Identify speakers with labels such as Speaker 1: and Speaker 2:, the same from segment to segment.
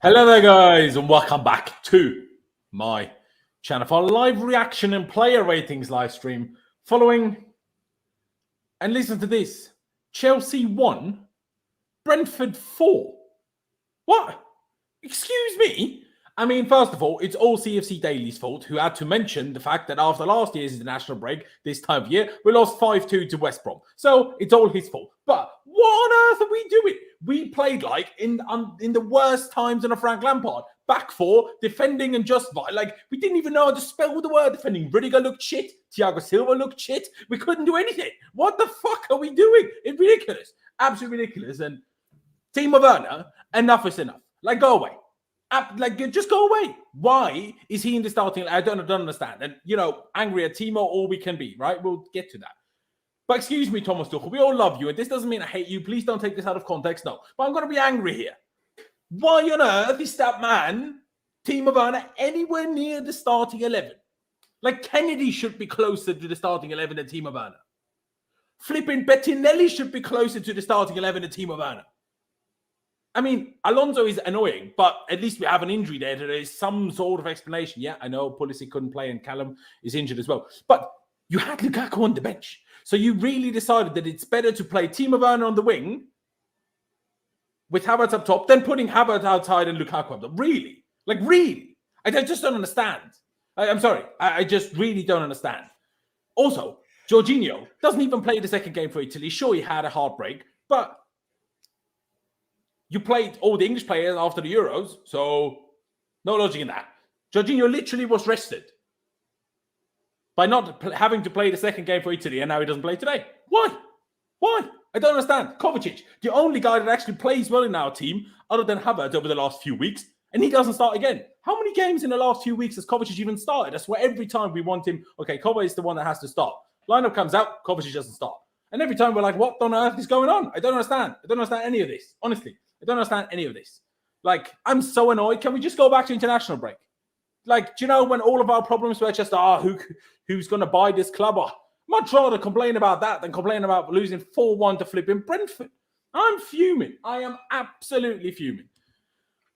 Speaker 1: Hello there, guys, and welcome back to my channel for live reaction and player ratings live stream following. And listen to this: Chelsea 1, Brentford 4. What? Excuse me? I mean, first of all, it's all CFC Daily's fault, who had to mention the fact that after last year's international break, this time of year, we lost 5-2 to West Brom. So it's all his fault. But what on earth are we doing? We played like in the worst times in a Frank Lampard. Back four, defending and just like we didn't even know how to spell the word defending. Rudiger looked shit. Thiago Silva looked shit. We couldn't do anything. What the fuck are we doing? It's ridiculous. Absolutely ridiculous. And Timo Werner, enough is enough. Like, go away. Like, just go away. Why is he in the starting? I don't understand. And, angry at Timo, all we can be, right? We'll get to that. But excuse me, Thomas Tuchel, we all love you. And this doesn't mean I hate you. Please don't take this out of context. No. But I'm going to be angry here. Why on earth is that man, Timo Werner, anywhere near the starting 11? Like, Kennedy should be closer to the starting 11 than Timo Werner. Flipping Bettinelli should be closer to the starting 11 than Timo Werner. I mean, Alonso is annoying, but at least we have an injury there. There is some sort of explanation. Yeah, I know Pulisic couldn't play and Callum is injured as well. But you had Lukaku on the bench. So you really decided that it's better to play Timo Werner on the wing with Havertz up top than putting Havertz outside and Lukaku up top. Really? Like, really? I just don't understand. I'm sorry. I just really don't understand. Also, Jorginho doesn't even play the second game for Italy. Sure, he had a heartbreak, but you played all the English players after the Euros, so no logic in that. Jorginho literally was rested by not having to play the second game for Italy, and now he doesn't play today. Why? Why? I don't understand. Kovacic, the only guy that actually plays well in our team, other than Havertz over the last few weeks, and he doesn't start again. How many games in the last few weeks has Kovacic even started? That's where every time we want him, okay, Kovacic is the one that has to start. Lineup comes out, Kovacic doesn't start. And every time we're like, what on earth is going on? I don't understand. I don't understand any of this, honestly. I don't understand any of this. Like, I'm so annoyed. Can we just go back to international break? Like, do you know when all of our problems were just, who's going to buy this club? Oh, much rather complain about that than complain about losing 4-1 to flipping Brentford. I'm fuming. I am absolutely fuming.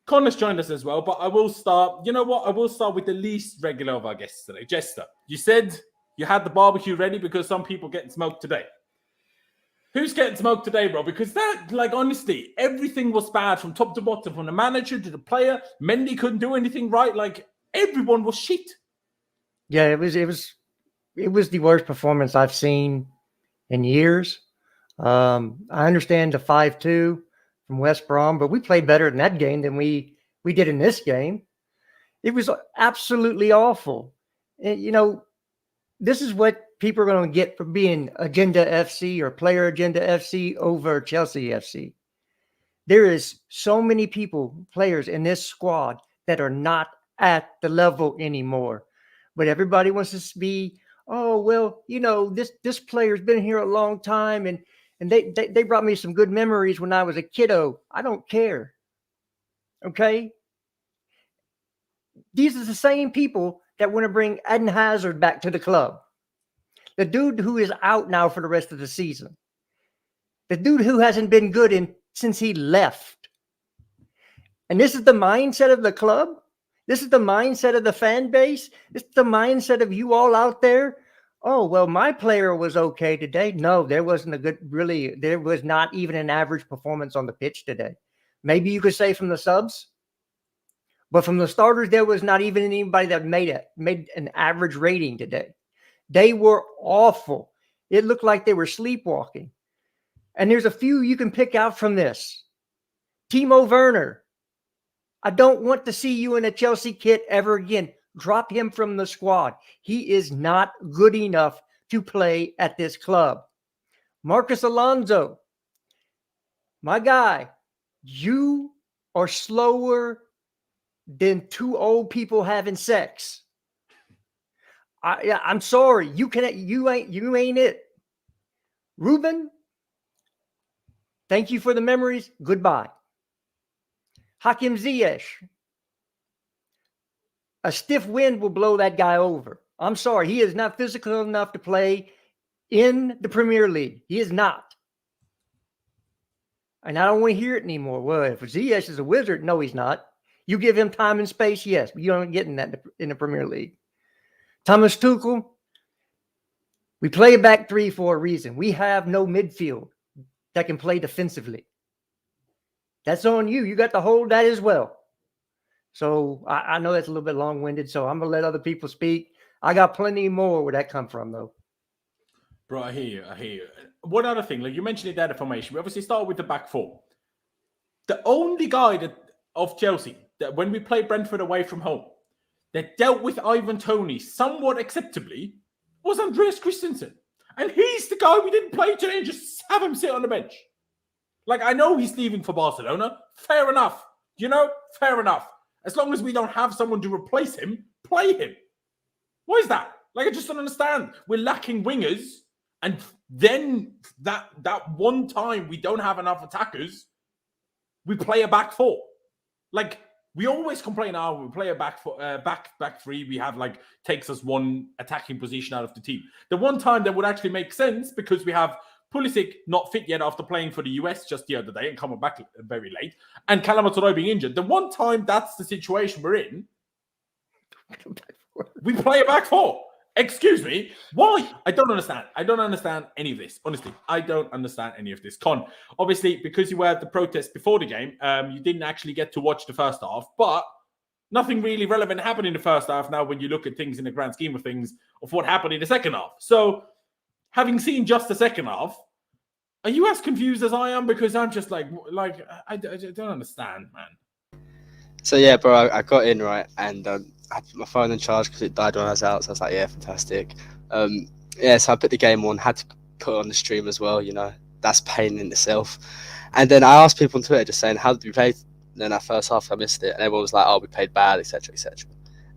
Speaker 1: Connor's joined us as well, but I will start. You know what? I will start with the least regular of our guests today. Jester, you said you had the barbecue ready because some people getting smoked today. Who's getting smoked today, bro? Because that, like, honestly, everything was bad from top to bottom, from the manager to the player. Mendy couldn't do anything right. Like, everyone was shit.
Speaker 2: Yeah, it was the worst performance I've seen in years. I understand the 5-2 from West Brom, but we played better in that game than we did in this game. It was absolutely awful. And, this is what people are going to get for being Agenda FC or Player Agenda FC over Chelsea FC. There is so many players in this squad that are not at the level anymore. But everybody wants to be, oh, well, this player's been here a long time and they brought me some good memories when I was a kiddo. I don't care. Okay? These are the same people that want to bring Eden Hazard back to the club. The dude who is out now for the rest of the season. The dude who hasn't been good since he left. And this is the mindset of the club. This is the mindset of the fan base. This is the mindset of you all out there. Oh, well, my player was okay today. No, there was not even an average performance on the pitch today. Maybe you could say from the subs. But from the starters, there was not even anybody that made an average rating today. They were awful. It looked like they were sleepwalking. And there's a few you can pick out from this. Timo Werner. I don't want to see you in a Chelsea kit ever again. Drop him from the squad. He is not good enough to play at this club. Marcus Alonso. My guy, you are slower than two old people having sex. I'm sorry. You ain't it. Ruben, thank you for the memories. Goodbye. Hakim Ziyech. A stiff wind will blow that guy over. I'm sorry. He is not physical enough to play in the Premier League. He is not. And I don't want to hear it anymore. Well, if Ziyech is a wizard, no, he's not. You give him time and space, yes, but you don't get in that in the Premier League. Thomas Tuchel, we play a back three for a reason. We have no midfield that can play defensively. That's on you. You got to hold that as well. So I know that's a little bit long-winded, so I'm going to let other people speak. I got plenty more where that come from, though.
Speaker 1: Bro, I hear you. One other thing, like you mentioned it there, the formation. We obviously started with the back four. The only guy of Chelsea that when we played Brentford away from home that dealt with Ivan Toney somewhat acceptably was Andreas Christensen. And he's the guy we didn't play today and just have him sit on the bench. Like, I know he's leaving for Barcelona. Fair enough. Fair enough. As long as we don't have someone to replace him, play him. Why is that? Like, I just don't understand. We're lacking wingers. And then that one time we don't have enough attackers, we play a back four. Like, we always complain, we play a back three. We have, like, takes us one attacking position out of the team. The one time that would actually make sense, because we have Pulisic not fit yet after playing for the US just the other day and coming back very late, and Calamatoro being injured. The one time that's the situation we're in, we play a back four. Excuse me. Why? I don't understand. I don't understand any of this. Honestly, I don't understand any of this. Con, obviously, because you were at the protest before the game, you didn't actually get to watch the first half, but nothing really relevant happened in the first half now when you look at things in the grand scheme of things of what happened in the second half. So, having seen just the second half, are you as confused as I am? Because I'm just like I don't understand, man.
Speaker 3: So yeah, bro, I got in, right, and I had my phone in charge because it died when I was out. So I was like, yeah, fantastic. So I put the game on, had to put it on the stream as well. That's pain in itself. And then I asked people on Twitter just saying, how did we play? And then that first half, I missed it, and everyone was like, oh, we played bad, etc., etc.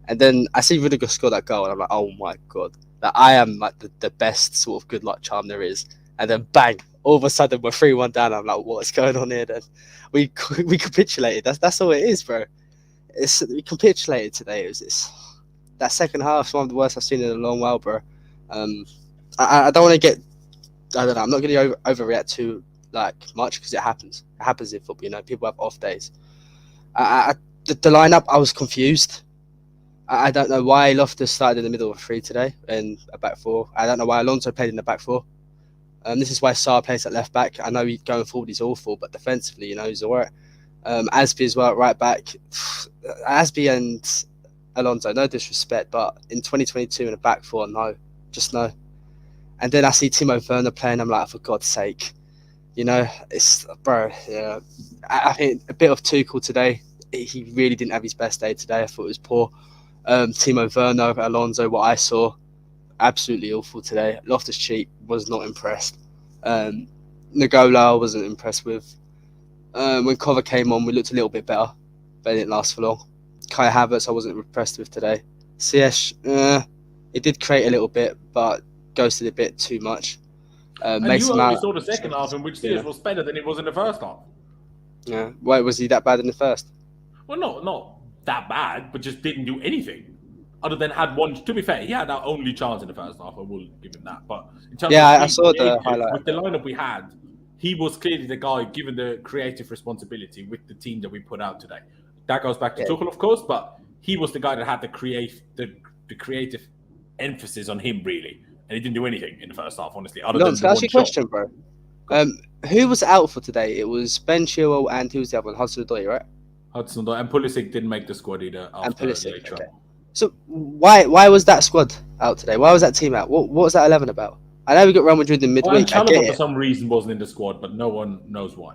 Speaker 3: And then I see Rudiger score that goal, and I'm like, oh my god, that I am like the best sort of good luck charm there is. And then bang, all of a sudden we're 3-1 down. I'm like, what's going on here? Then we capitulated. That's all it is, bro. We capitulated today. It was that second half is one of the worst I've seen in a long while, bro. I don't want to get. I don't know. I'm not going to overreact too much because it happens. It happens in football. People have off days. The lineup, I was confused. I don't know why Loftus started in the middle of three today in a back four. I don't know why Alonso played in the back four. This is why Sarr plays at left back. I know going forward he's awful, but defensively, he's all right. Asby as well at right back. Asby and Alonso, no disrespect, but in 2022 in a back four, no. Just no. And then I see Timo Werner playing. I'm like, for God's sake. It's, bro, yeah. I think a bit of Tuchel today. He really didn't have his best day today. I thought it was poor. Timo Werner, Alonso, what I saw, absolutely awful today. Loftus-Cheek was not impressed. Nagola I wasn't impressed with. When Cover came on, we looked a little bit better, but it didn't last for long. Kai Havertz I wasn't impressed with today. Ziyech, it did create a little bit, but ghosted a bit too much.
Speaker 1: And you only saw the second half in which Ziyech was better than it was in the first half.
Speaker 3: Yeah, why was he that bad in the first?
Speaker 1: Well, not that bad, but just didn't do anything. Other than had one, to be fair, he had our only chance in the first half. I will give him that. But in terms of
Speaker 3: I saw the highlight.
Speaker 1: With the lineup we had, he was clearly the guy given the creative responsibility with the team that we put out today. That goes back to Tuchel, of course, but he was the guy that had the creative emphasis on him, really. And he didn't do anything in the first half, honestly. Other than
Speaker 3: can I ask you a question, bro? Who was out for today? It was Ben Chilwell and who was the other one? Hudson-Odoi, right?
Speaker 1: Hudson-Odoi. And Pulisic didn't make the squad either.
Speaker 3: And Pulisic, okay. So why was that squad out today? Why was that team out? What was that 11 about? I know we got Real Madrid in midweek.
Speaker 1: Chalobah for some reason wasn't in the squad, but no one knows why.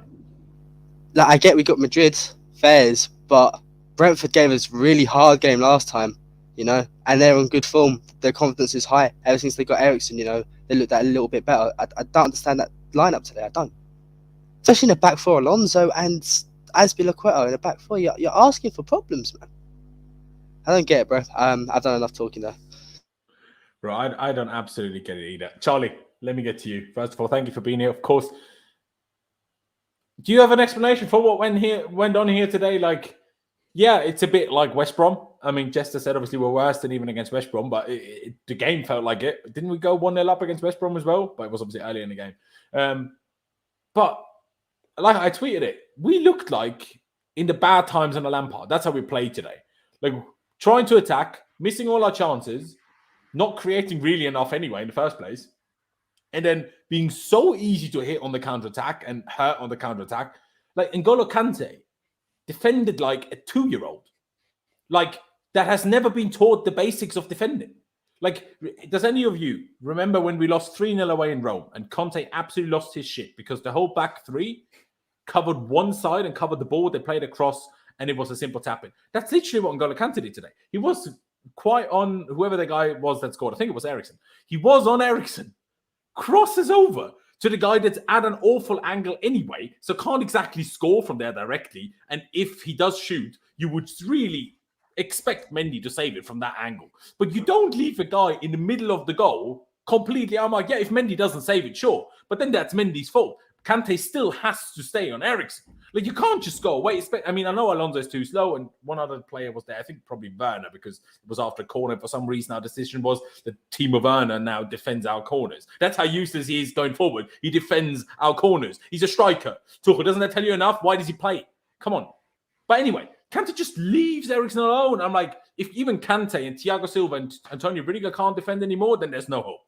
Speaker 3: I get we got Madrid, fairs, but Brentford gave us a really hard game last time, and they're in good form. Their confidence is high. Ever since they got Eriksen, they looked a little bit better. I don't understand that lineup today. I don't. Especially in the back four, Alonso and Azpilicueta in the back four. You're asking for problems, man. I don't get it, bro. I've done enough talking there.
Speaker 1: Bro, I don't absolutely get it either. Charlie, let me get to you. First of all, thank you for being here, of course. Do you have an explanation for what went on here today? It's a bit like West Brom. I mean, Jester said obviously we're worse than even against West Brom, but the game felt like it. Didn't we go 1-0 up against West Brom as well? But it was obviously early in the game. But like I tweeted it, we looked like in the bad times on the Lampard. That's how we played today. Like trying to attack, missing all our chances, not creating really enough anyway in the first place, and then being so easy to hit on the counter-attack and hurt on the counter-attack. Like N'Golo Kante defended like a 2-year-old. Like that has never been taught the basics of defending. Like, does any of you remember when we lost 3-0 away in Rome and Conte absolutely lost his shit because the whole back three covered one side and covered the ball, they played across, and it was a simple tap-in. That's literally what N'Golo Kante did today. He was quite on whoever the guy was that scored. I think it was Eriksen. He was on Eriksen. Crosses over to the guy that's at an awful angle anyway, so can't exactly score from there directly. And if he does shoot, you would really expect Mendy to save it from that angle. But you don't leave a guy in the middle of the goal completely. I'm like, yeah, if Mendy doesn't save it, sure. But then that's Mendy's fault. Kante still has to stay on Eriksen. Like, you can't just go away. I mean, I know Alonso is too slow, and one other player was there. I think probably Werner, because it was after a corner. For some reason, our decision was that Timo Werner now defends our corners. That's how useless he is going forward. He defends our corners. He's a striker. Tuchel, doesn't that tell you enough? Why does he play? Come on. But anyway, Kante just leaves Eriksen alone. I'm like, if even Kante and Thiago Silva and Antonio Rudiger can't defend anymore, then there's no hope.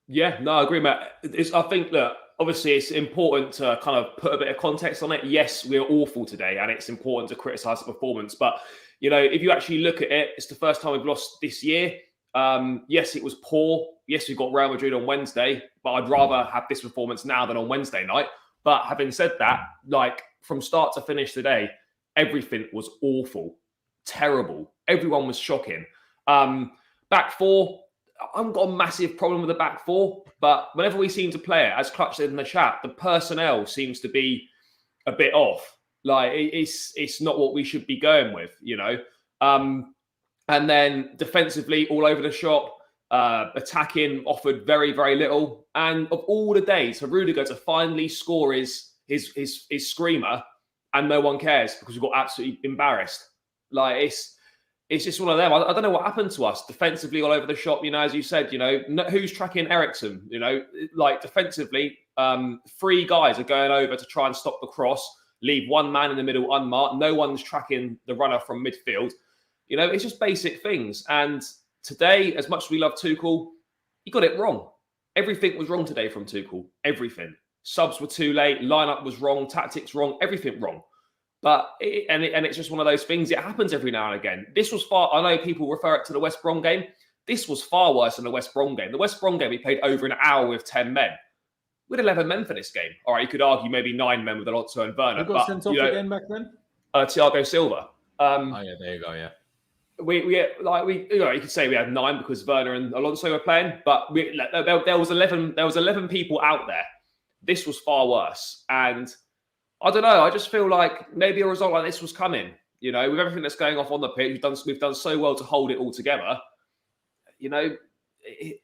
Speaker 4: Yeah, no, I agree, Matt. I think that obviously it's important to kind of put a bit of context on it. Yes, we're awful today, and it's important to criticise the performance. But, you know, if you actually look at it, it's the first time we've lost this year. Yes, it was poor. Yes, we've got Real Madrid on Wednesday, but I'd rather have this performance now than on Wednesday night. But having said that, like from start to finish today, everything was awful, terrible. Everyone was shocking. Back four, I haven't got a massive problem with the back four, but whenever we seem to play it, as Clutch said in the chat, the personnel seems to be a bit off. Like it's not what we should be going with, you know. And then defensively, all over the shop, attacking offered very, very little. And of all the days for Rudiger to finally score his screamer, and no one cares because we got absolutely embarrassed. Like it's just one of them. I don't know what happened to us defensively all over the shop. You know, as you said, you know, who's tracking Eriksen? You know, like defensively, 3 guys are going over to try and stop the cross, leave one man in the middle unmarked. No one's tracking the runner from midfield. You know, it's just basic things. And today, as much as we love Tuchel, he got it wrong. Everything was wrong today from Tuchel. Everything. Subs were too late. Lineup was wrong. Tactics wrong. Everything wrong. But it's just one of those things. It happens every now and again. This was far. I know people refer it to the West Brom game. This was far worse than the West Brom game. The West Brom game, we played over an hour with 10 men. We had 11 men for this game. All right, you could argue maybe 9 men with Alonso and Werner.
Speaker 1: Who got sent off again back then?
Speaker 4: Thiago Silva.
Speaker 1: Oh yeah, there you go. Yeah.
Speaker 4: You could say we had 9 because Werner and Alonso were playing, but there was 11. There was 11 people out there. This was far worse, and I don't know. I just feel like maybe a result like this was coming. You know, with everything that's going off on the pitch, we've done so well to hold it all together. You know,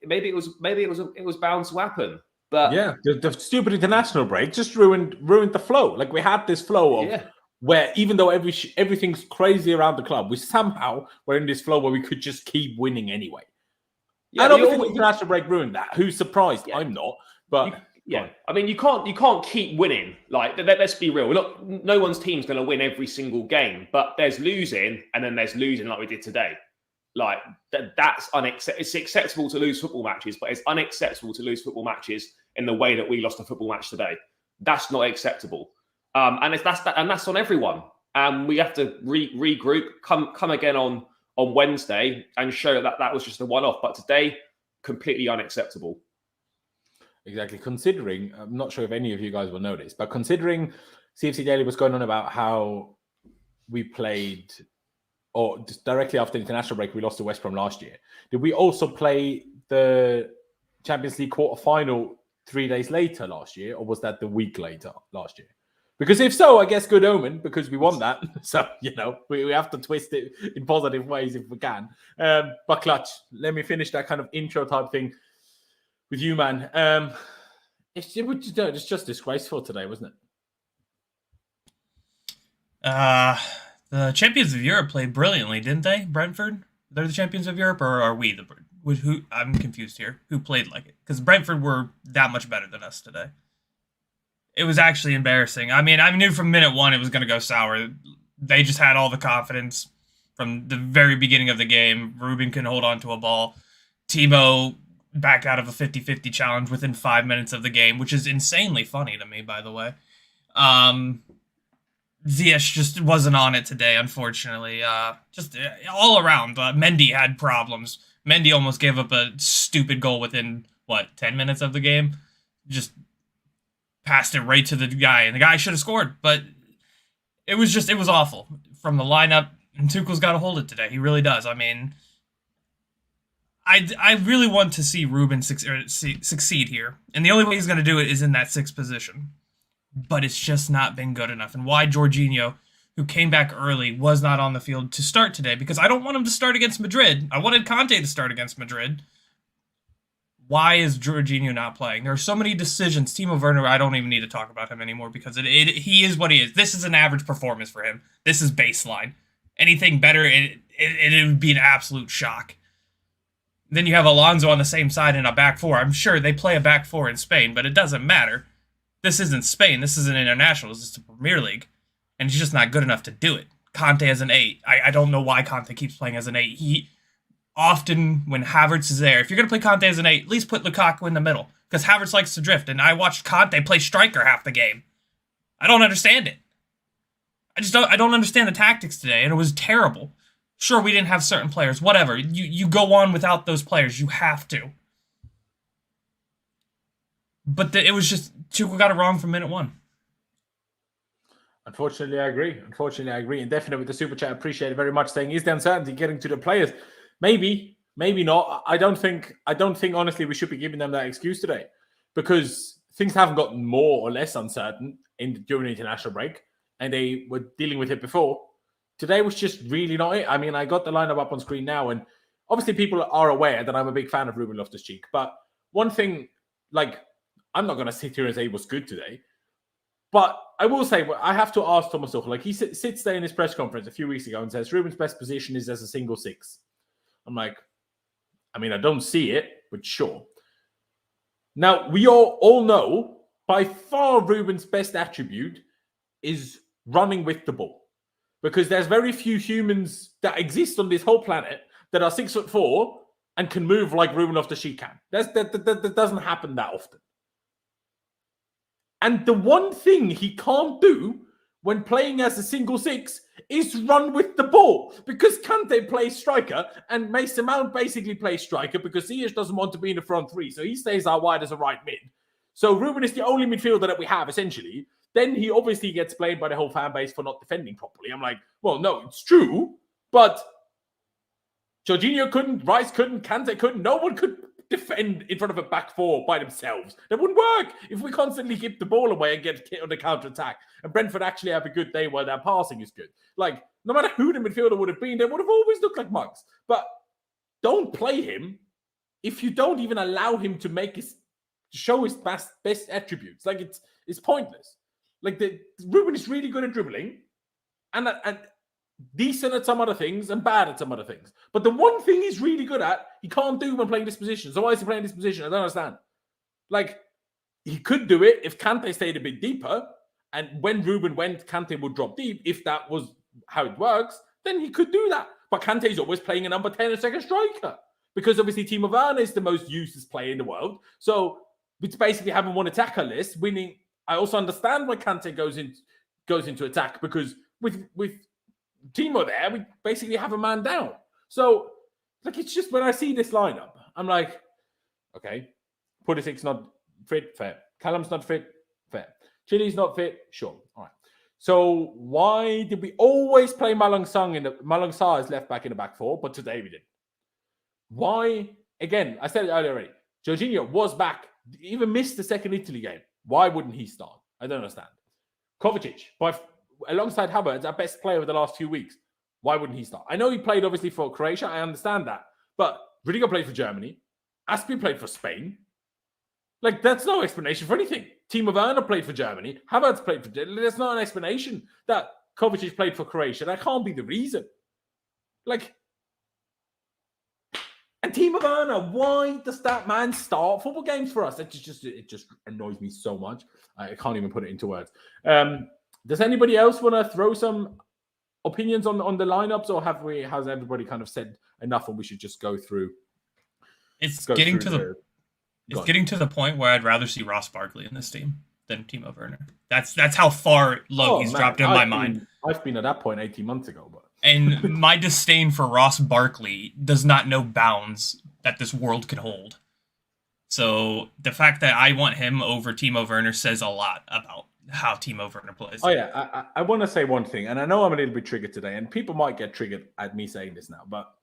Speaker 4: maybe it was bound to happen. But
Speaker 1: yeah, the stupid international break just ruined the flow. Like we had this flow of where even though everything's crazy around the club, we somehow were in this flow where we could just keep winning anyway. Yeah, and obviously the international break ruined that. Who's surprised? Yeah. I'm not, but.
Speaker 4: I mean, you can't keep winning. Like, let's be real. Look, no one's team's going to win every single game, but there's losing, and then there's losing like we did today. Like that's unacceptable. It's acceptable to lose football matches, but it's unacceptable to lose football matches in the way that we lost a football match today. That's not acceptable, and that's on everyone. And we have to regroup, come again on Wednesday, and show that was just a one-off. But today, completely unacceptable.
Speaker 1: Exactly. Considering, I'm not sure if any of you guys will know this, but considering CFC Daily was going on about how we played, or just directly after the international break, we lost to West Brom last year. Did we also play the Champions League quarter-final 3 days later last year, or was that the week later last year? Because if so, I guess good omen, because we won that. So, you know, we have to twist it in positive ways if we can. But Clutch, let me finish that kind of intro type thing with you, man. It's just disgraceful today, wasn't
Speaker 5: it? The champions of Europe played brilliantly, didn't they? Brentford? They're the champions of Europe, or are we who? I'm confused here. Who played like it? Because Brentford were that much better than us today. It was actually embarrassing. I mean, I knew from minute one it was going to go sour. They just had all the confidence from the very beginning of the game. Ruben can hold on to a ball. Timo back out of a 50-50 challenge within 5 minutes of the game, which is insanely funny to me, by the way. Ziyech just wasn't on it today, unfortunately. Just all around, Mendy had problems. Mendy almost gave up a stupid goal within, 10 minutes of the game? Just passed it right to the guy, and the guy should have scored, but it was awful. From the lineup, and Tuchel's got to hold it today. He really does. I mean, I really want to see Ruben succeed here, and the only way he's going to do it is in that sixth position. But it's just not been good enough. And why Jorginho, who came back early, was not on the field to start today, because I don't want him to start against Madrid. I wanted Conte to start against Madrid. Why is Jorginho not playing? There are so many decisions. Timo Werner, I don't even need to talk about him anymore, because he is what he is. This is an average performance for him. This is baseline. Anything better, it would be an absolute shock. Then you have Alonso on the same side in a back four. I'm sure they play a back four in Spain, but it doesn't matter. This isn't Spain. This isn't international. This is the Premier League. And he's just not good enough to do it. Conte as an 8. I don't know why Conte keeps playing as an 8. He often, when Havertz is there, if you're going to play Conte as an 8, at least put Lukaku in the middle. Because Havertz likes to drift. And I watched Conte play striker half the game. I don't understand it. I don't understand the tactics today. And it was terrible. Sure, we didn't have certain players. Whatever. You go on without those players. You have to. But it was just, Tuchel got it wrong from minute one.
Speaker 1: Unfortunately, I agree. And definitely with the super chat, appreciate it very much. Saying, is the uncertainty getting to the players? Maybe not. I don't think honestly we should be giving them that excuse today, because things haven't gotten more or less uncertain during the international break, and they were dealing with it before. Today was just really not it. I mean, I got the lineup up on screen now, and obviously people are aware that I'm a big fan of Ruben Loftus-Cheek. But one thing, I'm not going to sit here and say he was good today, but I will say, I have to ask Thomas Tuchel. He sits there in his press conference a few weeks ago and says Ruben's best position is as a single 6. I'm like, I mean, I don't see it, but sure. Now, we all know by far Ruben's best attribute is running with the ball, because there's very few humans that exist on this whole planet that are 6'4" and can move like Ruben Loftus-Cheek can. That doesn't happen that often. And the one thing he can't do when playing as a single 6 is run with the ball, because Kante plays striker and Mason Mount basically plays striker because Ziyech doesn't want to be in the front three, so he stays out wide as a right mid. So Ruben is the only midfielder that we have, essentially. Then he obviously gets blamed by the whole fan base for not defending properly. I'm like, well, no, it's true, but Jorginho couldn't, Rice couldn't, Kante couldn't, no one could defend in front of a back four by themselves. That wouldn't work if we constantly give the ball away and get hit on the counter-attack. And Brentford actually have a good day where their passing is good. No matter who the midfielder would have been, they would have always looked like mugs. But don't play him if you don't even allow him to show his best attributes. It's pointless. Ruben is really good at dribbling and decent at some other things and bad at some other things. But the one thing he's really good at, he can't do when playing this position. So why is he playing this position? I don't understand. He could do it if Kante stayed a bit deeper, and when Ruben went, Kante would drop deep. If that was how it works, then he could do that. But Kante's always playing a number 10 and second striker, because obviously Timo Werner is the most useless player in the world. So it's basically having one attacker list, winning. I also understand why Kante goes into attack, because with Timo there, we basically have a man down. So, it's just when I see this lineup, I'm like, okay, Pulisic's not fit, fair. Callum's not fit, fair. Chili's not fit, sure. All right. So why did we always play Malang Sarr as left back in the back four, but today we didn't? Why? Again, I said it earlier already. Jorginho was back, even missed the second Italy game. Why wouldn't he start? I don't understand. Kovacic, alongside Havertz, our best player of the last few weeks. Why wouldn't he start? I know he played obviously for Croatia. I understand that. But Rudiger played for Germany. Aspi played for Spain. That's no explanation for anything. Timo Werner played for Germany. Havertz played for Germany. There's not an explanation that Kovacic played for Croatia. That can't be the reason. And Timo Werner, why does that man start football games for us? It just annoys me so much. I can't even put it into words. Does anybody else want to throw some opinions on the lineups, or has everybody kind of said enough, and we should just go through?
Speaker 5: It's getting to the point where I'd rather see Ross Barkley in this team than Timo Werner. That's how far low he's dropped in my mind.
Speaker 1: I've been at that point 18 months ago, but
Speaker 5: and my disdain for Ross Barkley does not know bounds that this world can hold. So the fact that I want him over Timo Werner says a lot about how Timo Werner plays.
Speaker 1: Oh yeah, I want to say one thing, and I know I'm a little bit triggered today, and people might get triggered at me saying this now, but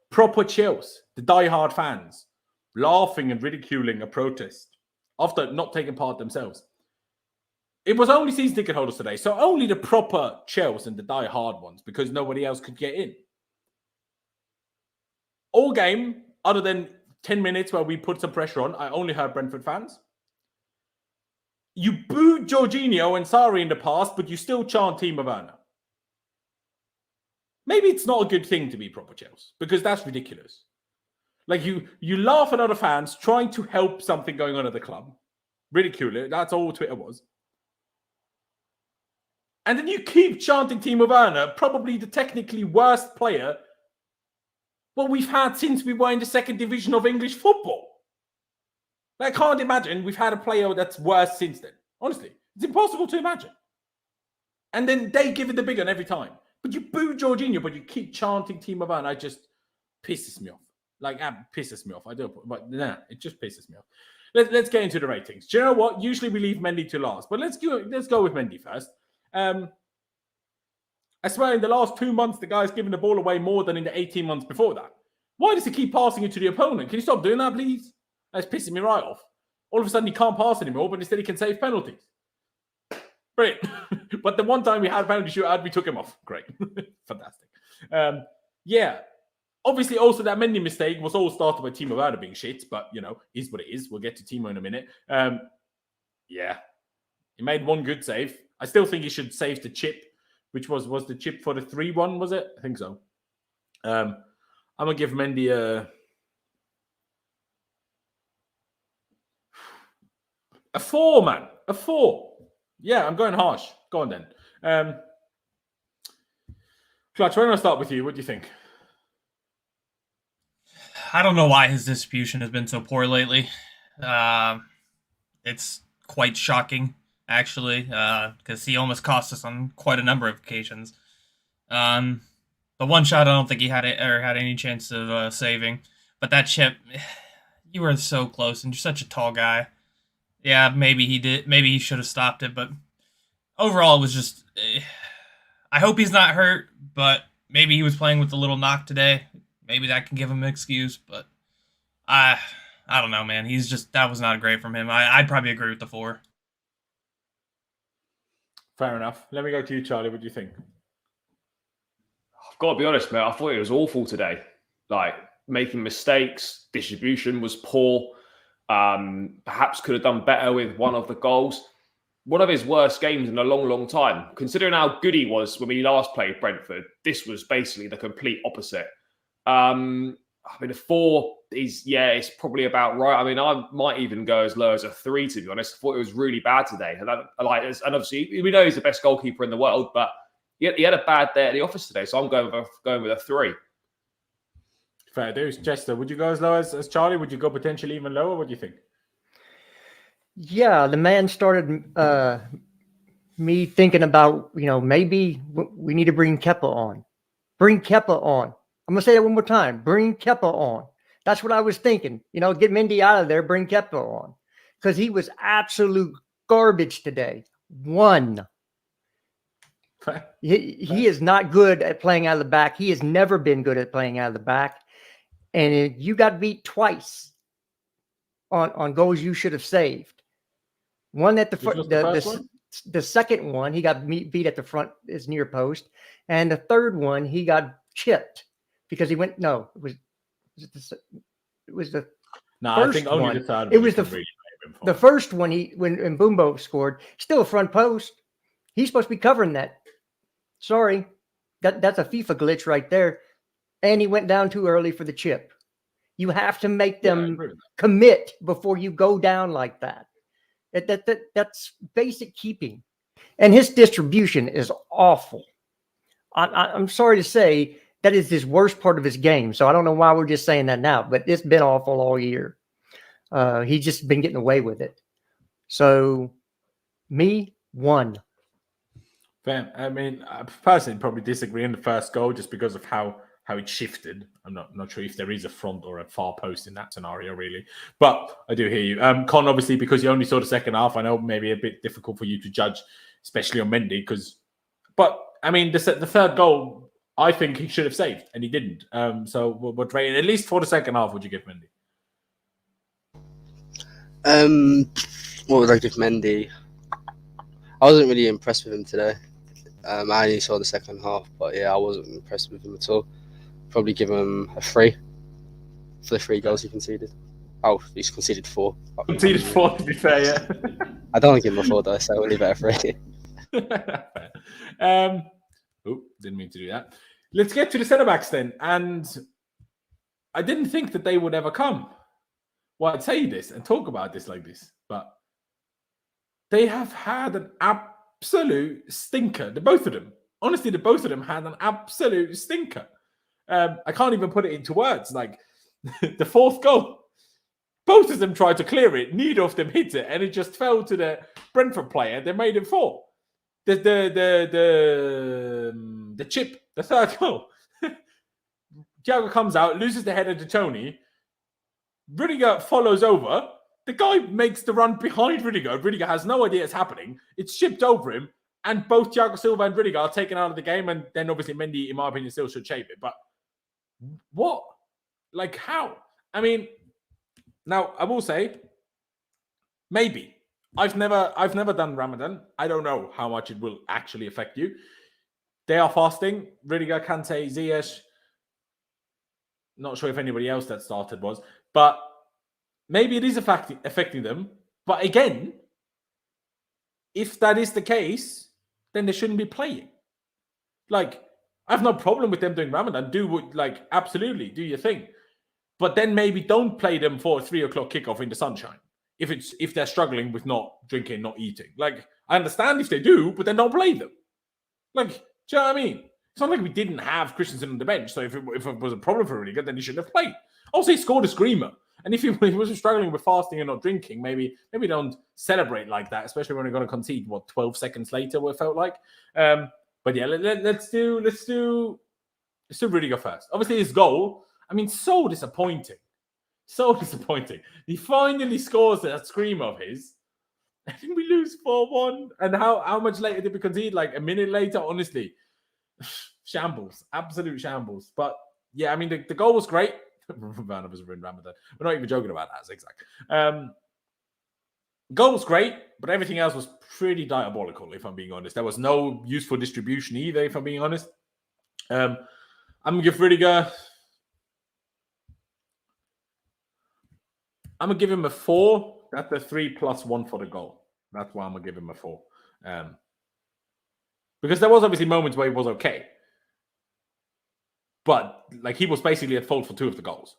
Speaker 1: proper Chelsea, the diehard fans, laughing and ridiculing a protest after not taking part themselves. It was only season ticket holders today, so only the proper Chelsea and the die-hard ones, because nobody else could get in. All game, other than 10 minutes where we put some pressure on, I only heard Brentford fans. You booed Jorginho and Sarri in the past, but you still chant Timo Werner. Maybe it's not a good thing to be proper Chelsea, because that's ridiculous. Like, you laugh at other fans trying to help something going on at the club. Ridicule it. That's all Twitter was. And then you keep chanting Timo Werner, probably the technically worst player we've had since we were in the second division of English football. I can't imagine we've had a player that's worse since then. Honestly, it's impossible to imagine. And then they give it the big one every time. But you boo Jorginho, but you keep chanting Timo Werner. It just pisses me off. Pisses me off. I do, but nah, it just pisses me off. Let's get into the ratings. Do you know what? Usually we leave Mendy to last, but let's go with Mendy first. I swear in the last 2 months, the guy's given the ball away more than in the 18 months before that. Why does he keep passing it to the opponent? Can you stop doing that, please? That's pissing me right off. All of a sudden, he can't pass anymore, but instead he can save penalties. Brilliant. But the one time we had a penalty shootout, we took him off. Great. Fantastic. Yeah. Obviously, also that Mendy mistake was all started by Timo Werner being shit, but, is what it is. We'll get to Timo in a minute. Yeah. He made one good save. I still think he should save the chip, which was the chip for the 3-1, was it? I think so. I'm going to give Mendy a 4, man. A 4. Yeah, I'm going harsh. Go on then. Clutch, why don't I start with you? What do you think?
Speaker 5: I don't know why his distribution has been so poor lately. It's quite shocking, actually, because he almost cost us on quite a number of occasions. The one shot, I don't think he had any chance of saving. But that chip, you were so close, and you're such a tall guy. Yeah, maybe he did. Maybe he should have stopped it, but overall, it was just. I hope he's not hurt, but maybe he was playing with a little knock today. Maybe that can give him an excuse, but I don't know, man. That was not great from him. I'd probably agree with the 4.
Speaker 1: Fair enough. Let me go to you, Charlie. What do you think?
Speaker 4: I've got to be honest, mate. I thought it was awful today. Like, making mistakes, distribution was poor. Perhaps could have done better with one of the goals. One of his worst games in a long, long time. Considering how good he was when we last played Brentford, this was basically the complete opposite. A 4 is, it's probably about right. I mean, I might even go as low as a 3, to be honest. I thought it was really bad today. And obviously, we know he's the best goalkeeper in the world, but he had a bad day at the office today. So I'm going with a 3.
Speaker 1: Fair dues. Chester, would you go as low as Charlie? Would you go potentially even lower? What do you think?
Speaker 2: Yeah, the man started me thinking about, maybe we need to bring Kepa on. Bring Kepa on. I'm going to say that one more time. Bring Kepa on. That's what I was thinking. Get Mendy out of there, bring Kepa on. Because he was absolute garbage today. 1. He is not good at playing out of the back. He has never been good at playing out of the back. And you got beat twice on goals you should have saved. One at the second one, he got beat at the front, his near post. And the third one, he got chipped because he went, no, it was the
Speaker 1: no,
Speaker 2: first
Speaker 1: I think only
Speaker 2: one.
Speaker 1: the third
Speaker 2: It
Speaker 1: one
Speaker 2: was the first one when Bumbo scored, still a front post. He's supposed to be covering that. Sorry. That's a FIFA glitch right there. And he went down too early for the chip. You have to make
Speaker 1: Yeah, I
Speaker 2: them
Speaker 1: agree with that.
Speaker 2: commit before you go down like that. That's basic keeping. And his distribution is awful. I'm sorry to say that is his worst part of his game. So I don't know why we're just saying that now, but it's been awful all year. He's just been getting away with it. So me, 1.
Speaker 1: Fair. I mean, I personally probably disagree in the first goal just because of how it shifted. I'm not sure if there is a front or a far post in that scenario, really. But I do hear you. Con, obviously, because you only saw the second half, I know maybe a bit difficult for you to judge, especially on Mendy. But, I mean, the third goal, I think he should have saved, and he didn't. So what rating, at least for the second half, would you give Mendy?
Speaker 3: What would I give Mendy? I wasn't really impressed with him today. I only saw the second half, but yeah, I wasn't impressed with him at all. Probably give him a 3 for the 3 goals he conceded. Oh, he's conceded 4.
Speaker 1: Conceded 4, to be fair, yeah.
Speaker 3: I don't want to give him a 4 though, so we'll leave it at 3.
Speaker 1: Didn't mean to do that. Let's get to the centre backs then. And I didn't think that they would ever come. Well, I'd say this and talk about this like this, but they have had an absolute stinker. The both of them. Honestly, the both of them had an absolute stinker. I can't even put it into words. Like the fourth goal, both of them tried to clear it. Neither of them hit it, and it just fell to the Brentford player. They made it 4. The chip, the third goal. Thiago comes out, loses the header to Tony. Rudiger follows over. The guy makes the run behind Rudiger. Rudiger has no idea it's happening. It's chipped over him, and both Thiago Silva and Rudiger are taken out of the game. And then obviously Mendy, in my opinion, still should shape it. But what? Like how? I mean, now I will say, maybe. I've never done Ramadan. I don't know how much it will actually affect you. They are fasting. Rudiger, Kante, Ziyech. Not sure if anybody else that started was, but maybe it is affecting them. But again, if that is the case, then they shouldn't be playing. Like, I have no problem with them doing Ramadan. Absolutely, do your thing. But then maybe don't play them for a 3 o'clock kickoff in the sunshine. If they're struggling with not drinking, not eating. Like, I understand if they do, but then don't play them. Like, do you know what I mean? It's not like we didn't have Christensen on the bench, so if it was a problem for Rudiger, then he shouldn't have played. Also, he scored a screamer. And if he was struggling with fasting and not drinking, maybe don't celebrate like that, especially when you're going to concede, 12 seconds later, what it felt like. But yeah, let's do Rudiger first. Obviously, his goal, I mean, so disappointing. So disappointing. He finally scores that screamer of his. And then we lose 4-1. And how much later did we concede? Like a minute later, honestly. Shambles. Absolute shambles. But yeah, I mean, the goal was great. Werner was in Ramadan. We're not even joking about that, zigzag. Goal was great, but everything else was pretty diabolical, if I'm being honest. There was no useful distribution either, if I'm being honest. I'm going to give Rudiger... I'm going to give him a 4. That's a 3 + 1 for the goal. That's why I'm going to give him a 4. Because there was obviously moments where he was okay. But like he was basically at fault for 2 of the goals.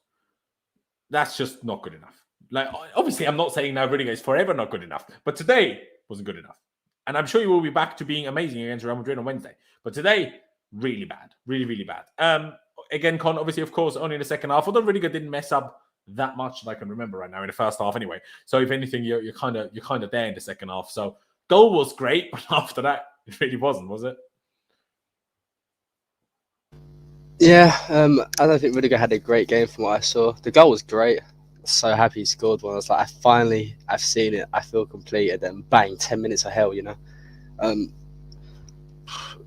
Speaker 1: That's just not good enough. Like, obviously, I'm not saying now Rudiger is forever not good enough. But today wasn't good enough. And I'm sure he will be back to being amazing against Real Madrid on Wednesday. But today, really bad. Really, really bad. Again, Con, obviously, of course, only in the second half. Although Rudiger didn't mess up that much that I can remember right now in the first half anyway. So if anything, you're kind of there in the second half. So goal was great, but after that, it really wasn't, was it?
Speaker 3: Yeah, I don't think Rudiger had a great game from what I saw. The goal was great. So happy he scored one. I was like, I've seen it. I feel complete. And then bang, 10 minutes of hell, you know.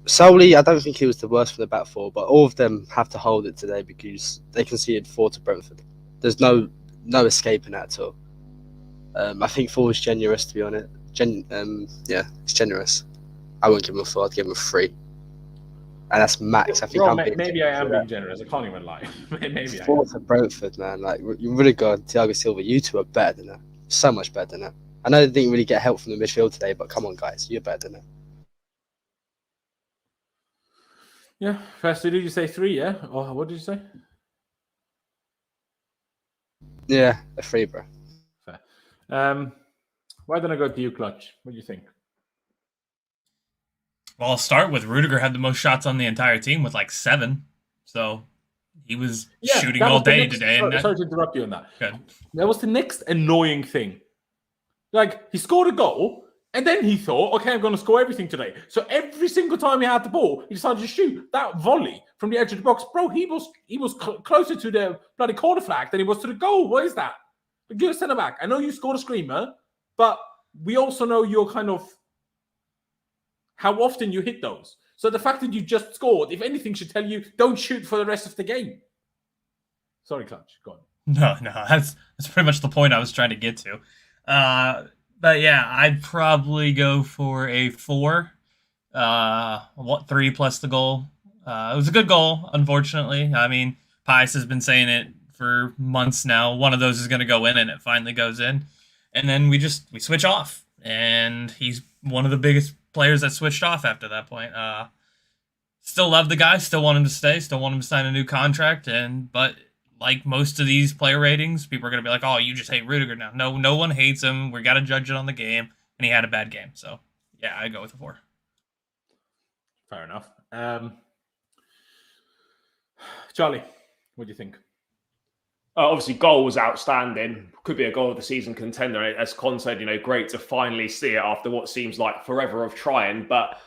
Speaker 3: Solely, I don't think he was the worst for the back four, but all of them have to hold it today because they conceded 4 to Brentford. There's no escaping that at all. I think 4 was generous, to be honest. Yeah, it's generous. I won't give him a 4. I'd give him a 3. And that's max. I think
Speaker 1: maybe I am being generous. I can't even lie. Maybe
Speaker 3: 4 to Brentford, man. Like, you really got Thiago Silva. You two are better than that. So much better than that. I know they didn't really get help from the midfield today, but come on, guys. You're better than that.
Speaker 1: Yeah. First, did you say 3, yeah? Or what did you say?
Speaker 3: Yeah, a free, bro.
Speaker 1: Fair. Why don't I go to you, Clutch? What do you think?
Speaker 5: Well, I'll start with Rudiger had the most shots on the entire team with like 7. So he was shooting all day today.
Speaker 1: Sorry to interrupt you on that.
Speaker 5: Good.
Speaker 1: That was the next annoying thing. Like, he scored a goal, and then he thought, okay, I'm going to score everything today. So every single time he had the ball, he decided to shoot that volley from the edge of the box. Bro, he was closer to the bloody corner flag than he was to the goal. What is that? You're a centre-back. I know you scored a screamer, but we also know you're kind of how often you hit those. So the fact that you just scored, if anything, should tell you don't shoot for the rest of the game. Sorry, Clutch. Go on.
Speaker 5: No, that's pretty much the point I was trying to get to. But yeah, I'd probably go for a 4. 3 plus the goal. It was a good goal, unfortunately. I mean, Pius has been saying it for months now. One of those is going to go in, and it finally goes in. And then we switch off. And he's one of the biggest players that switched off after that point. Still love the guy, still want him to stay, still want him to sign a new contract, but like most of these player ratings, people are going to be like, oh, you just hate Rudiger now. No one hates him. We got to judge it on the game, and he had a bad game. So, yeah, I go with a 4.
Speaker 1: Fair enough. Charlie, what do you think?
Speaker 4: Obviously, goal was outstanding. Could be a goal of the season contender. As Con said, great to finally see it after what seems like forever of trying. But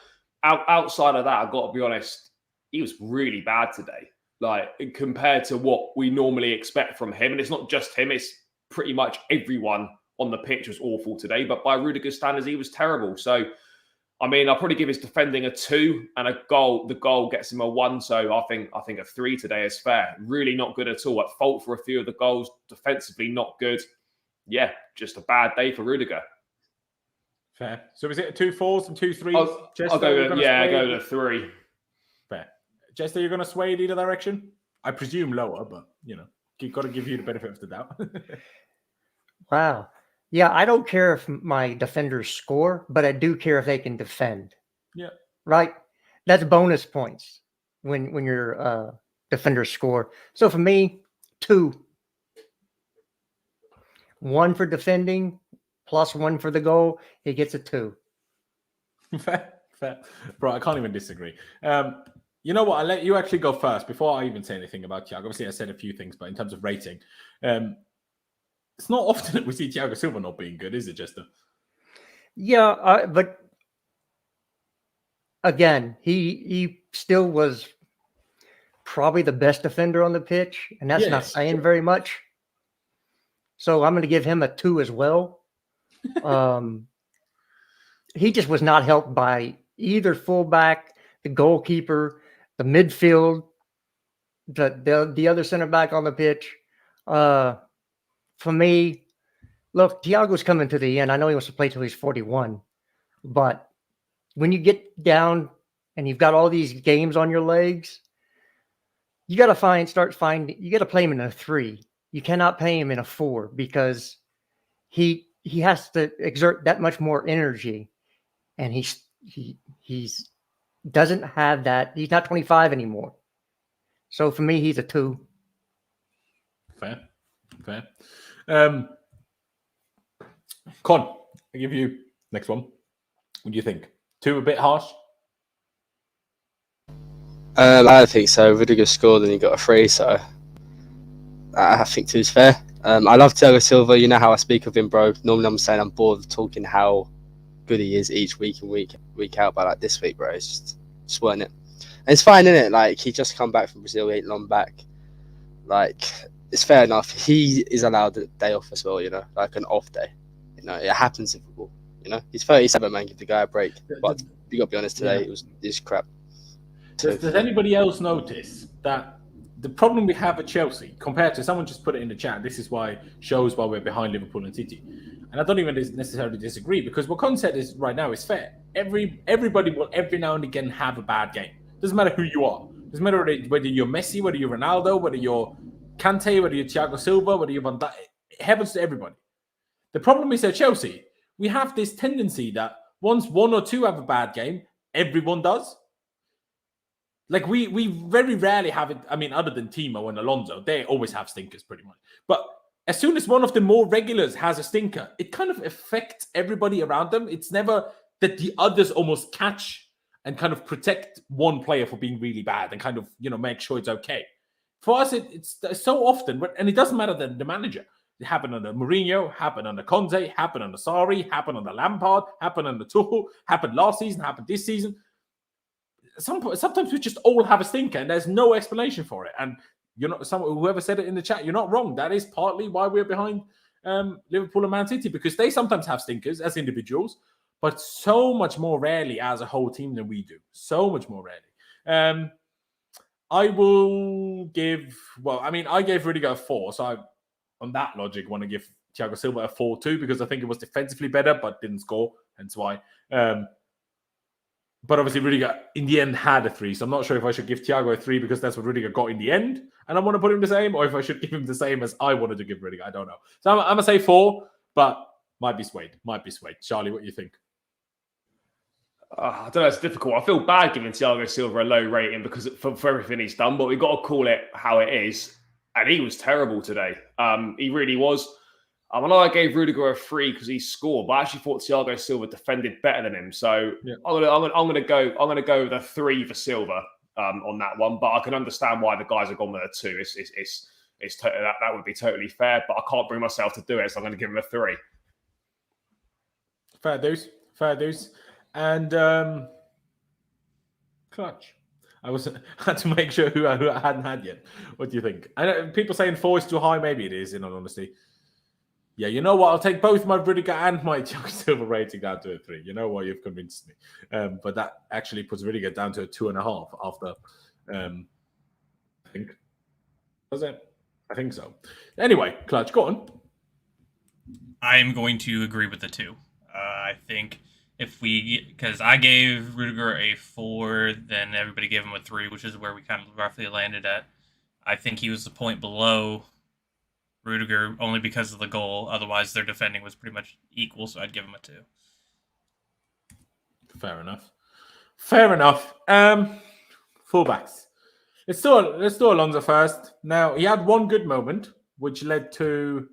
Speaker 4: outside of that, I've got to be honest, he was really bad today. Like, compared to what we normally expect from him. And it's not just him, it's pretty much everyone on the pitch was awful today. But by Rudiger's standards, he was terrible. So, I mean, I'll probably give his defending a 2 and a goal. The goal gets him a 1. So I think a 3 today is fair. Really not good at all. At fault for a few of the goals. Defensively not good. Yeah, just a bad day for Rudiger.
Speaker 1: Fair. So is it 2 4s and 2 3s?
Speaker 4: I'll go with a 3.
Speaker 1: Fair. Jester, you're going to sway in either direction? I presume lower, but, you've got to give you the benefit of the doubt.
Speaker 2: Wow. Yeah, I don't care if my defenders score, but I do care if they can defend.
Speaker 1: Yeah.
Speaker 2: Right? That's bonus points when your defenders score. So for me, 2. 1 for defending, plus 1 for the goal. He gets a 2.
Speaker 1: Fair. Bro, I can't even disagree. You know what? I'll let you actually go first before I even say anything about Thiago. Obviously, I said a few things, but in terms of rating, it's not often that we see Thiago Silva not being good, is it, Jester?
Speaker 2: Yeah, but again, he still was probably the best defender on the pitch, and that's not saying very much. So I'm going to give him a 2 as well. He just was not helped by either fullback, the goalkeeper, the midfield, the other center back on the pitch. For me, look, Thiago's coming to the end. I know he wants to play till he's 41, but when you get down and you've got all these games on your legs, you got to you got to play him in a 3. You cannot play him in a 4 because he has to exert that much more energy, and he's doesn't have that. He's not 25 anymore. So for me, he's a 2.
Speaker 1: Fair. Con, I give you next one. What do you think? 2 a bit harsh?
Speaker 3: I don't think so. Rudiger scored and he got a 3, so I think 2 is fair. I love Thiago Silva. You know how I speak of him, bro. Normally I'm saying I'm bored of talking how good he is each week and week out, but like this week, bro, it's just weren't it. And it's fine, isn't it? Like, he just come back from Brazil, he ain't long back. Like, it's fair enough. He is allowed a day off as well, like an off day. It happens in football. He's 37, man. Give the guy a break. But you got to be honest, today it was crap.
Speaker 1: Does anybody else notice that the problem we have at Chelsea compared to someone just put it in the chat? This is why shows why we're behind Liverpool and City, and I don't even necessarily disagree because what Con said is right now is fair. Everybody will every now and again have a bad game. Doesn't matter who you are. Doesn't matter whether you're Messi, whether you're Ronaldo, whether you're Kante, whether you're Thiago Silva, whether you're Van Dijk. It happens to everybody. The problem is at Chelsea, we have this tendency that once 1 or 2 have a bad game, everyone does. Like, we very rarely have it. I mean, other than Timo and Alonso, they always have stinkers pretty much. But as soon as one of the more regulars has a stinker, it kind of affects everybody around them. It's never that the others almost catch and kind of protect one player for being really bad and kind of, make sure it's okay. For us, it's so often, and it doesn't matter the manager. It happened under Mourinho, happened under Conte, happened under Sarri, happened under Lampard, happened under Tuchel, happened last season, happened this season. Sometimes we just all have a stinker and there's no explanation for it. And whoever said it in the chat, you're not wrong. That is partly why we're behind Liverpool and Man City, because they sometimes have stinkers as individuals, but so much more rarely as a whole team than we do. So much more rarely. I will give, I gave Rudiger a 4. So I, on that logic, want to give Thiago Silva a 4 too, because I think it was defensively better, but didn't score, hence why. But obviously Rudiger in the end had a 3. So I'm not sure if I should give Thiago a 3 because that's what Rudiger got in the end, and I want to put him the same, or if I should give him the same as I wanted to give Rudiger. I don't know. So I'm going to say 4, but might be swayed. Charlie, what do you think?
Speaker 4: I don't know. It's difficult. I feel bad giving Thiago Silva a low rating because for everything he's done, but we've got to call it how it is. And he was terrible today. He really was. I know I gave Rudiger a 3 because he scored, but I actually thought Thiago Silva defended better than him. So yeah. I'm gonna go with a 3 for Silva on that one. But I can understand why the guys have gone with a 2. That would be totally fair, but I can't bring myself to do it, so I'm going to give him a 3.
Speaker 1: Fair dues. And clutch. I had to make sure who I hadn't had yet. What do you think? I know people saying 4 is too high. Maybe it is, in all honesty. Yeah, you know what? I'll take both my Rudiger and my Thiago Silva rating down to a 3. You know what? You've convinced me. But that actually puts Rudiger down to a 2.5 after. I think. Was it? I think so. Anyway, Clutch, go on.
Speaker 5: I'm going to agree with the 2. I think because I gave Rudiger a 4, then everybody gave him a 3, which is where we kind of roughly landed at. I think he was the point below Rudiger only because of the goal. Otherwise, their defending was pretty much equal, so I'd give him a 2.
Speaker 1: Fair enough. Fullbacks. Let's do Alonso first. Now, he had one good moment, which led to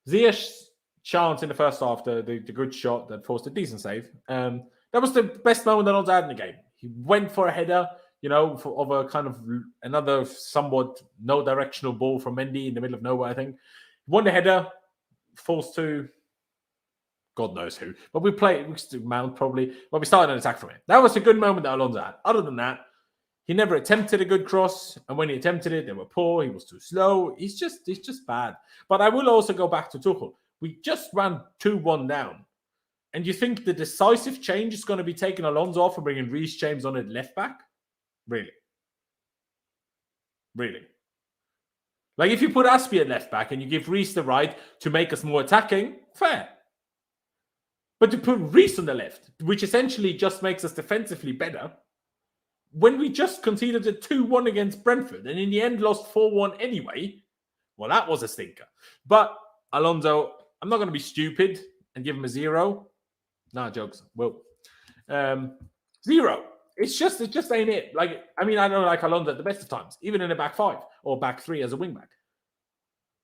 Speaker 1: Ziyech's chance in the first half, the good shot that forced a decent save. That was the best moment Alonso had in the game. He went for a header, of a kind of another somewhat no-directional ball from Mendy in the middle of nowhere, I think. Won the header, forced to God knows who. But we Mount probably. But we started an attack from it. That was a good moment that Alonso had. Other than that, he never attempted a good cross. And when he attempted it, they were poor. He was too slow. He's just bad. But I will also go back to Tuchel. We just ran 2-1 down. And you think the decisive change is going to be taking Alonso off and bringing Reece James on at left back? Really? Like, if you put Aspie at left back and you give Reece the right to make us more attacking, fair. But to put Reece on the left, which essentially just makes us defensively better, when we just conceded a 2-1 against Brentford and in the end lost 4-1 anyway, well, that was a stinker. But Alonso, I'm not going to be stupid and give him a 0. Nah, jokes. Well, 0. It just ain't it. Like, I don't like Alonso at the best of times, even in a back 5 or back 3 as a wing back.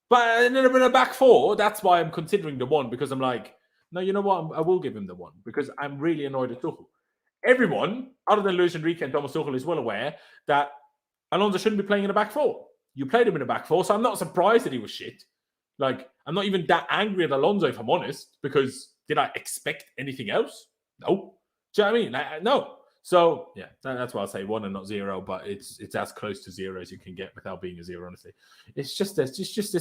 Speaker 1: But in a back 4, that's why I'm considering the 1, because I'm like, no, you know what? I will give him the 1 because I'm really annoyed at Tuchel. Everyone, other than Luis Enrique and Thomas Tuchel, is well aware that Alonso shouldn't be playing in a back 4. You played him in a back 4, so I'm not surprised that he was shit. Like, I'm not even that angry at Alonso, if I'm honest, because did I expect anything else? No. Do you know what I mean? No. So, yeah, that's why I'll say 1 and not 0, but it's as close to 0 as you can get without being a 0, honestly. It's just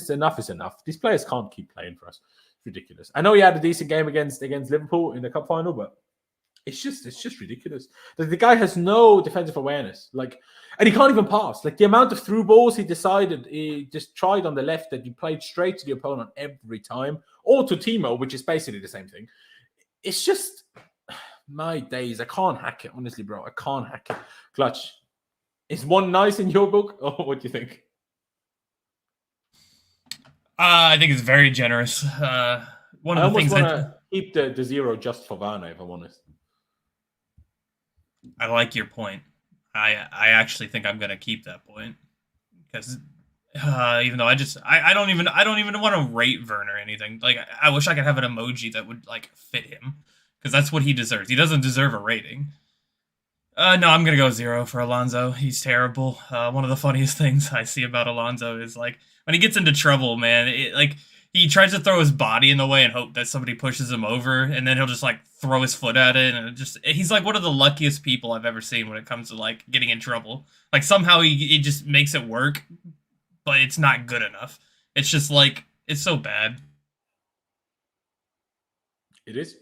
Speaker 1: enough is enough. These players can't keep playing for us. It's ridiculous. I know he had a decent game against Liverpool in the cup final, but it's just ridiculous. The guy has no defensive awareness. Like, and he can't even pass. Like, the amount of through balls he just tried on the left that he played straight to the opponent every time, or to Timo, which is basically the same thing. It's just my days. I can't hack it, honestly, bro. I can't hack it. Clutch. Is 1 nice in your book, or what do you think?
Speaker 5: I think it's very generous. One of the things
Speaker 1: I almost want to keep the 0 just for Werner, if I'm honest.
Speaker 5: I like your point. I actually think I'm going to keep that point because Even though I don't even want to rate Werner or anything. Like, I wish I could have an emoji that would like fit him, because that's what he deserves. He doesn't deserve a rating. No, I'm gonna go 0 for Alonso. He's terrible. One of the funniest things I see about Alonso is like when he gets into trouble, man. Like he tries to throw his body in the way and hope that somebody pushes him over, and then he'll just like throw his foot at it, and he's like one of the luckiest people I've ever seen when it comes to like getting in trouble. Like somehow he just makes it work, but it's not good enough. It's just like it's so bad.
Speaker 1: It is.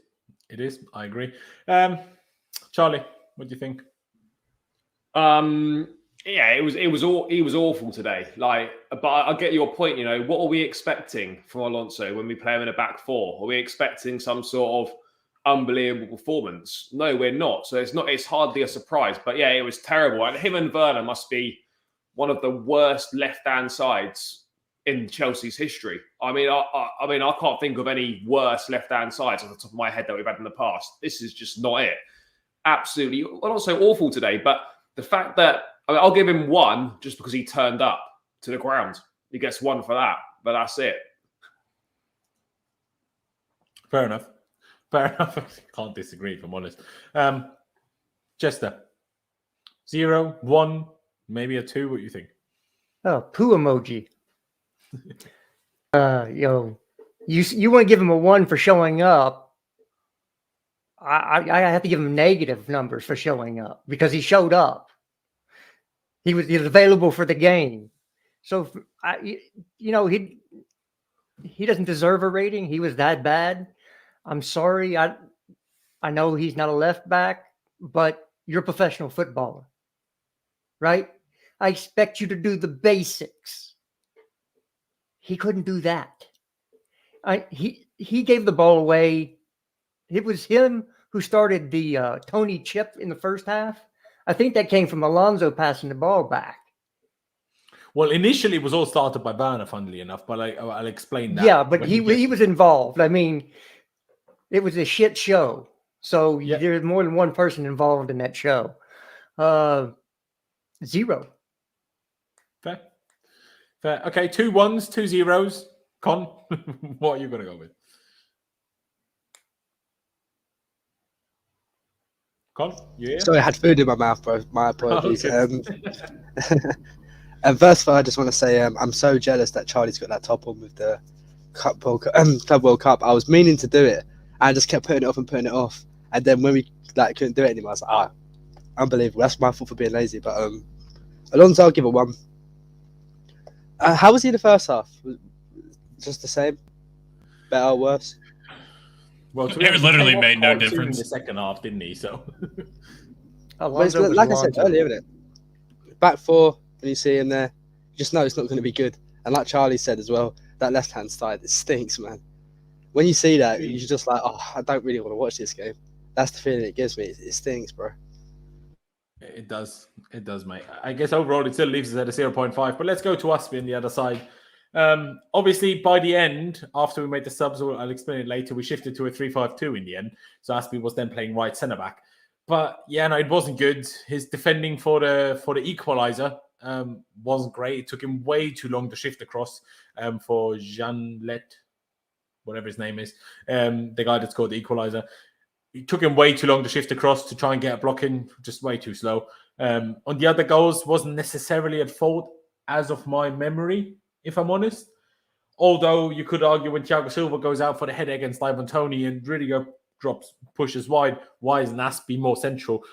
Speaker 1: It is. I agree. Charlie, what do you think?
Speaker 4: Yeah, it was awful today. Like, but I get your point. You know, what are we expecting from Alonso when we play him in a back four? Are we expecting some sort of unbelievable performance? No, we're not. So it's hardly a surprise. But yeah, it was terrible. And him and Werner must be one of the worst left-hand sides in Chelsea's history. I mean, I can't think of any worse left-hand sides off the top of my head that we've had in the past. This is just not it. Absolutely, well, not so awful today. But the fact that I'll give him 1 just because he turned up to the ground. He gets 1 for that, but that's it.
Speaker 1: Fair enough. Can't disagree, if I'm honest. Chester, 0, 1, maybe a 2. What do you think?
Speaker 2: Oh, poo emoji. You want to give him a 1 for showing up. I have to give him negative numbers for showing up because he showed up. He was available for the game. So he doesn't deserve a rating. He was that bad. I'm sorry. I know he's not a left back, but you're a professional footballer, right? I expect you to do the basics. He couldn't do that. He gave the ball away. It was him who started the Tony chip in the first half. I think that came from Alonso passing the ball back.
Speaker 1: Well, initially it was all started by Werner, funnily enough, but I'll explain that.
Speaker 2: Yeah, but he was involved. I mean, it was a shit show. So there's more than one person involved in that show. 0.
Speaker 1: Fair. Okay, 2 1s, 2 0s. Con, what are you going to go with? Con, yeah.
Speaker 3: Sorry, I had food in my mouth, bro. My apologies.
Speaker 1: Okay.
Speaker 3: And first of all, I just want to say I'm so jealous that Charlie's got that top on with the Club World Cup. I was meaning to do it, and I just kept putting it off. And then when we couldn't do it anymore, I was like, unbelievable. That's my fault for being lazy. But Alonso, I'll give it 1. How was he in the first half? Just the same? Better or worse?
Speaker 1: Well,
Speaker 5: it literally made no
Speaker 1: in
Speaker 5: difference
Speaker 1: the second half, didn't he? So,
Speaker 2: Alonso
Speaker 3: like I said earlier, isn't it? Back 4, when you see him there, you just know it's not going to be good. And like Charlie said as well, that left-hand side, it stinks, man. When you see that, you're just like, I don't really want to watch this game. That's the feeling it gives me. It stinks, bro.
Speaker 1: It does, mate. I guess overall it still leaves us at a 0.5. But let's go to us being the other side. Obviously, by the end, after we made the subs, I'll explain it later, we shifted to a 3-5-2 in the end. So Aspie was then playing right centre-back. But yeah, no, it wasn't good. His defending for the equaliser wasn't great. It took him way too long to shift across for Jean Let, whatever his name is, the guy that scored the equaliser. It took him way too long to shift across to try and get a block in, just way too slow. On the other goals, wasn't necessarily at fault as of my memory, if I'm honest. Although you could argue when Thiago Silva goes out for the header against Ivan Toney and Rudiger pushes wide, why isn't Aspie more central,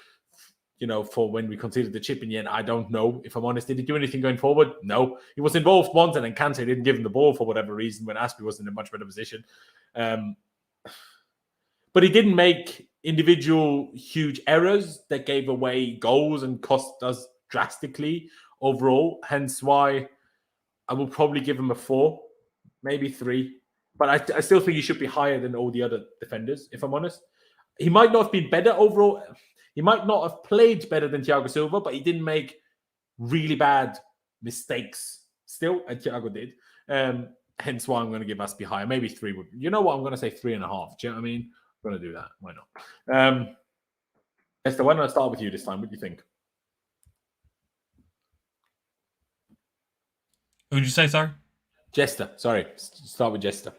Speaker 1: for when we conceded the chip in the end? I don't know, if I'm honest. Did he do anything going forward? No. He was involved once and then Kante didn't give him the ball for whatever reason when Aspie was in a much better position. But he didn't make individual huge errors that gave away goals and cost us drastically overall. Hence why I will probably give him a 4, maybe 3. But I still think he should be higher than all the other defenders, if I'm honest. He might not have been better overall. He might not have played better than Thiago Silva, but he didn't make really bad mistakes still, and Thiago did. Hence why I'm going to give Aspie higher. Maybe 3 would. You know what? I'm going to say 3.5. Do you know what I mean? I'm going to do that. Why not? Esther, why don't I start with you this time? What do you think?
Speaker 5: Who'd you say, sorry?
Speaker 1: Jester. Sorry. Start with Jester.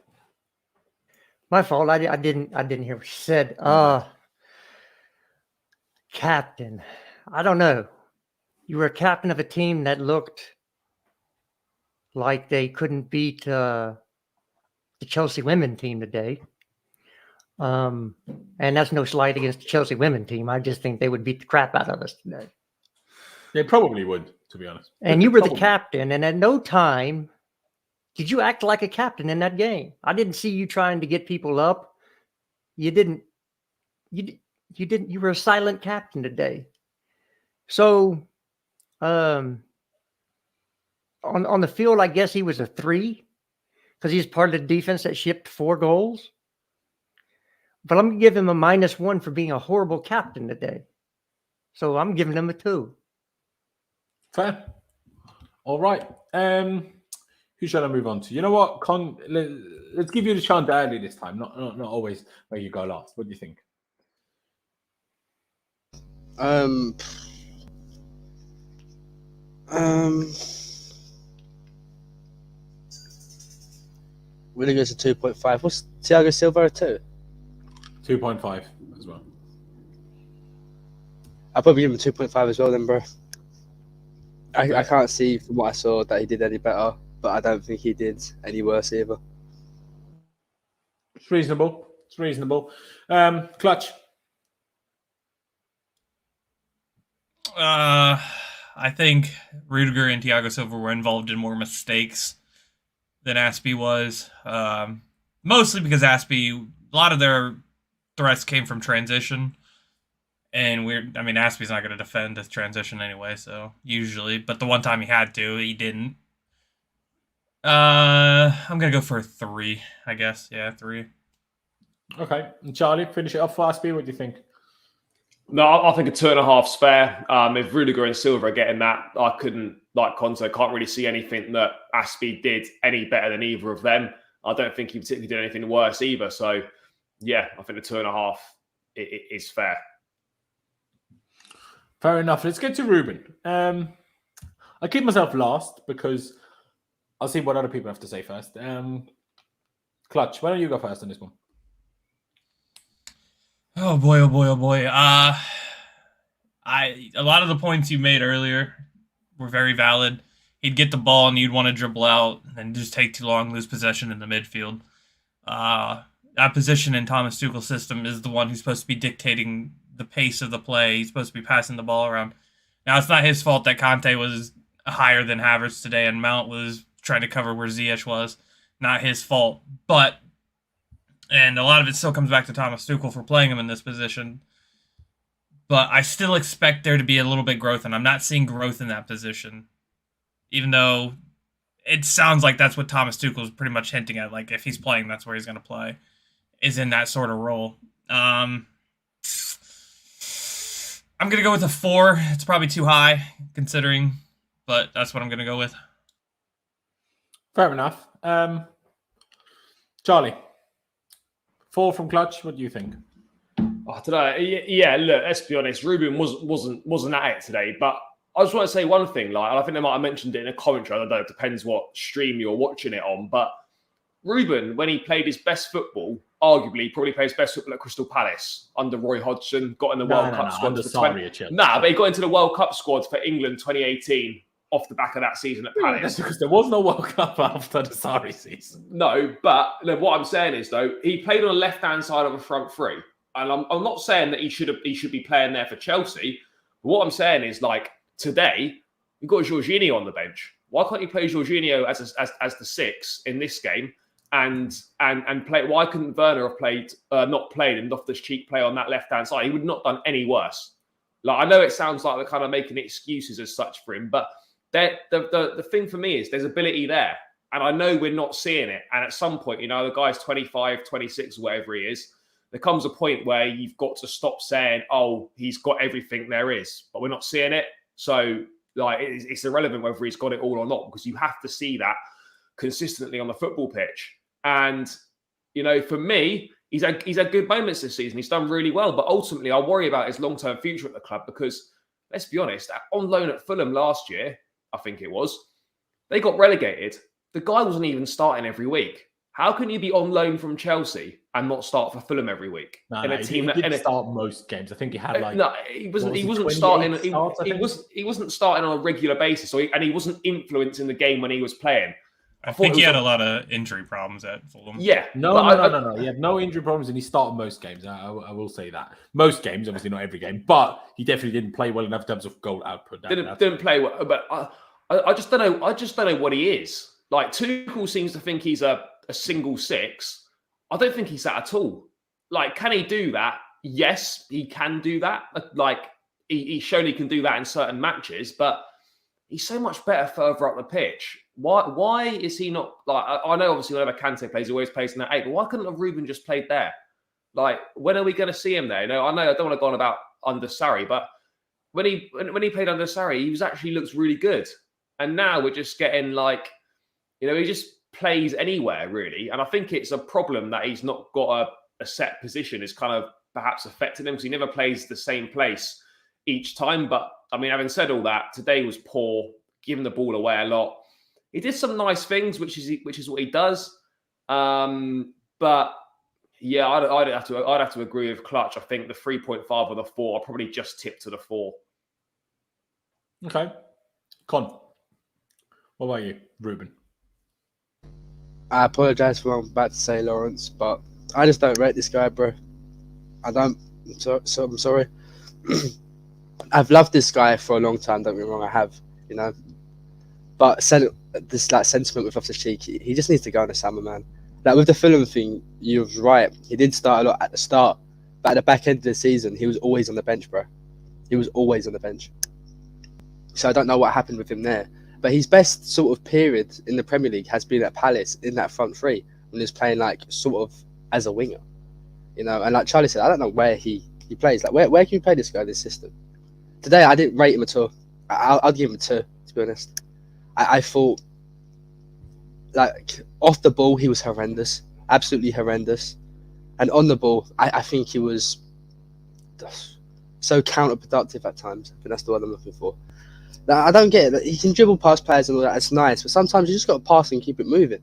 Speaker 2: My fault. I didn't hear what you said. Captain. I don't know. You were a captain of a team that looked like they couldn't beat the Chelsea women team today. And that's no slight against the Chelsea women team. I just think they would beat the crap out of us today.
Speaker 1: They probably would, to be honest.
Speaker 2: And you were the captain, and at no time did you act like a captain in that game. I didn't see you trying to get people up. You didn't. You were a silent captain today. So, on the field, I guess he was a 3 because he's part of the defense that shipped 4 goals. But I'm going to give him a -1 for being a horrible captain today. So I'm giving him a 2.
Speaker 1: Fair. All right. Who shall I move on to? You know what? Let's give you the chance early this time. Not always where you go last. What do you think?
Speaker 3: Rudiger's a 2.5. What's Thiago Silva a 2?
Speaker 1: 2.5 as well.
Speaker 3: I'll probably give him a 2.5 as well then, bro. I can't see from what I saw that he did any better, but I don't think he did any worse either.
Speaker 1: It's reasonable. Clutch.
Speaker 5: I think Rudiger and Thiago Silva were involved in more mistakes than Aspie was. Mostly because Aspie, a lot of their threats came from transition. And Aspie's not going to defend this transition anyway, so usually. But the one time he had to, he didn't. I'm going to go for a 3, I guess. Yeah, 3.
Speaker 1: Okay. And Charlie, finish it off for Aspie. What do you think?
Speaker 4: No, I think a 2.5's fair. If Rudiger and Silva are getting that, I couldn't, like Conte, can't really see anything that Aspie did any better than either of them. I don't think he particularly did anything worse either. So, yeah, I think the 2.5 is fair.
Speaker 1: Fair enough. Let's get to Ruben. I keep myself last because I'll see what other people have to say first. Clutch, why don't you go first on this one?
Speaker 5: Oh boy. A lot of the points you made earlier were very valid. He'd get the ball and you'd want to dribble out and just take too long, lose possession in the midfield. That position in Thomas Tuchel's system is the one who's supposed to be dictating the pace of the play. He's supposed to be passing the ball around. Now, it's not his fault that Conte was higher than Havertz today and Mount was trying to cover where Ziyech was. Not his fault. And a lot of it still comes back to Thomas Tuchel for playing him in this position. But I still expect there to be a little bit growth, and I'm not seeing growth in that position. Even though it sounds like that's what Thomas Tuchel is pretty much hinting at. Like, if he's playing, that's where he's going to play. Is in that sort of role. I'm going to go with a 4. It's probably too high, considering, but that's what I'm going to go with.
Speaker 1: Fair enough. Charlie, 4 from Clutch. What do you think?
Speaker 4: I don't know. Yeah, look, let's be honest. Ruben wasn't at it today, but I just want to say one thing. Like, I think they might have mentioned it in a commentary. I don't know. It depends what stream you're watching it on, but Ruben, when he played his best football, arguably probably played his best football at Crystal Palace under Roy Hodgson, got in the World Cup squad. But he got into the World Cup squad for England 2018 off the back of that season at Palace.
Speaker 1: That's because there was no World Cup after the Sarri season.
Speaker 4: No, but what I'm saying is, though, he played on the left-hand side of a front 3. And I'm not saying that he should be playing there for Chelsea. But what I'm saying is, like, today, you've got Jorginho on the bench. Why can't you play Jorginho as the 6 in this game? And play. Why couldn't Werner have not played and Loftus-Cheek play on that left-hand side? He would not have done any worse. Like, I know it sounds like they're kind of making excuses as such for him, but the thing for me is there's ability there. And I know we're not seeing it. And at some point, the guy's 25, 26, whatever he is, there comes a point where you've got to stop saying, oh, he's got everything there is, but we're not seeing it. So, like, it's irrelevant whether he's got it all or not, because you have to see that consistently on the football pitch. And, for me, he's had good moments this season. He's done really well. But ultimately, I worry about his long-term future at the club because, let's be honest, on loan at Fulham last year, I think it was, They got relegated. The guy wasn't even starting every week. How can you be on loan from Chelsea and not start for Fulham every week?
Speaker 1: He did start most games. I think he had like
Speaker 4: he wasn't starting. He wasn't starting on a regular basis, and he wasn't influencing the game when he was playing.
Speaker 5: I think he had a lot of injury problems at Fulham.
Speaker 4: Yeah,
Speaker 1: no. He had no injury problems, and he started most games. I will say that most games, obviously not every game, but he definitely didn't play well enough in terms of goal output.
Speaker 4: Didn't play well, but I just don't know. I just don't know what he is. Like Tuchel seems to think he's a single six. I don't think he's that at all. Like, can he do that? Yes, he can do that. Like, he's shown he can do that in certain matches, but he's so much better further up the pitch. Why is he not, like, I know obviously whenever Kante plays, he always plays in that 8, but why couldn't Ruben just played there? Like, when are we going to see him there? I know I don't want to go on about under Sarri, but when he played under Sarri, he actually looks really good. And now we're just getting like, he just plays anywhere really. And I think it's a problem that he's not got a set position is kind of perhaps affecting him because he never plays the same place each time. But I mean, having said all that, today was poor, giving the ball away a lot. He did some nice things, which is what he does. But yeah, I'd have to agree with Clutch. I think the 3.5 or the 4, I'll probably just tip to the 4.
Speaker 1: Okay. Con, what about you, Ruben?
Speaker 3: I apologise for what I'm about to say, Lawrence, but I just don't rate this guy, bro. I don't. I'm sorry. I've loved this guy for a long time. Don't get me wrong, I have. But this sentiment with off the cheek, he just needs to go in the summer, man. Like with the Fulham thing, you're right. He did start a lot at the start, but at the back end of the season, he was always on the bench, bro. He was always on the bench. So I don't know what happened with him there. But his best sort of period in the Premier League has been at Palace in that front three when he was playing like sort of as a winger, And like Charlie said, I don't know where he plays. Like where can you play this guy in this system? Today I didn't rate him at all. I'll give him a 2, to be honest. I thought like off the ball he was horrendous, absolutely horrendous, and on the ball I think he was so counterproductive at times. I think that's the word I'm looking for. I don't get it. He can dribble past players and all that. It's nice, but sometimes you just got to pass and keep it moving,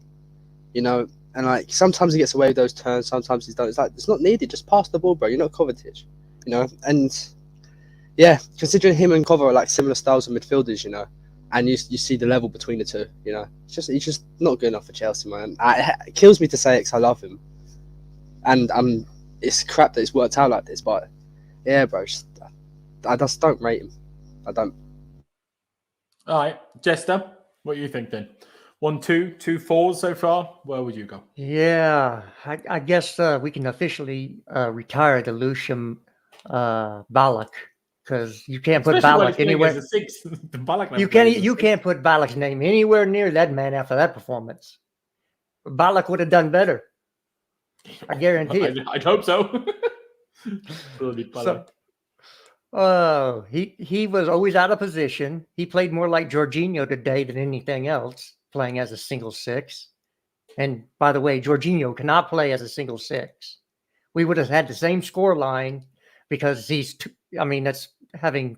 Speaker 3: And like sometimes he gets away with those turns. Sometimes he's done. It's like it's not needed. Just pass the ball, bro. You're not Kovacic, And yeah, considering him and Kova are like similar styles of midfielders, and you see the level between the two, he's just not good enough for Chelsea, man. It kills me to say it because I love him, and it's crap that it's worked out like this. But yeah, bro, I just don't rate him. I don't.
Speaker 1: All right, Jester, what do you think then? 1, 2, 2 4s so far. Where would you go?
Speaker 2: Yeah, I guess we can officially retire the Lucian Ballack because you can't put Ballack anywhere. You can't put Ballack's name anywhere near that man after that performance. Ballack would have done better. I guarantee it.
Speaker 1: I'd hope so.
Speaker 2: He was always out of position. He played more like Jorginho today than anything else, playing as a single 6. And by the way, Jorginho cannot play as a single 6. We would have had the same score line because that's having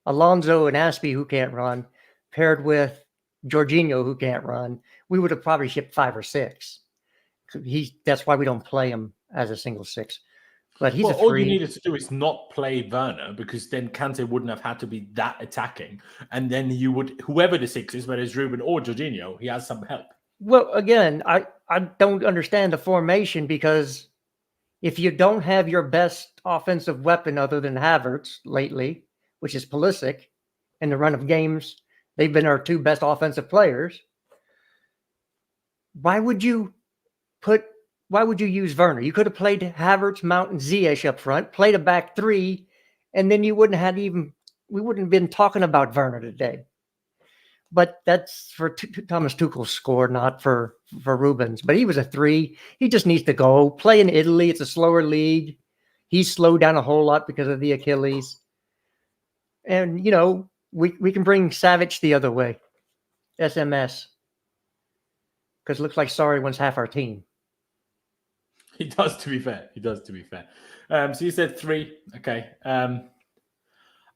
Speaker 2: Alonso and Aspie who can't run, paired with Jorginho who can't run. We would have probably shipped 5 or 6. That's why we don't play him as a single 6. But he's
Speaker 1: all you needed to do is not play Werner because then Kante wouldn't have had to be that attacking. And then you would, whoever the 6 is, whether it's Ruben or Jorginho, he has some help.
Speaker 2: Well, again, I don't understand the formation because if you don't have your best offensive weapon other than Havertz lately, which is Pulisic, in the run of games, they've been our 2 best offensive players. Why would you use Werner? You could have played Havertz, Mount, and Ziyech up front, played a back 3, and then we wouldn't have been talking about Werner today. But that's for Thomas Tuchel's score, not for Ruben's. But he was a 3. He just needs to go play in Italy. It's a slower league. He's slowed down a whole lot because of the Achilles. And, we can bring Savic the other way, SMS. Because it looks like Sarri wants half our team.
Speaker 1: He does, to be fair. So you said 3. Okay.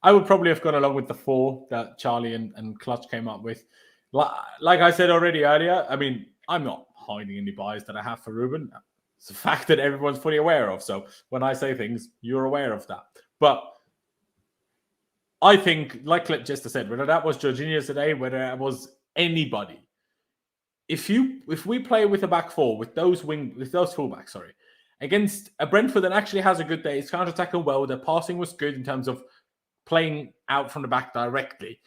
Speaker 1: I would probably have gone along with the 4 that Charlie and Clutch came up with. Like I said already earlier, I mean, I'm not hiding any bias that I have for Ruben. It's a fact that everyone's fully aware of. So when I say things, you're aware of that. But I think, like Jester said, whether that was Jorginho today, whether it was anybody, if we play with a back four with those fullbacks, against a Brentford that actually has a good day, it's counter-attacking well, their passing was good in terms of playing out from the back directly.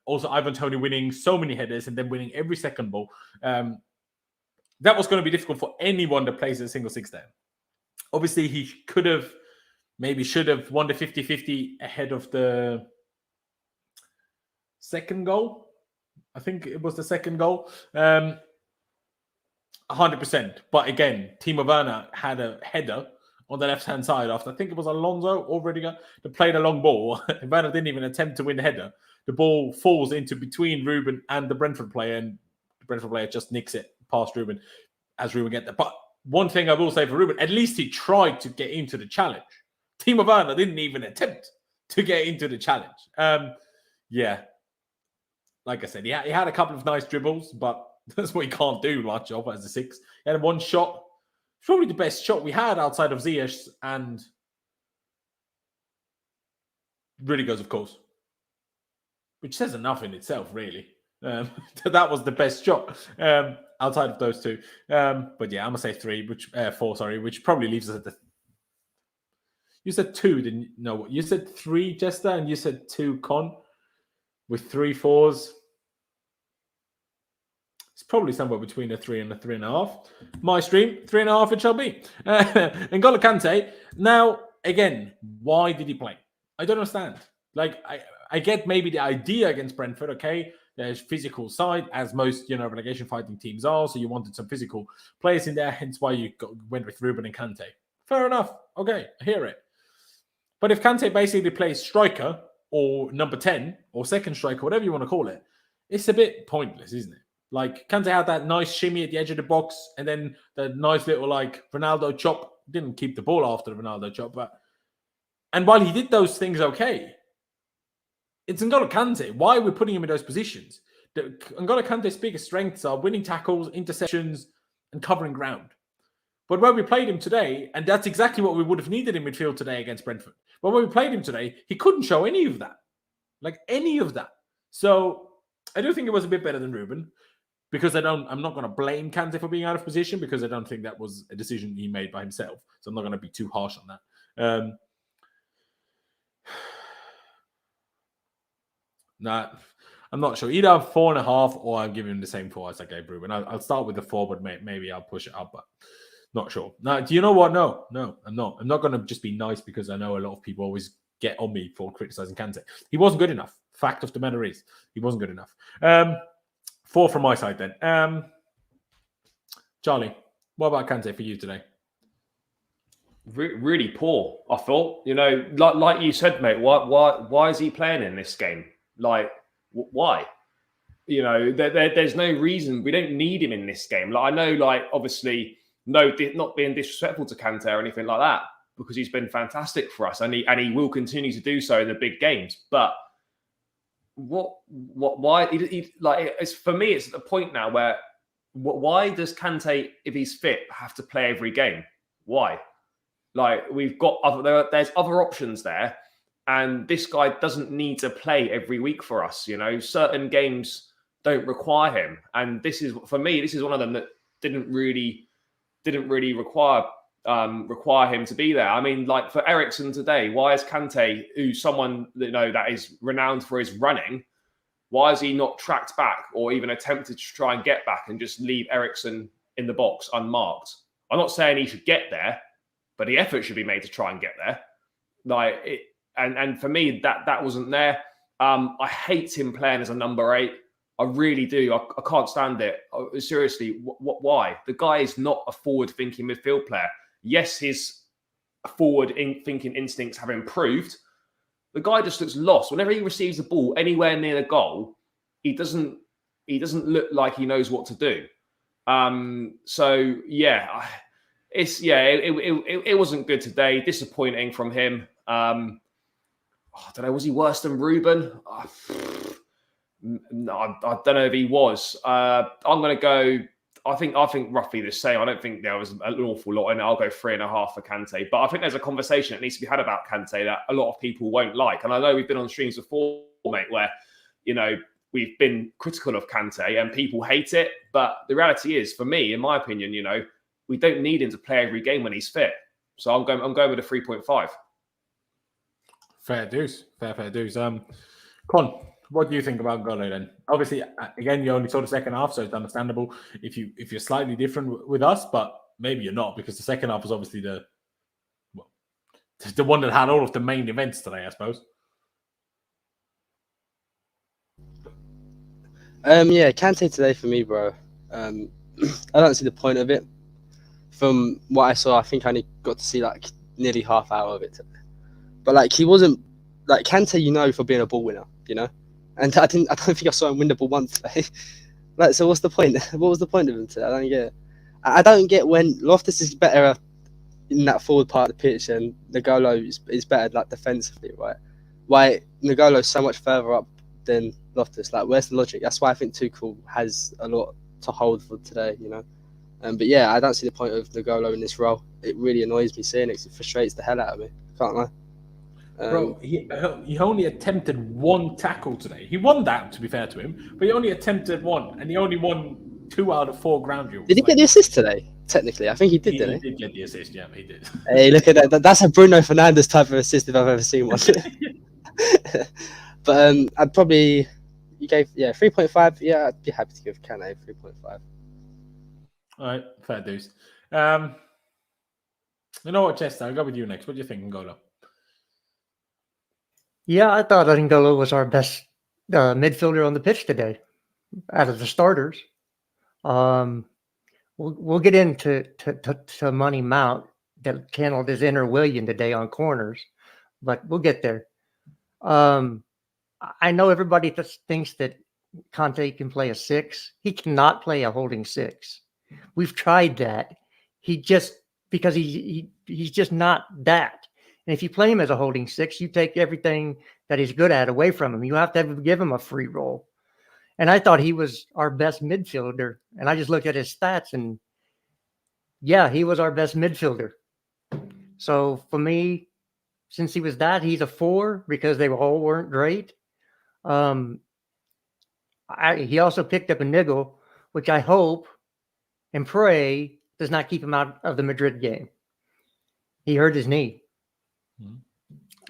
Speaker 1: Also, Ivan Toney winning so many headers and then winning every second ball. That was going to be difficult for anyone that plays a single six there. Obviously, he should have won the 50-50 ahead of the second goal. I think it was the second goal. 100%. But again, Timo Werner had a header on the left-hand side after, I think it was Alonso or Rudiger, that played a long ball. Werner didn't even attempt to win the header. The ball falls into between Ruben and the Brentford player, and the Brentford player just nicks it past Ruben as Ruben gets there. But one thing I will say for Ruben, at least he tried to get into the challenge. Timo Werner didn't even attempt to get into the challenge. Yeah. Like I said, he had a couple of nice dribbles, but that's what he can't do much of as a six. He had one shot. Probably the best shot we had outside of Ziyech and Rudiger's, of course. Which says enough in itself, really. That was the best shot outside of those two. But yeah, I'm going to say 4, which probably leaves us at the... You said 2, didn't you? No, you said 3, Jester, and you said 2, Con, with 3 4s. It's probably somewhere between a 3 and a 3.5. My stream, 3.5 it shall be. N'Golo Kante. Now, again, why did he play? I don't understand. Like, I get maybe the idea against Brentford, okay? There's physical side, as most, relegation fighting teams are. So you wanted some physical players in there, hence why you went with Ruben and Kante. Fair enough. Okay, I hear it. But if Kante basically plays striker or number 10 or second striker, whatever you want to call it, it's a bit pointless, isn't it? Like, Kante had that nice shimmy at the edge of the box and then the nice little, Ronaldo chop. Didn't keep the ball after the Ronaldo chop. And while he did those things okay, it's N'Golo Kante. Why are we putting him in those positions? N'Golo Kante's biggest strengths are winning tackles, interceptions, and covering ground. But when we played him today, and that's exactly what we would have needed in midfield today against Brentford. But when we played him today, he couldn't show any of that. Any of that. So I do think it was a bit better than Ruben. Because I'm not going to blame Kante for being out of position, because I don't think that was a decision he made by himself. So I'm not going to be too harsh on that. Nah, I'm not sure. Either I'm 4.5 or I'm giving him the same 4 as I gave Ruben. I'll start with the 4, but maybe I'll push it up, but not sure. Now, do you know what? No, I'm not. I'm not going to just be nice because I know a lot of people always get on me for criticizing Kante. He wasn't good enough. Fact of the matter is, he wasn't good enough. 4 from my side then. Charlie, what about Kante for you today?
Speaker 4: Really poor, I thought. Like you said, mate, why is he playing in this game? Why? There's no reason. We don't need him in this game. I know, obviously, not being disrespectful to Kante or anything like that, because he's been fantastic for us and he will continue to do so in the big games. But why? It's for me, it's at the point now where why does Kante, if he's fit, have to play every game? Why? We've got there's other options there, and this guy doesn't need to play every week for us. Certain games don't require him, and this is, for me, this is one of them that didn't really require him to be there. I mean, for Eriksen today, why is Kante, who's someone that is renowned for his running, why is he not tracked back or even attempted to try and get back and just leave Eriksen in the box unmarked? I'm not saying he should get there, but the effort should be made to try and get there. And for me, that wasn't there. I hate him playing as a number 8. I really do. I can't stand it. Seriously, why? The guy is not a forward-thinking midfield player. Yes, his forward-thinking instincts have improved. The guy just looks lost. Whenever he receives the ball anywhere near the goal, he doesn't look like he knows what to do. So yeah, it wasn't good today. Disappointing from him. I don't know. Was he worse than Ruben? No, I don't know if he was. I'm going to go. I think roughly the same. I don't think there was an awful lot in it. I'll go 3.5 for Kante. But I think there's a conversation that needs to be had about Kante that a lot of people won't like. And I know we've been on streams before, mate, where, we've been critical of Kante and people hate it. But the reality is, for me, in my opinion, we don't need him to play every game when he's fit. So I'm going with a 3.5.
Speaker 1: Fair dues. Fair dues. Con, what do you think about Golo then? Obviously, again, you only saw the second half, so it's understandable if you're slightly different with us, but maybe you're not, because the second half was obviously the one that had all of the main events today, I suppose.
Speaker 3: Yeah, Kante today for me, bro. I don't see the point of it. From what I saw, I think I only got to see like nearly half hour of it today. But like he wasn't like Kante, for being a ball winner, And I don't think I saw him win the ball once today. Like, so what's the point? What was the point of him today? I don't get it. I don't get when Loftus is better in that forward part of the pitch and Nagolo is better like defensively, right? Why Nagolo's so much further up than Loftus? Like, where's the logic? That's why I think Tuchel has a lot to hold for today, But yeah, I don't see the point of Nagolo in this role. It really annoys me seeing it. It frustrates the hell out of me. Can't lie.
Speaker 1: Bro, he only attempted one tackle today. He won that, to be fair to him, but he only attempted one, and he only won 2 out of 4 ground duels.
Speaker 3: Did he get the assist today? Technically, I think he did, didn't he?
Speaker 1: He did get the assist, yeah, he did.
Speaker 3: Hey, look at that. That's a Bruno Fernandes type of assist if I've ever seen one. But I'd probably... You gave, 3.5. Yeah, I'd be happy to give Kane 3.5.
Speaker 1: All right, fair dues. You know what, Chester? I'll go with you next. What do you think, N'Golo?
Speaker 2: Yeah, I thought N'Golo was our best midfielder on the pitch today, out of the starters. We'll get into to Money Mount that channeled his inner William today on corners, but we'll get there. I know everybody thinks that Kante can play a 6. He cannot play a holding 6. We've tried that. Because he's just not that. And if you play him as a holding 6, you take everything that he's good at away from him. You have to give him a free role. And I thought he was our best midfielder. And I just looked at his stats and yeah, he was our best midfielder. So for me, since he was that, he's a 4 because they all weren't great. He also picked up a niggle, which I hope and pray does not keep him out of the Madrid game. He hurt his knee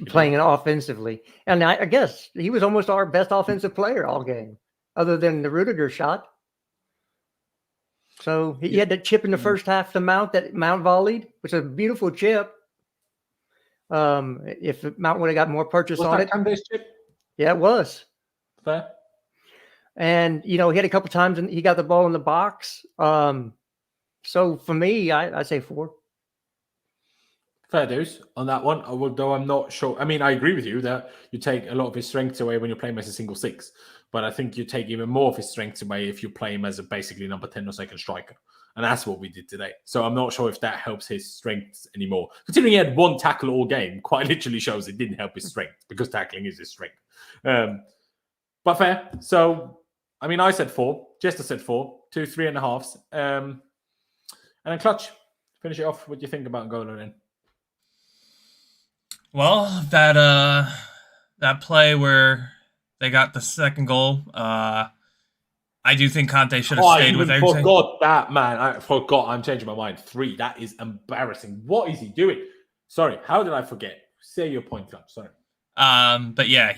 Speaker 2: playing it offensively. And I guess he was almost our best offensive player all game, other than the Rudiger shot. So he had that chip in the first half to Mount that Mount volleyed, which is a beautiful chip. If Mount would have got more purchase on it.
Speaker 1: Kante's chip?
Speaker 2: Yeah, it was.
Speaker 1: Fair.
Speaker 2: And, he had a couple times and he got the ball in the box. So for me, I say 4.
Speaker 1: Fair dues on that one, although I'm not sure. I mean, I agree with you that you take a lot of his strengths away when you play him as a single 6. But I think you take even more of his strengths away if you play him as a basically number 10 or second striker. And that's what we did today. So I'm not sure if that helps his strengths anymore. Considering he had 1 tackle all game, quite literally shows it didn't help his strength because tackling is his strength. But fair. So, I mean, I said 4. Jester said 4. 2 3.5s. And then Clutch, finish it off. What do you think about N'Golo then?
Speaker 5: Well, that play where they got the second goal, I do think Kante should have stayed with Eriksen.
Speaker 1: I forgot that, man. I forgot. I'm changing my mind. 3. That is embarrassing. What is he doing? Sorry. How did I forget? Say your point, Clutch. Sorry.
Speaker 5: But yeah,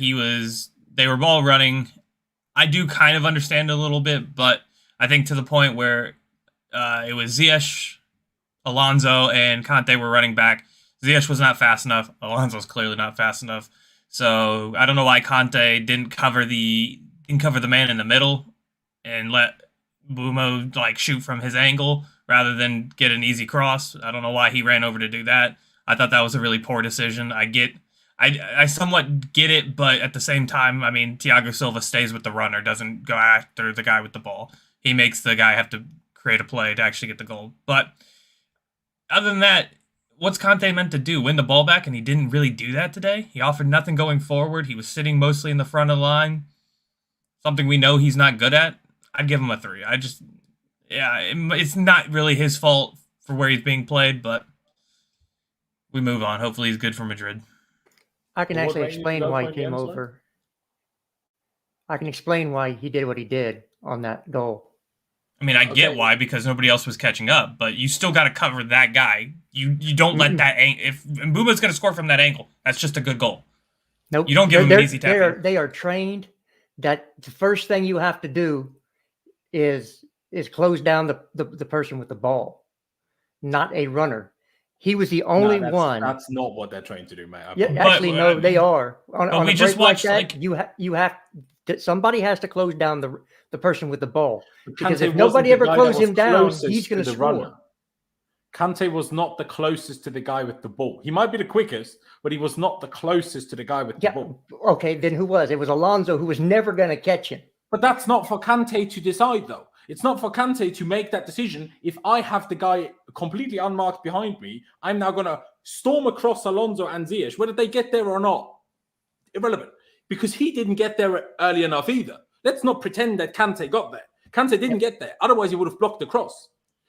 Speaker 5: they were ball running. I do kind of understand it a little bit, but I think to the point where it was Ziyech, Alonso, and Kante were running back. Ziyech was not fast enough. Alonso's clearly not fast enough. So I don't know why Kante didn't cover the man in the middle and let Bumo shoot from his angle rather than get an easy cross. I don't know why he ran over to do that. I thought that was a really poor decision. I somewhat get it, but at the same time, I mean, Thiago Silva stays with the runner, doesn't go after the guy with the ball. He makes the guy have to create a play to actually get the goal. But other than that, what's Kante meant to do? Win the ball back? And he didn't really do that today. He offered nothing going forward. He was sitting mostly in the front of the line. something we know he's not good at, I'd give him a 3. It's not really his fault for where he's being played, but we move on. Hopefully he's good for Madrid.
Speaker 2: I can
Speaker 1: What
Speaker 2: actually
Speaker 1: rating
Speaker 2: explain
Speaker 1: you go
Speaker 2: why
Speaker 1: for
Speaker 2: he came
Speaker 1: again, sorry?
Speaker 2: over. I can explain why he did what he did on that goal.
Speaker 5: I mean, I get
Speaker 1: Okay.
Speaker 5: why, because nobody else was catching up, but you still got to cover that guy. You don't let that if Mbuma's going to score from that angle, that's just a good goal.
Speaker 2: Nope.
Speaker 5: You don't give him an easy
Speaker 2: They
Speaker 5: tap.
Speaker 2: they are trained that the first thing you have to do is close down the person with the ball, not a runner. He was the only one.
Speaker 1: That's not what they're trying to do, mate.
Speaker 2: Yeah, actually, no, they are. On
Speaker 5: we
Speaker 2: a
Speaker 5: just
Speaker 2: break like
Speaker 5: watched,
Speaker 2: that,
Speaker 5: like-
Speaker 2: you have somebody has to close down the person with the ball, because
Speaker 1: Kante
Speaker 2: if nobody
Speaker 1: wasn't
Speaker 2: ever
Speaker 1: the guy that
Speaker 2: closes
Speaker 1: was
Speaker 2: him down,
Speaker 1: closest
Speaker 2: he's going to
Speaker 1: the
Speaker 2: score.
Speaker 1: runner. Kante was not the closest to the guy with the ball. He might be the quickest, but he was not the closest to the guy with the
Speaker 2: Yeah.
Speaker 1: ball.
Speaker 2: Okay, then who was? It was Alonso, who was never going to catch him.
Speaker 1: But that's not for Kante to decide, though. It's not for Kante to make that decision. If I have the guy completely unmarked behind me, I'm now going to storm across Alonso and Ziyech, whether they get there or not. Irrelevant. Because he didn't get there early enough either. Let's not pretend that Kante got there. Kante didn't get there. Otherwise, he would have blocked the cross.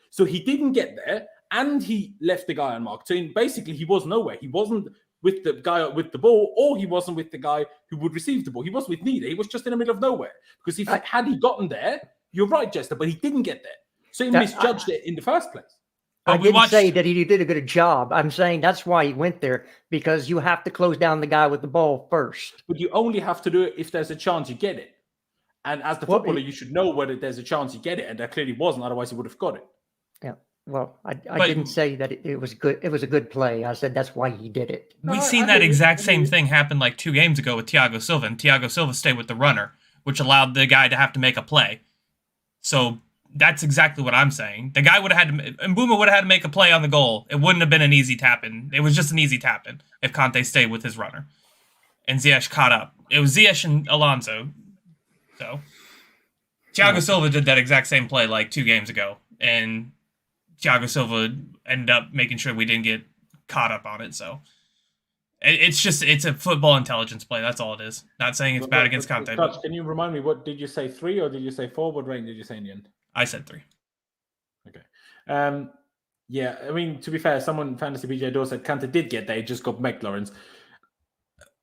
Speaker 1: So he didn't get there, and he left the guy unmarked. So basically, he was nowhere. He wasn't with the guy with the ball, or he wasn't with the guy who would receive the ball. He wasn't with neither. He was just in the middle of nowhere. Because if had he gotten there, you're right, Jester, but he didn't get there. So he misjudged it in the first place.
Speaker 2: I didn't say that he did a good job. I'm saying that's why he went there, because you have to close down the guy with the ball first.
Speaker 1: But you only have to do it if there's a chance you get it. And as the footballer, you should know whether there's a chance you get it, and there clearly wasn't. Otherwise, he would have got it.
Speaker 2: Yeah. Well, I didn't say that it was good. It was a good play. I said that's why he did it.
Speaker 5: We've seen that exact same thing happen like 2 games ago with Thiago Silva, and Thiago Silva stayed with the runner, which allowed the guy to have to make a play. So that's exactly what I'm saying. The guy would have had to, Mbuma would have had to make a play on the goal. It wouldn't have been an easy tap-in. It was just an easy tap-in if Kante stayed with his runner. And Ziyech caught up. It was Ziyech and Alonso. So Thiago Silva did that exact same play like 2 games ago, and Thiago Silva ended up making sure we didn't get caught up on it. So it's a football intelligence play. That's all it is. Not saying it's bad against Kante.
Speaker 1: Coach, can you remind me, what did you say, 3 or did you say 4? What rank did you say in the end?
Speaker 5: I said 3.
Speaker 1: Okay. Yeah, I mean, to be fair, someone, Fantasy BJ Door, said Kante did get there. He just got mech, Laurenz.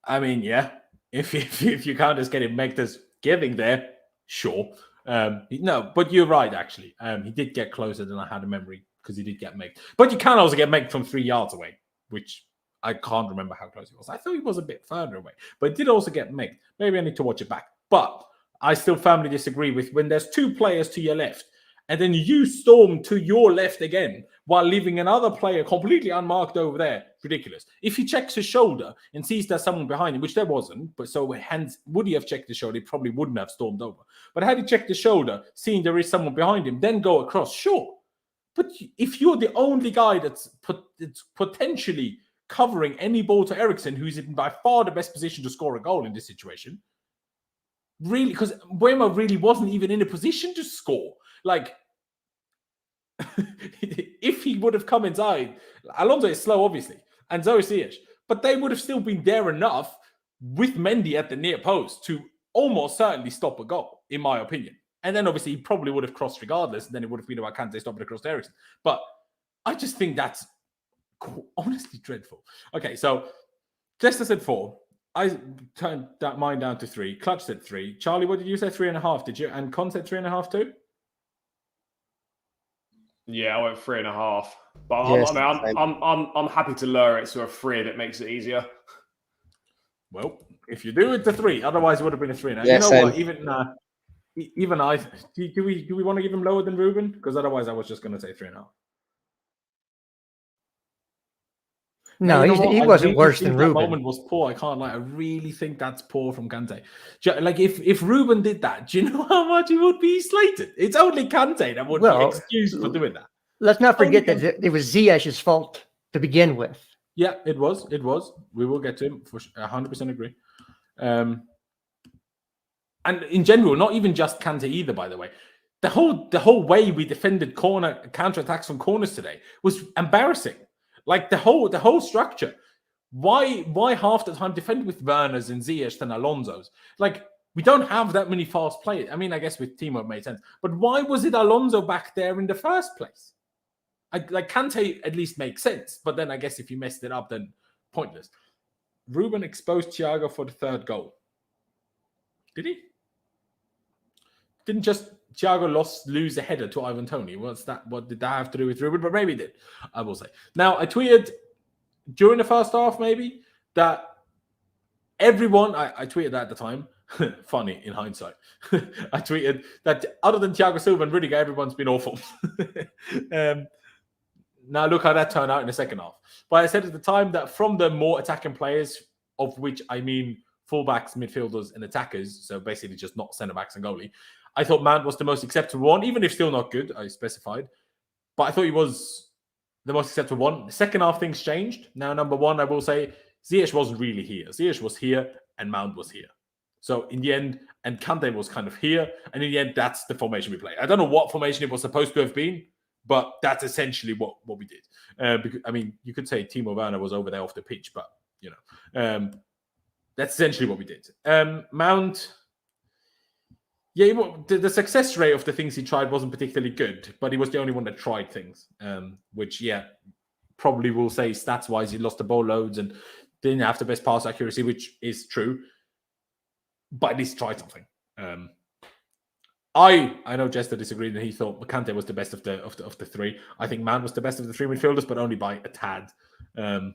Speaker 1: I mean, yeah, if you can't just get him mech as giving there, sure. No, but you're right, actually. He did get closer than I had in memory, because he did get mech. But you can also get mech from 3 yards away, which I can't remember how close he was. I thought he was a bit further away, but it did also get mech. Maybe I need to watch it back. But I still firmly disagree with when there's 2 players to your left, and then you storm to your left again while leaving another player completely unmarked over there. Ridiculous. If he checks his shoulder and sees there's someone behind him, which there wasn't, but so hence would he have checked his shoulder, he probably wouldn't have stormed over. But had he checked his shoulder, seeing there is someone behind him, then go across, sure. But if you're the only guy that's potentially covering any ball to Eriksen, who's in by far the best position to score a goal in this situation, really, because Buemo really wasn't even in a position to score. Like, if he would have come inside, Alonso is slow, obviously, and so is Ziyech, but they would have still been there enough with Mendy at the near post to almost certainly stop a goal, in my opinion. And then obviously he probably would have crossed regardless, and then it would have been about Kante stopping across to Eriksen. But I just think that's honestly dreadful. Okay, so Jester said 4. I turned that mine down to 3. Clutch said 3. Charlie, what did you say? 3.5, did you? And Con said 3.5 too?
Speaker 4: Yeah, I went 3.5. But
Speaker 3: Yes,
Speaker 4: I'm happy to lower it to a 3 if it makes it easier.
Speaker 1: Well, if you do it to 3, otherwise it would have been a 3. Now,
Speaker 3: Yeah,
Speaker 1: you know
Speaker 3: same.
Speaker 1: what? Even I do we want to give him lower than Ruben? Because otherwise I was just going to say 3.5.
Speaker 2: No, he wasn't worse than
Speaker 1: That
Speaker 2: Ruben.
Speaker 1: moment was poor. I can't lie. I really think that's poor from Kante. Like if Ruben did that, do you know how much he would be slated? It's only Kante that would be excused for doing that.
Speaker 2: Let's not forget that it was Ziyech's fault to begin with.
Speaker 1: Yeah, it was. We will get to him for 100% agree. And in general, not even just Kante either, by the way. The whole way we defended counter-attacks from corners today was embarrassing. Like the whole structure. Why half the time defend with Werners and Ziyech than Alonso's? Like, We don't have that many fast players. I mean, I guess with Timo it made sense. But why was it Alonso back there in the first place? Kante at least makes sense. But then I guess if you messed it up, then pointless. Ruben exposed Thiago for the third goal. Did he? Didn't just Thiago lose a header to Ivan Toney? What's that? What did that have to do with Ruben? But maybe it did, I will say. Now, I tweeted during the first half, maybe, that everyone, I tweeted that at the time, funny in hindsight, I tweeted that other than Thiago Silva and Rudiger, everyone's been awful. Now look how that turned out in the second half. But I said at the time that from the more attacking players, of which I mean fullbacks, midfielders, and attackers, so basically just not centre-backs and goalie, I thought Mount was the most acceptable one, even if still not good, I specified. But I thought he was the most acceptable one. The second half, things changed. Now, number one, I will say, Ziyech wasn't really here. Ziyech was here, and Mount was here. So in the end, and Kante was kind of here, and in the end, that's the formation we played. I don't know what formation it was supposed to have been, but that's essentially what we did. Because, I mean, you could say Timo Werner was over there off the pitch, but, you know, that's essentially what we did. Mount, yeah, the success rate of the things he tried wasn't particularly good, but he was the only one that tried things, which, yeah, probably will say stats-wise he lost the ball loads and didn't have the best pass accuracy, which is true, but at least tried something. I know Jester disagreed and he thought Kante was the best of the three. I think Mount was the best of the three midfielders, but only by a tad. I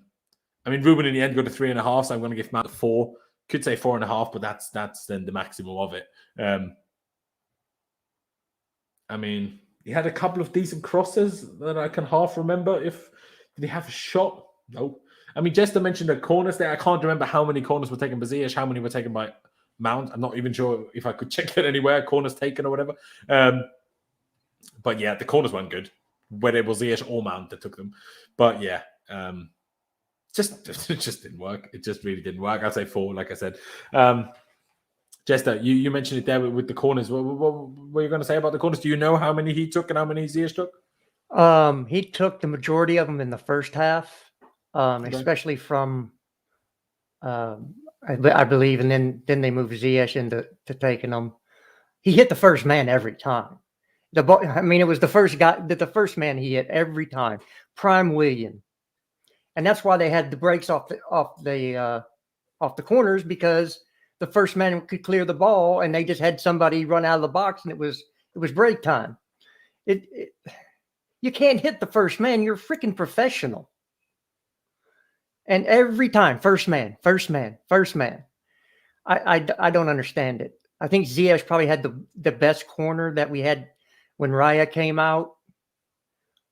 Speaker 1: mean, Ruben in the end got a 3.5, so I'm going to give Mount a 4. Could say 4.5, but that's then the maximum of it. I mean, he had a couple of decent crosses that I can half remember. Did he have a shot? No. I mean, Jester mentioned the corners there. I can't remember how many corners were taken by Ziyech, how many were taken by Mount. I'm not even sure if I could check that anywhere, corners taken or whatever. But yeah, the corners weren't good, whether it was Ziyech or Mount that took them. But yeah, it just didn't work. It just really didn't work. I'd say 4, like I said. Jester, you mentioned it there with the corners. What were you going to say about the corners? Do you know how many he took and how many Ziyech took?
Speaker 2: He took the majority of them in the first half, especially from, I believe, and then they moved Ziyech into taking them. He hit the first man every time. It was the first guy, the first man he hit every time. Prime William, and that's why they had the breaks off the corners, because the first man could clear the ball, and they just had somebody run out of the box, and it was break time. You can't hit the first man. You're a freaking professional. And every time, first man. I don't understand it. I think Ziyech probably had the best corner that we had when Raya came out.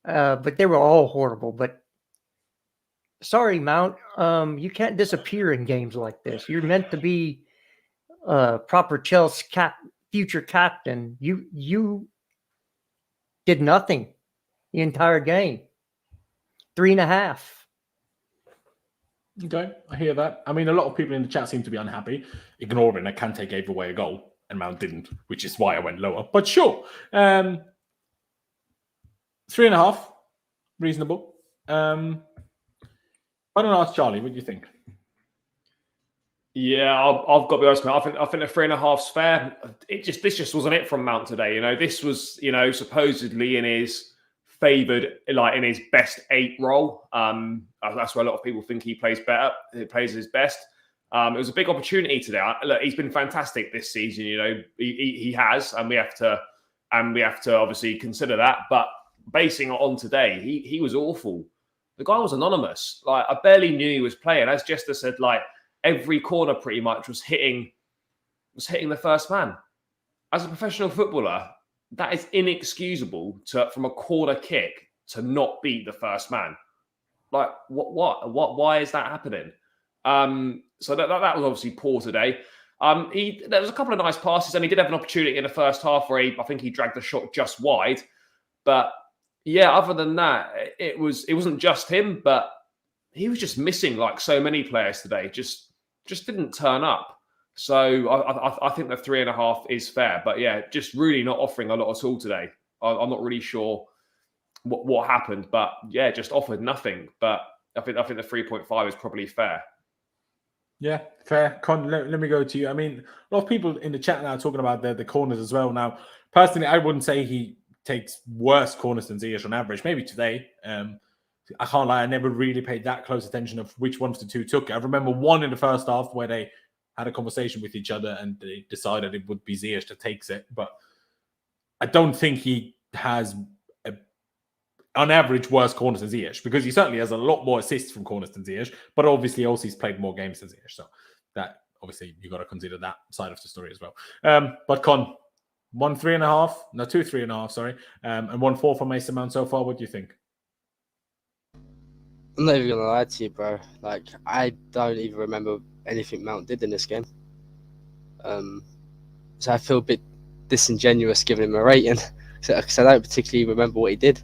Speaker 2: But they were all horrible. But sorry, Mount, you can't disappear in games like this. You're meant to be proper Chelsea future captain. You did nothing the entire game. 3.5.
Speaker 1: Okay, I hear that. I mean, a lot of people in the chat seem to be unhappy, ignoring that Kante gave away a goal and Mount didn't, which is why I went lower. But sure, 3.5, reasonable. I don't ask Charlie, what do you think?
Speaker 4: Yeah, I've got to be honest, man. I think the 3.5's fair. This just wasn't it from Mount today. You know, this was, you know, supposedly in his favoured, like in his best 8 role. That's where a lot of people think he plays better. He plays his best. It was a big opportunity today. Look, he's been fantastic this season. You know, he has, and we have to obviously consider that. But basing it on today, he was awful. The guy was anonymous. Like, I barely knew he was playing. As Jester said, like, every corner pretty much was hitting the first man. As a professional footballer, that is inexcusable from a corner kick to not beat the first man. Like, what? Why is that happening? So that was obviously poor today. There was a couple of nice passes, and he did have an opportunity in the first half where I think he dragged the shot just wide. But yeah, other than that, it wasn't just him, but he was just missing like so many players today. Just didn't turn up. So I think the 3.5 is fair, but yeah, just really not offering a lot at all today. I'm not really sure what happened, but yeah, just offered nothing. But I think the 3.5 is probably fair.
Speaker 1: Yeah, fair. Con, let me go to you. I mean, a lot of people in the chat now are talking about the corners as well. Now, personally, I wouldn't say he takes worse corners than Ziyech on average. Maybe today. I can't lie, I never really paid that close attention of which ones the two took. I remember one in the first half where they had a conversation with each other and they decided it would be Ziyech that takes it. But I don't think he has, on average, worse corners than Ziyech, because he certainly has a lot more assists from corners than Ziyech, but obviously also he's played more games than Ziyech. So that, obviously, you got to consider that side of the story as well. But Con, 1 3.5, no, 2 3.5, sorry, and 1 4 for Mason Mount so far. What do you think?
Speaker 3: I'm not even gonna lie to you, bro. Like, I don't even remember anything Mount did in this game. So I feel a bit disingenuous giving him a rating because I don't particularly remember what he did.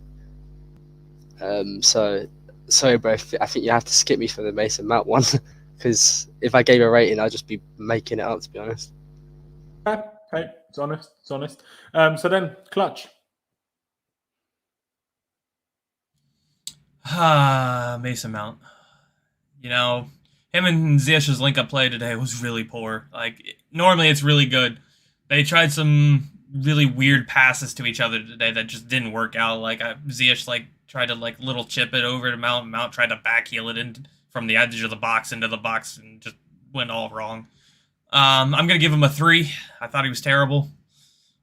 Speaker 3: So sorry, bro. I think you have to skip me for the Mason Mount one because if I gave a rating, I'd just be making it up, to be honest.
Speaker 1: Okay, it's honest. It's honest. So then, Clutch.
Speaker 5: Mason Mount. You know, him and Ziyech's link-up play today was really poor. Like, normally it's really good. They tried some really weird passes to each other today that just didn't work out. Like, Ziyech, tried to, little chip it over to Mount, and Mount tried to backheel it in from the edge of the box into the box and just went all wrong. I'm going to give him a 3. I thought he was terrible.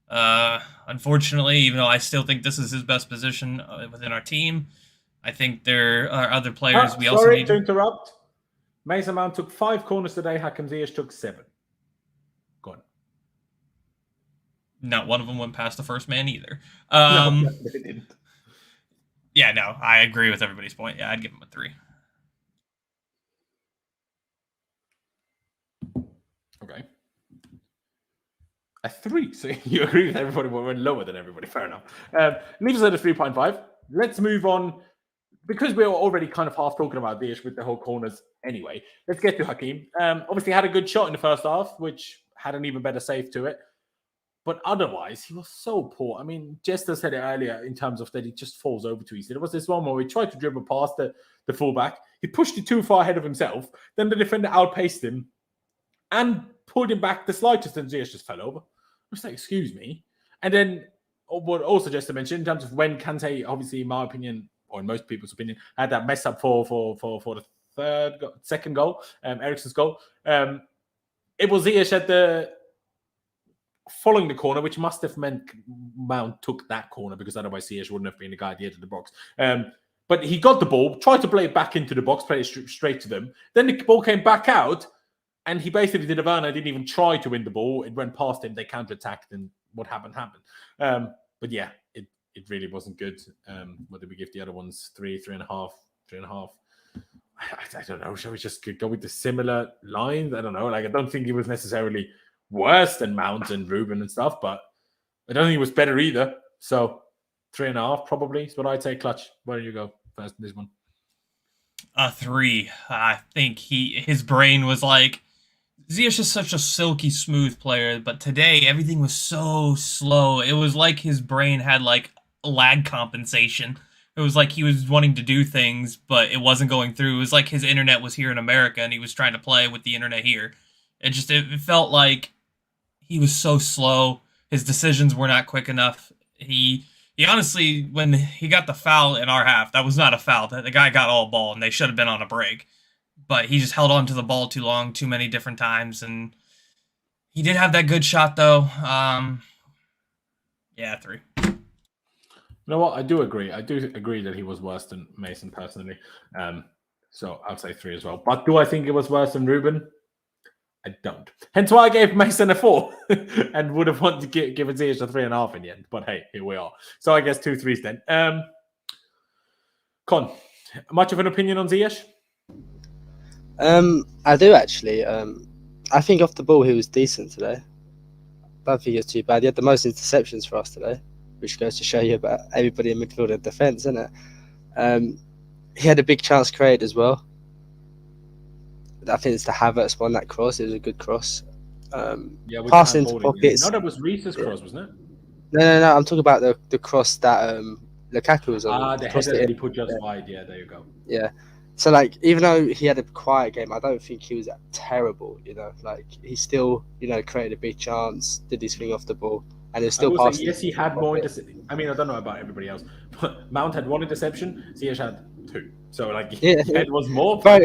Speaker 5: Unfortunately, even though I still think this is his best position within our team, I think there are other players we also need.
Speaker 1: Sorry to interrupt. Mason Mount took 5 corners today. Hakim Ziyech took 7. Go on.
Speaker 5: Not one of them went past the first man either.
Speaker 1: No, they didn't.
Speaker 5: Yeah, no, I agree with everybody's point. Yeah, I'd give him a 3.
Speaker 1: Okay. A 3. So you agree with everybody, but we're lower than everybody. Fair enough. Leaves us at a 3.5. Let's move on. Because we were already kind of half talking about this with the whole corners anyway, let's get to Hakim. Obviously had a good shot in the first half, which had an even better save to it. But otherwise, he was so poor. I mean, Jester said it earlier in terms of that he just falls over too easy. There was this one where he tried to dribble past the fullback. He pushed it too far ahead of himself. Then the defender outpaced him and pulled him back the slightest, and Ziyech just fell over. I was like, excuse me. And then what also Jester mentioned in terms of when Kante, obviously, in my opinion, or in most people's opinion, had that mess up for the second goal, Eriksen's goal. It was Ziyech at the following the corner, which must have meant Mount took that corner because otherwise Ziyech wouldn't have been the guy at the edge of the box. But he got the ball, tried to play it back into the box, play it straight to them. Then the ball came back out, and he basically did a Werner, didn't even try to win the ball. It went past him, they counter-attacked, and what happened. But yeah, it really wasn't good. What did we give the other ones? 3, 3.5, 3.5. I don't know. Shall we just go with the similar lines? I don't know. I don't think he was necessarily worse than Mount and Ruben and stuff, but I don't think he was better either. So 3.5 probably is what I'd say. Clutch, where do you go first in this one?
Speaker 5: A 3. I think his brain was like, Ziyech is such a silky smooth player, but today everything was so slow. It was like his brain had lag compensation. It was like he was wanting to do things, but it wasn't going through. It was like his internet was here in America and he was trying to play with the internet here. It felt like he was so slow. His decisions were not quick enough. He honestly, when he got the foul in our half, that was not a foul. The guy got all ball and they should have been on a break. But he just held on to the ball too long, too many different times. And he did have that good shot, though. Yeah, 3.
Speaker 1: You know what? I do agree. I do agree that he was worse than Mason personally. So I'll say 3 as well. But do I think it was worse than Ruben? I don't. Hence why I gave Mason a 4 and would have wanted to give it Ziyech a 3.5 in the end. But hey, here we are. So I guess 2 3s then. Con, much of an opinion on Ziyech?
Speaker 3: I do actually. I think off the ball he was decent today. I don't think he was too bad. He had the most interceptions for us today, which goes to show you about everybody in midfield and defence, isn't it? He had a big chance created as well. I think it's the Havertz one, that cross. It was a good cross. Pass into pockets.
Speaker 1: No, that was Reese's cross, wasn't it?
Speaker 3: No. I'm talking about the cross that Lukaku was on.
Speaker 1: The header that he put just wide. Yeah, there you go.
Speaker 3: Yeah. So, like, even though he had a quiet game, I don't think he was terrible, you know. Like, he still, you know, created a big chance, did his thing off the ball, and he's
Speaker 1: I
Speaker 3: still
Speaker 1: will say,
Speaker 3: passing.
Speaker 1: yes, he had more interceptions. I mean, I don't know about everybody else, but Mount had 1 interception, Ziyech had 2. So, like,
Speaker 3: Yeah.
Speaker 1: it was more.
Speaker 3: But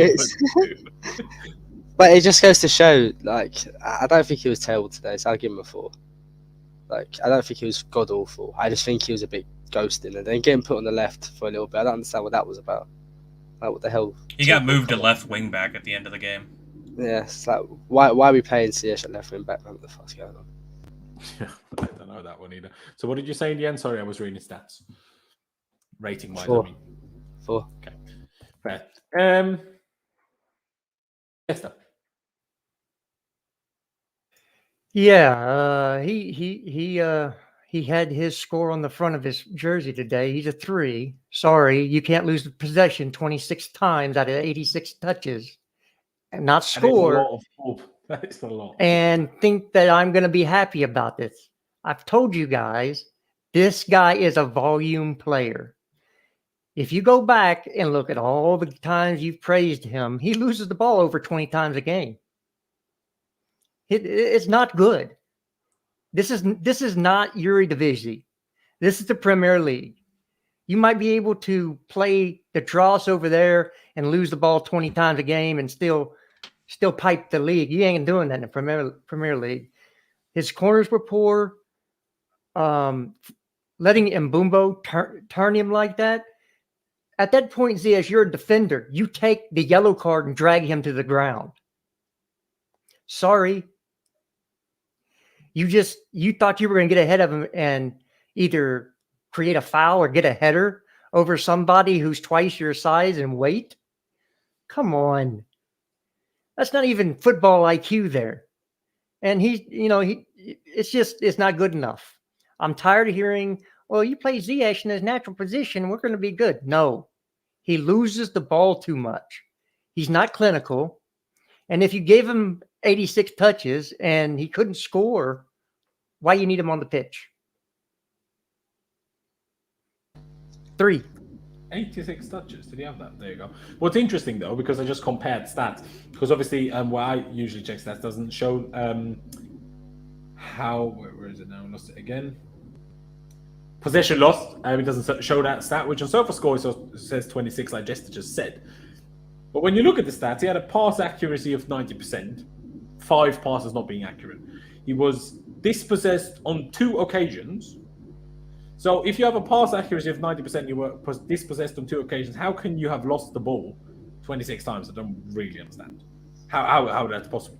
Speaker 3: but it just goes to show, like, I don't think he was terrible today, so I'll give him a 4. Like, I don't think he was god awful. I just think he was a bit ghosting, and then getting put on the left for a little bit. I don't understand what that was about. Like, what the hell?
Speaker 5: He got moved to left wing back at the end of the game.
Speaker 3: Yeah, it's like, why are we playing Ziyech at left wing back? What the fuck's going on?
Speaker 1: I don't know that one either. So, what did you say in the end? Sorry, I was reading stats. Rating wise,
Speaker 3: 4.
Speaker 1: I mean.
Speaker 3: 4.
Speaker 1: Okay. Fair. Yes, though.
Speaker 2: Yeah, he had his score on the front of his jersey today. He's a 3. Sorry, you can't lose the possession 26 times out of 86 touches and not score
Speaker 1: That is a lot.
Speaker 2: and think that I'm going to be happy about this. I've told you guys, this guy is a volume player. If you go back and look at all the times you've praised him, he loses the ball over 20 times a game. It's not good. This is not Eredivisie. This is the Premier League. You might be able to play the dross over there and lose the ball 20 times a game and still pipe the league. You ain't doing that in the Premier League. His corners were poor. Letting Mbumbo turn him like that. At that point, Ziyech, you're a defender. You take the yellow card and drag him to the ground. Sorry. You thought you were going to get ahead of him and either create a foul or get a header over somebody who's twice your size and weight? Come on. That's not even football IQ there. And it's not good enough. I'm tired of hearing, well, you play Ziyech in his natural position, we're going to be good. No. He loses the ball too much. He's not clinical. And if you gave him 86 touches and he couldn't score, why you need him on the pitch? 3.
Speaker 1: 86 touches. Did he have that? There you go. What's interesting though, because I just compared stats, because obviously where I usually check stats doesn't show where is it now? I lost it again. Possession lost. It doesn't show that stat, which on SofaScore says 26, like Jester just said. But when you look at the stats, he had a pass accuracy of 90%, 5 passes not being accurate. He was dispossessed on 2 occasions. So if you have a pass accuracy of 90%, you were dispossessed on 2 occasions, how can you have lost the ball 26 times? I don't really understand how that's possible.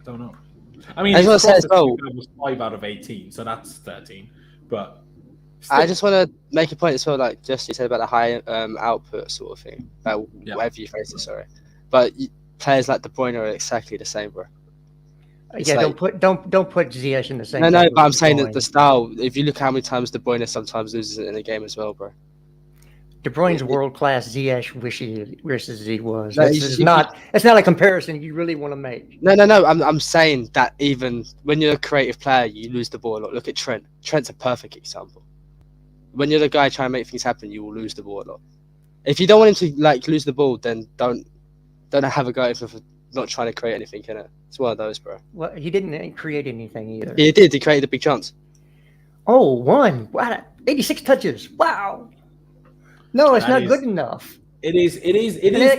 Speaker 1: I don't know. I mean, his crosses was 5 out of 18, so that's 13. But still.
Speaker 3: I just want to make a point as well, like just you said about the high output sort of thing, whatever you phrase it, sorry. But players like De Bruyne are exactly the same, bro. It's
Speaker 2: don't put Ziyech in the same.
Speaker 3: No, but I'm saying that the style. If you look how many times De Bruyne sometimes loses it in a game as well, bro.
Speaker 2: De Bruyne's world class. Ziyech wishes he was. It's not a comparison you really want to make.
Speaker 3: No. I'm saying that even when you're a creative player, you lose the ball a lot. Look at Trent. Trent's a perfect example. When you're the guy trying to make things happen, you will lose the ball a lot. If you don't want him to lose the ball, then don't have a go for not trying to create anything, can it? It's one of those, bro.
Speaker 2: Well, he didn't create anything either.
Speaker 3: He did. He created a big chance.
Speaker 2: Oh, 1. Wow, 86 touches. Wow. No, it's not good enough.
Speaker 1: It is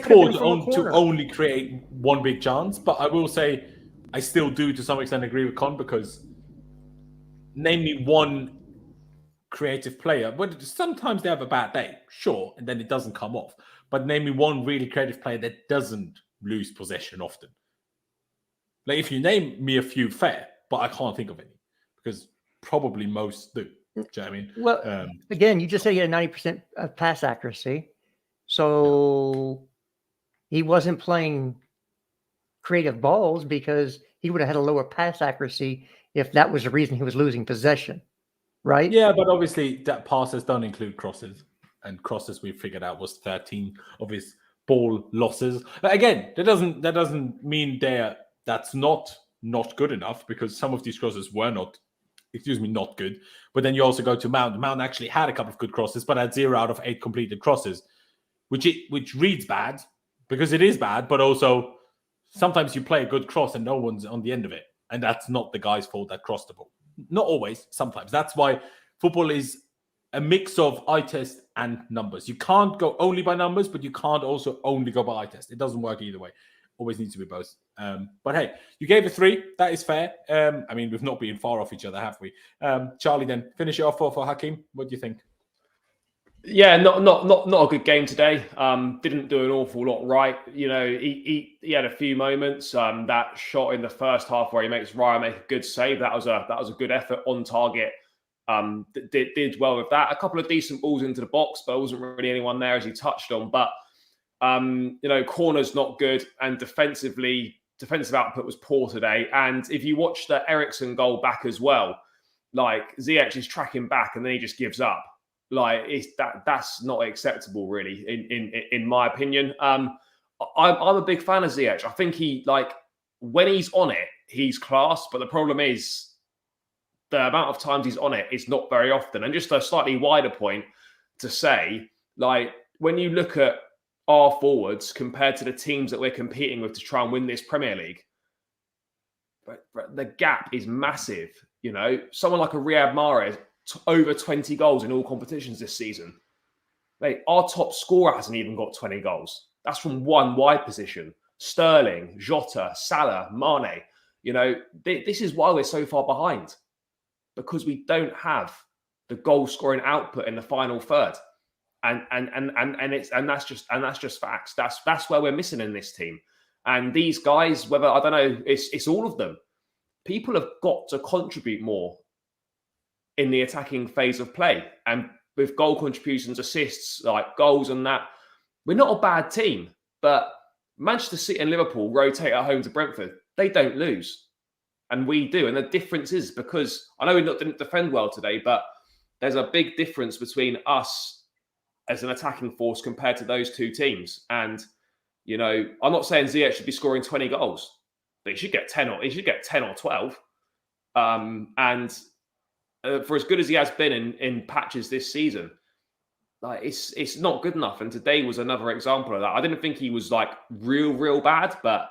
Speaker 1: poor to only create 1 big chance, but I will say I still do to some extent agree with Con, because name me 1 creative player, but sometimes they have a bad day, sure, and then it doesn't come off. But name me 1 really creative player that doesn't lose possession often. Like, if you name me a few, fair, but I can't think of any, because probably most do. Do you know what I mean?
Speaker 2: Well, again, you just said he had 90% pass accuracy, so he wasn't playing creative balls because he would have had a lower pass accuracy if that was the reason he was losing possession, right?
Speaker 1: Yeah, but obviously that passes don't include crosses, and crosses we figured out was 13 of his ball losses. But again, that doesn't mean that's not good enough, because some of these crosses were not good. But then you also go to Mount. Mount actually had a couple of good crosses, but had 0 out of 8 completed crosses. which reads bad because it is bad, but also sometimes you play a good cross and no one's on the end of it, and that's not the guy's fault that crossed the ball. Not always, sometimes. That's why football is a mix of eye test and numbers. You can't go only by numbers, but you can't also only go by eye test. It doesn't work either way. Always needs to be both. But hey, you gave it 3. That is fair. I mean, we've not been far off each other, have we? Charlie, then finish it off for Hakim. What do you think?
Speaker 4: Yeah, not a good game today. Didn't do an awful lot right. You know, he had a few moments. That shot in the first half where he makes Raya make a good save. That was a good effort on target. Did well with that. A couple of decent balls into the box, but there wasn't really anyone there, as he touched on. But you know, corners not good, and defensive output was poor today. And if you watch the Eriksen goal back as well, like Ziyech is tracking back and then he just gives up. Like that's not acceptable, really, in my opinion. I'm a big fan of Ziyech. I think he, like, when he's on it, he's class. But the problem is the amount of times he's on it is not very often. And just a slightly wider point to say, like, when you look at our forwards compared to the teams that we're competing with to try and win this Premier League, the gap is massive. You know, someone like a Riyad Mahrez, over 20 goals in all competitions this season. Mate, our top scorer hasn't even got 20 goals. That's from one wide position. Sterling, Jota, Salah, Mane. You know, this is why we're so far behind, because we don't have the goal scoring output in the final third. And that's just facts. That's where we're missing in this team. And these guys, whether, I don't know, it's all of them. People have got to contribute more in the attacking phase of play, and with goal contributions, assists, like goals and that. We're not a bad team, but Manchester City and Liverpool rotate at home to Brentford. They don't lose, and we do. And the difference is, because I know we didn't defend well today, but there's a big difference between us as an attacking force compared to those two teams. And, you know, I'm not saying Ziyech should be scoring 20 goals, but he should get 10 or 12. For as good as he has been in patches this season, like it's not good enough. And today was another example of that. I didn't think he was like real bad, but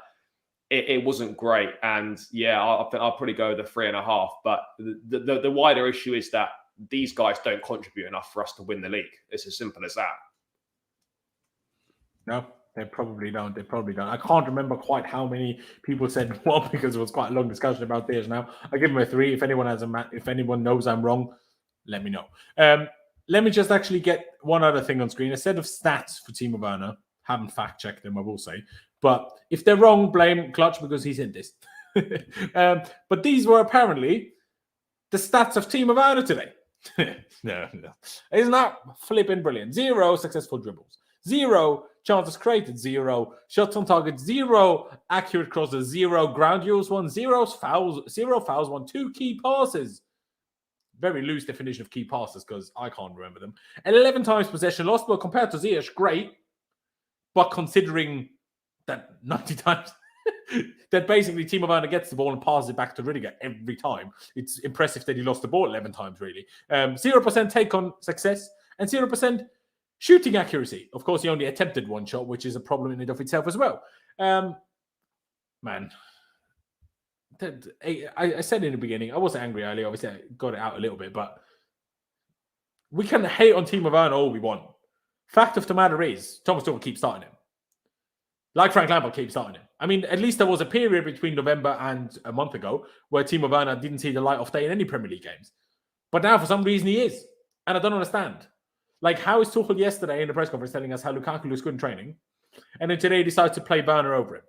Speaker 4: it wasn't great. And yeah, I think I'll probably go with the 3.5. But the wider issue is that these guys don't contribute enough for us to win the league. It's as simple as that.
Speaker 1: No, they probably don't. I can't remember quite how many people said what, because it was quite a long discussion about this. Now I give him a 3. If anyone knows I'm wrong, let me know. Let me just actually get one other thing on screen. A set of stats for Timo Werner. Haven't fact checked them, I will say. But if they're wrong, blame Clutch, because he's in this. But these were apparently the stats of Timo Werner today. No. Isn't that flipping brilliant? 0 successful dribbles. 0 chances created, 0 shots on target, 0 accurate crosses, 0 ground duels won, 0 fouls won, 2 key passes. Very loose definition of key passes, because I can't remember them. And 11 times possession lost, but compared to Ziyech, great. But considering that 90 times that basically Timo Werner gets the ball and passes it back to Rudiger every time, it's impressive that he lost the ball 11 times, really. 0% take on success and 0% shooting accuracy. Of course, he only attempted 1 shot, which is a problem in and of itself as well. Man, I said in the beginning, I wasn't angry earlier. Obviously, I got it out a little bit, but we can hate on Timo Werner all we want. Fact of the matter is, Thomas Tuchel keeps starting him. Like Frank Lampard keeps starting him. I mean, at least there was a period between November and a month ago where Timo Werner didn't see the light of day in any Premier League games. But now, for some reason, he is. And I don't understand. Like, how is Tuchel yesterday in the press conference telling us how Lukaku looks good in training, and then today he decides to play Werner over him?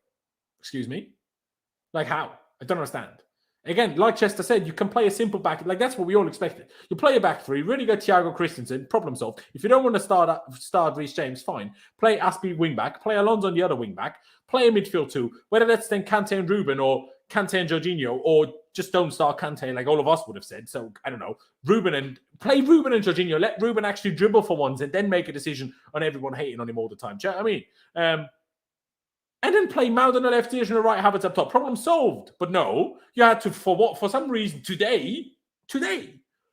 Speaker 1: Excuse me? Like, how? I don't understand. Again, like Chester said, you can play a simple back. Like, that's what we all expected. You play a back 3, Rudiger, Thiago, Christensen, problem solved. If you don't want to start Reece James, fine. Play Aspie wing back, play Alonso on the other wing back, play a midfield 2, whether that's then Kante and Ruben or Kante and Jorginho, or just don't start Kante like all of us would have said. So, I don't know. Play Ruben and Jorginho. Let Ruben actually dribble for once and then make a decision on everyone hating on him all the time. Do you know what I mean? And then play Mount on the left, Ziyech on the right, Havertz up top. Problem solved. But no, you had to, for some reason, today,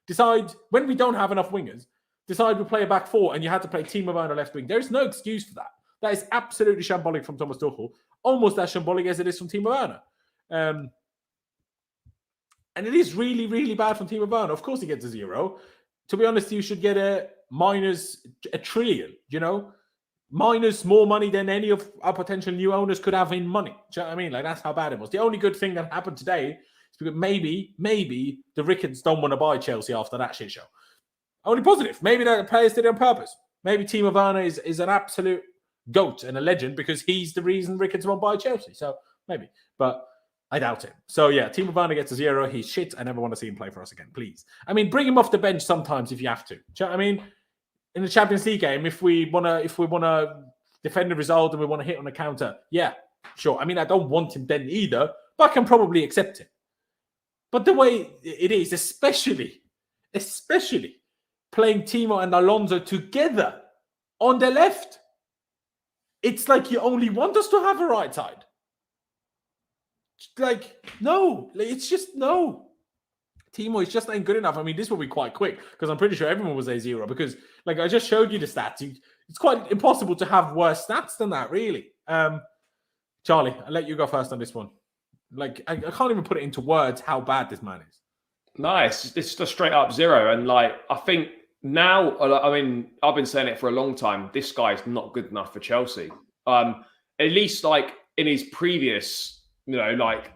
Speaker 1: decide, when we don't have enough wingers, decided to play a back four and you had to play Timo Werner left wing. There's no excuse for that. That is absolutely shambolic from Thomas Tuchel. Almost as shambolic as it is from Timo Werner. And it is really, really bad from Timo Werner. Of course he gets a 0. To be honest, you should get a minus a trillion, you know? Minus more money than any of our potential new owners could have in money. Do you know what I mean? Like, that's how bad it was. The only good thing that happened today is because maybe the Ricketts don't want to buy Chelsea after that shit show. Only positive. Maybe the players did it on purpose. Maybe Timo Werner is an absolute GOAT and a legend because he's the reason Ricketts won't buy Chelsea. So maybe. But I doubt it. So yeah, Timo Werner gets a 0. He's shit. I never want to see him play for us again, please. I mean, bring him off the bench sometimes if you have to. Do you know what I mean? In the Champions League game, if we wanna defend the result and we want to hit on a counter, yeah, sure. I mean, I don't want him then either, but I can probably accept it. But the way it is, especially playing Timo and Alonso together on the left, it's like you only want us to have a right side. Like, no, it's just no. Timo is just ain't good enough. I mean, this will be quite quick because I'm pretty sure everyone will say 0 because, like, I just showed you the stats. It's quite impossible to have worse stats than that, really. Charlie, I'll let you go first on this one. Like, I can't even put it into words how bad this man is.
Speaker 4: Nice. It's just straight up 0. And, like, I think now, I mean, I've been saying it for a long time. This guy is not good enough for Chelsea. At least, like, in his previous, you know, like,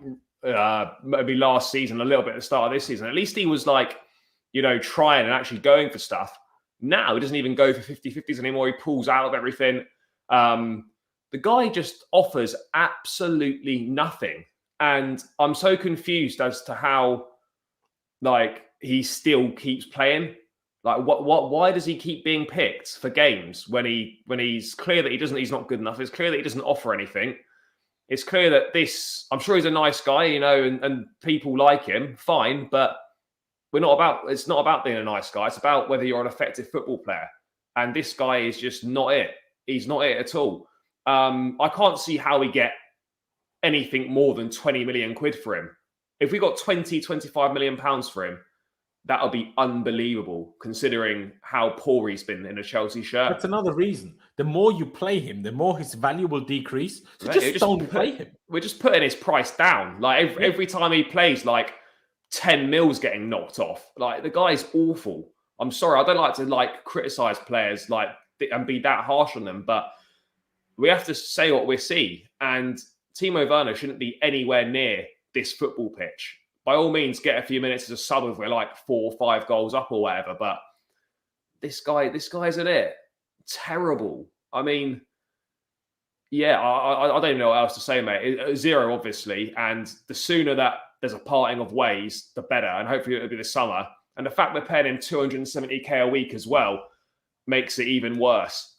Speaker 4: maybe last season, a little bit at the start of this season, at least he was like, you know, trying and actually going for stuff. Now he doesn't even go for 50-50s anymore. He pulls out of everything. The guy just offers absolutely nothing. And I'm so confused as to how, like, he still keeps playing. Like, why does he keep being picked for games when he's clear that he's not good enough? It's clear that he doesn't offer anything. It's clear that I'm sure he's a nice guy, you know, and people like him, fine, but it's not about being a nice guy. It's about whether you're an effective football player. And this guy is just not it. He's not it at all. I can't see how we get anything more than 20 million quid for him. If we got 25 million pounds for him, that would be unbelievable, considering how poor he's been in a Chelsea shirt.
Speaker 1: That's another reason. The more you play him, the more his value will decrease. So just don't play him.
Speaker 4: We're just putting his price down. Like, every time he plays, like, 10 mils getting knocked off. Like, the guy's awful. I'm sorry, I don't like to, like, criticize players, like, and be that harsh on them, but we have to say what we see. And Timo Werner shouldn't be anywhere near this football pitch. By all means, get a few minutes as a sub if we're like 4 or 5 goals up or whatever. But this guy isn't it. Terrible. I mean, yeah, I don't even know what else to say, mate. 0, obviously. And the sooner that there's a parting of ways, the better. And hopefully it'll be this summer. And the fact we're paying him 270k a week as well makes it even worse.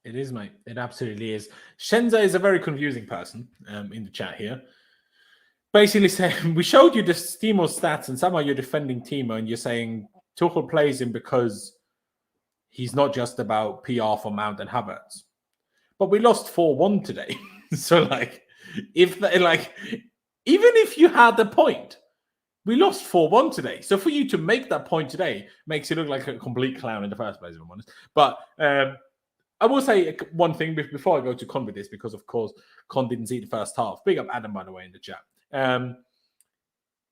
Speaker 1: It is, mate. It absolutely is. Shenza is a very confusing person in the chat here. Basically saying, we showed you the Timo stats and somehow you're defending Timo and you're saying Tuchel plays him because he's not just about PR for Mount and Havertz. But we lost 4-1 today. So, like, even if you had the point, we lost 4-1 today. So for you to make that point today makes you look like a complete clown in the first place, if I'm honest. But I will say one thing before I go to Con with this, because, of course, Con didn't see the first half. Big up Adam, by the way, in the chat.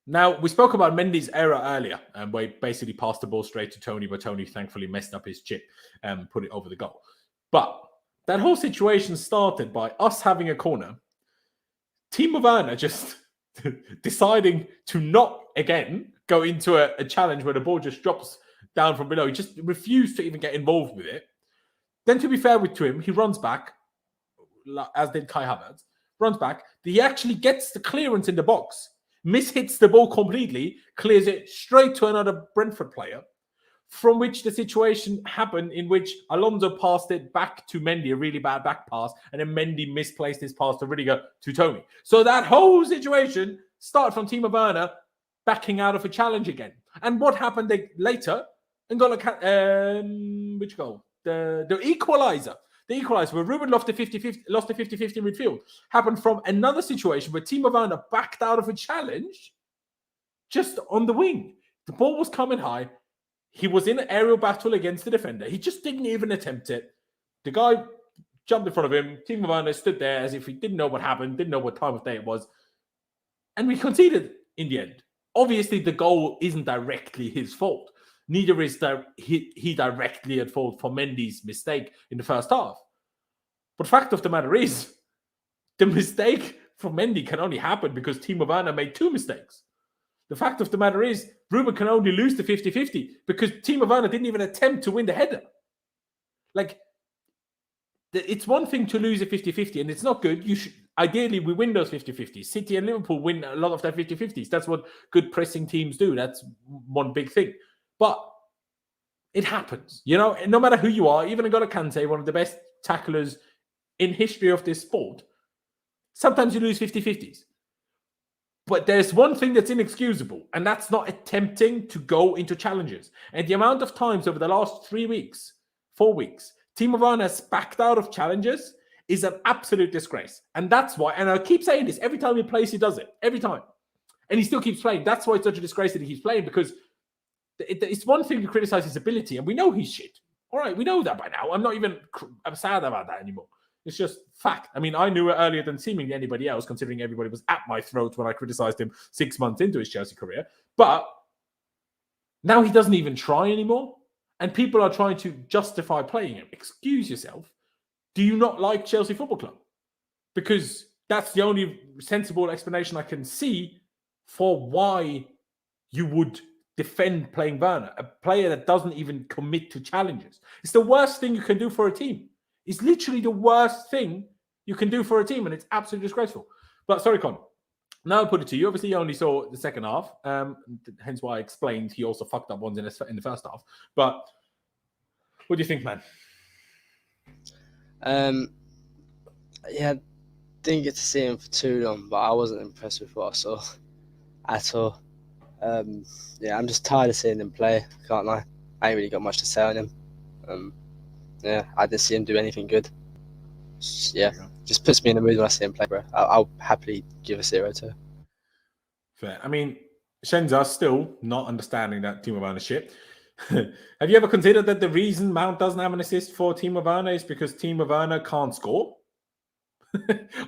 Speaker 1: Now, we spoke about Mendy's error earlier, where he basically passed the ball straight to Tony, but Tony thankfully messed up his chip and put it over the goal. But that whole situation started by us having a corner, Timo Werner just deciding to not, again, go into a challenge where the ball just drops down from below. He just refused to even get involved with it. Then, to be fair to him, he runs back, as did Kai Havertz, runs back. He actually gets the clearance in the box, mishits the ball completely, clears it straight to another Brentford player, from which the situation happened in which Alonso passed it back to Mendy, a really bad back pass, and then Mendy misplaced his pass to Rudiger to Tony. So that whole situation started from Timo Werner backing out of a challenge again. And what happened later? And got which goal? The equaliser. The equaliser where Ruben lost the 50-50 midfield happened from another situation where Timo Werner backed out of a challenge just on the wing. The ball was coming high. He was in an aerial battle against the defender. He just didn't even attempt it. The guy jumped in front of him. Timo Werner stood there as if he didn't know what happened, didn't know what time of day it was. And we conceded in the end. Obviously, the goal isn't directly his fault. Neither is he directly at fault for Mendy's mistake in the first half. But fact of the matter is, the mistake from Mendy can only happen because Timo Werner made 2 mistakes. The fact of the matter is, Ruben can only lose the 50-50 because Timo Werner didn't even attempt to win the header. Like, it's one thing to lose a 50-50, and it's not good. Ideally, we win those 50-50s. City and Liverpool win a lot of their 50-50s. That's what good pressing teams do. That's one big thing. But it happens, and no matter who you are, even N'Golo Kante, one of the best tacklers in history of this sport, sometimes you lose 50-50s. But there's one thing that's inexcusable, and that's not attempting to go into challenges. And the amount of times over the last 4 weeks, Timo Werner has backed out of challenges is an absolute disgrace. And that's why, and I keep saying this, every time he plays, he does it. Every time. And he still keeps playing. That's why it's such a disgrace that he keeps playing, because it's one thing to criticize his ability, and we know he's shit. All right, we know that by now. I'm sad about that anymore. It's just fact. I mean, I knew it earlier than seemingly anybody else, considering everybody was at my throat when I criticized him 6 months into his Chelsea career. But now he doesn't even try anymore. And people are trying to justify playing him. Excuse yourself. Do you not like Chelsea Football Club? Because that's the only sensible explanation I can see for why you would defend playing Werner, a player that doesn't even commit to challenges. It's the worst thing you can do for a team. It's literally the worst thing you can do for a team, and it's absolutely disgraceful. But sorry, Con. Now I'll put it to you. Obviously, you only saw the second half, hence why I explained he also fucked up ones in the first half. But what do you think, man?
Speaker 3: Yeah, didn't get to see him for too long, but I wasn't impressed with what I saw at all. Yeah, I'm just tired of seeing him play. Can't lie. I ain't really got much to say on him. Yeah, I didn't see him do anything good. Yeah, just puts me in the mood when I see him play, bro. I'll happily give a 0-2.
Speaker 1: Fair. I mean, Shenza's still not understanding that Timo Werner shit. Have you ever considered that the reason Mount doesn't have an assist for Timo Werner is because Timo Werner can't score?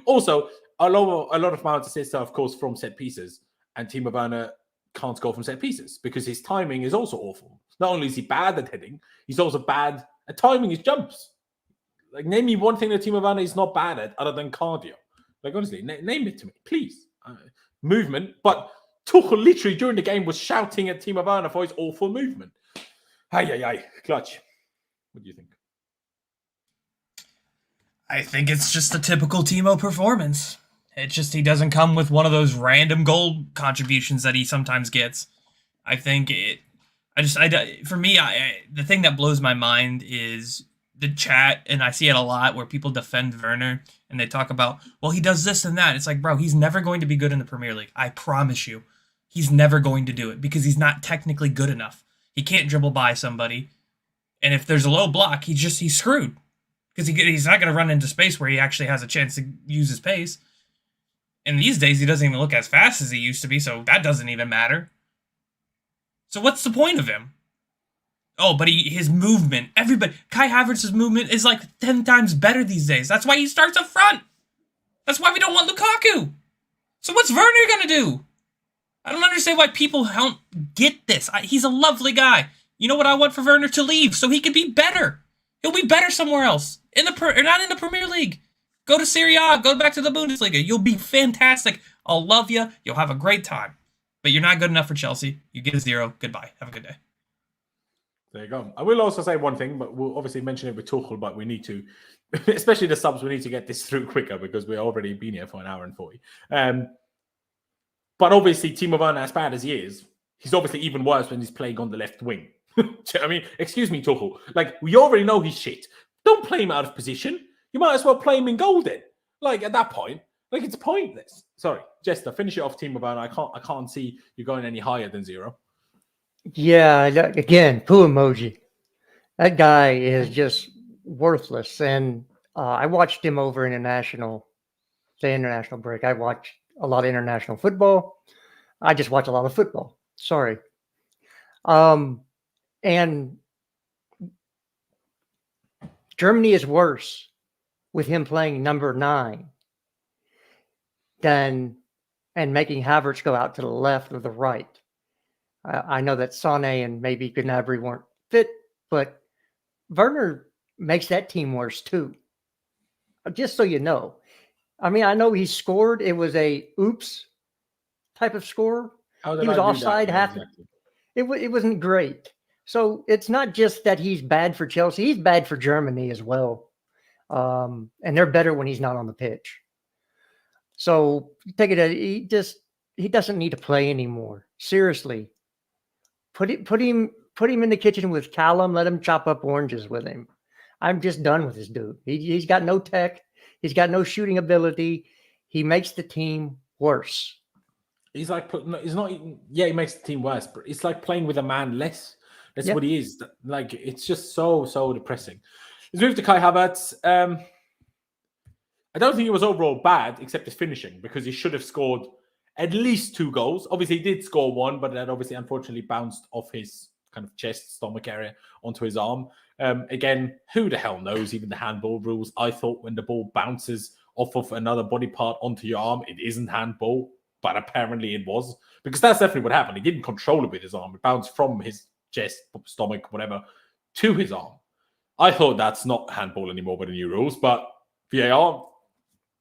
Speaker 1: Also, a lot of Mount's assists are, of course, from set pieces, and Timo Werner can't score from set pieces because his timing is also awful. Not only is he bad at heading, he's also bad at timing his jumps. Like, name me one thing that Timo Werner is not bad at other than cardio. Like, honestly, name it to me, please. Movement. But Tuchel literally during the game was shouting at Timo Werner for his awful movement. Ay. Clutch. What do you think?
Speaker 5: I think it's just a typical Timo performance. It's just he doesn't come with one of those random goal contributions that he sometimes gets. I think for me, the thing that blows my mind is the chat, and I see it a lot where people defend Werner and they talk about, well, he does this and that. It's like, bro, he's never going to be good in the Premier League. I promise you. He's never going to do it because he's not technically good enough. He can't dribble by somebody. And if there's a low block, he's screwed. Because he's not going to run into space where he actually has a chance to use his pace. And these days, he doesn't even look as fast as he used to be, so that doesn't even matter. So what's the point of him? Oh, but his movement, Kai Havertz's movement is like 10 times better these days. That's why he starts up front. That's why we don't want Lukaku. So what's Werner going to do? I don't understand why people don't get this. He's a lovely guy. You know what I want for Werner? To leave so he can be better. He'll be better somewhere else. Not in the Premier League. Go to Serie A. Go back to the Bundesliga. You'll be fantastic. I'll love you. You'll have a great time. But you're not good enough for Chelsea. You get a 0. Goodbye. Have a good day.
Speaker 1: There you go. I will also say one thing, but we'll obviously mention it with Tuchel, but we need to, especially the subs, we need to get this through quicker because we've already been here for an hour and 40. But obviously, Timo Werner, as bad as he is, he's obviously even worse when he's playing on the left wing. I mean, excuse me, Tuchel. Like, we already know he's shit. Don't play him out of position. You might as well play him in goal then. Like, at that point, like, it's pointless. Sorry, Jester, finish it off, Timo Werner. I can't see you going any higher than 0.
Speaker 2: Yeah, again, poo emoji. That guy is just worthless. And I watched him over international break. I watched a lot of international football. I just watch a lot of football. Sorry. And And Germany is worse with him playing number 9 and making Havertz go out to the left or the right. I know that Sané and maybe Gnabry weren't fit, but Werner makes that team worse too. Just so you know. I mean, I know he scored. It was a oops type of score. He was offside half. Exactly. It wasn't great. So it's not just that he's bad for Chelsea. He's bad for Germany as well. And they're better when he's not on the pitch. So take it. He doesn't need to play anymore. Seriously. Put him in the kitchen with Callum. Let him chop up oranges with him. I'm just done with this dude. He's got no tech. He's got no shooting ability. He makes the team worse.
Speaker 1: He's like, he's not. Yeah, he makes the team worse, but it's like playing with a man less. That's what he is. Like, it's just so depressing. Let's move to Kai Havertz. I don't think it was overall bad, except his finishing, because he should have scored at least 2 goals. Obviously, he did score 1, but that obviously, unfortunately, bounced off his kind of chest, stomach area onto his arm. Again, who the hell knows even the handball rules? I thought when the ball bounces off of another body part onto your arm, it isn't handball, but apparently it was, because that's definitely what happened. He didn't control it with his arm. It bounced from his chest, stomach, whatever, to his arm. I thought that's not handball anymore by the new rules, but VAR,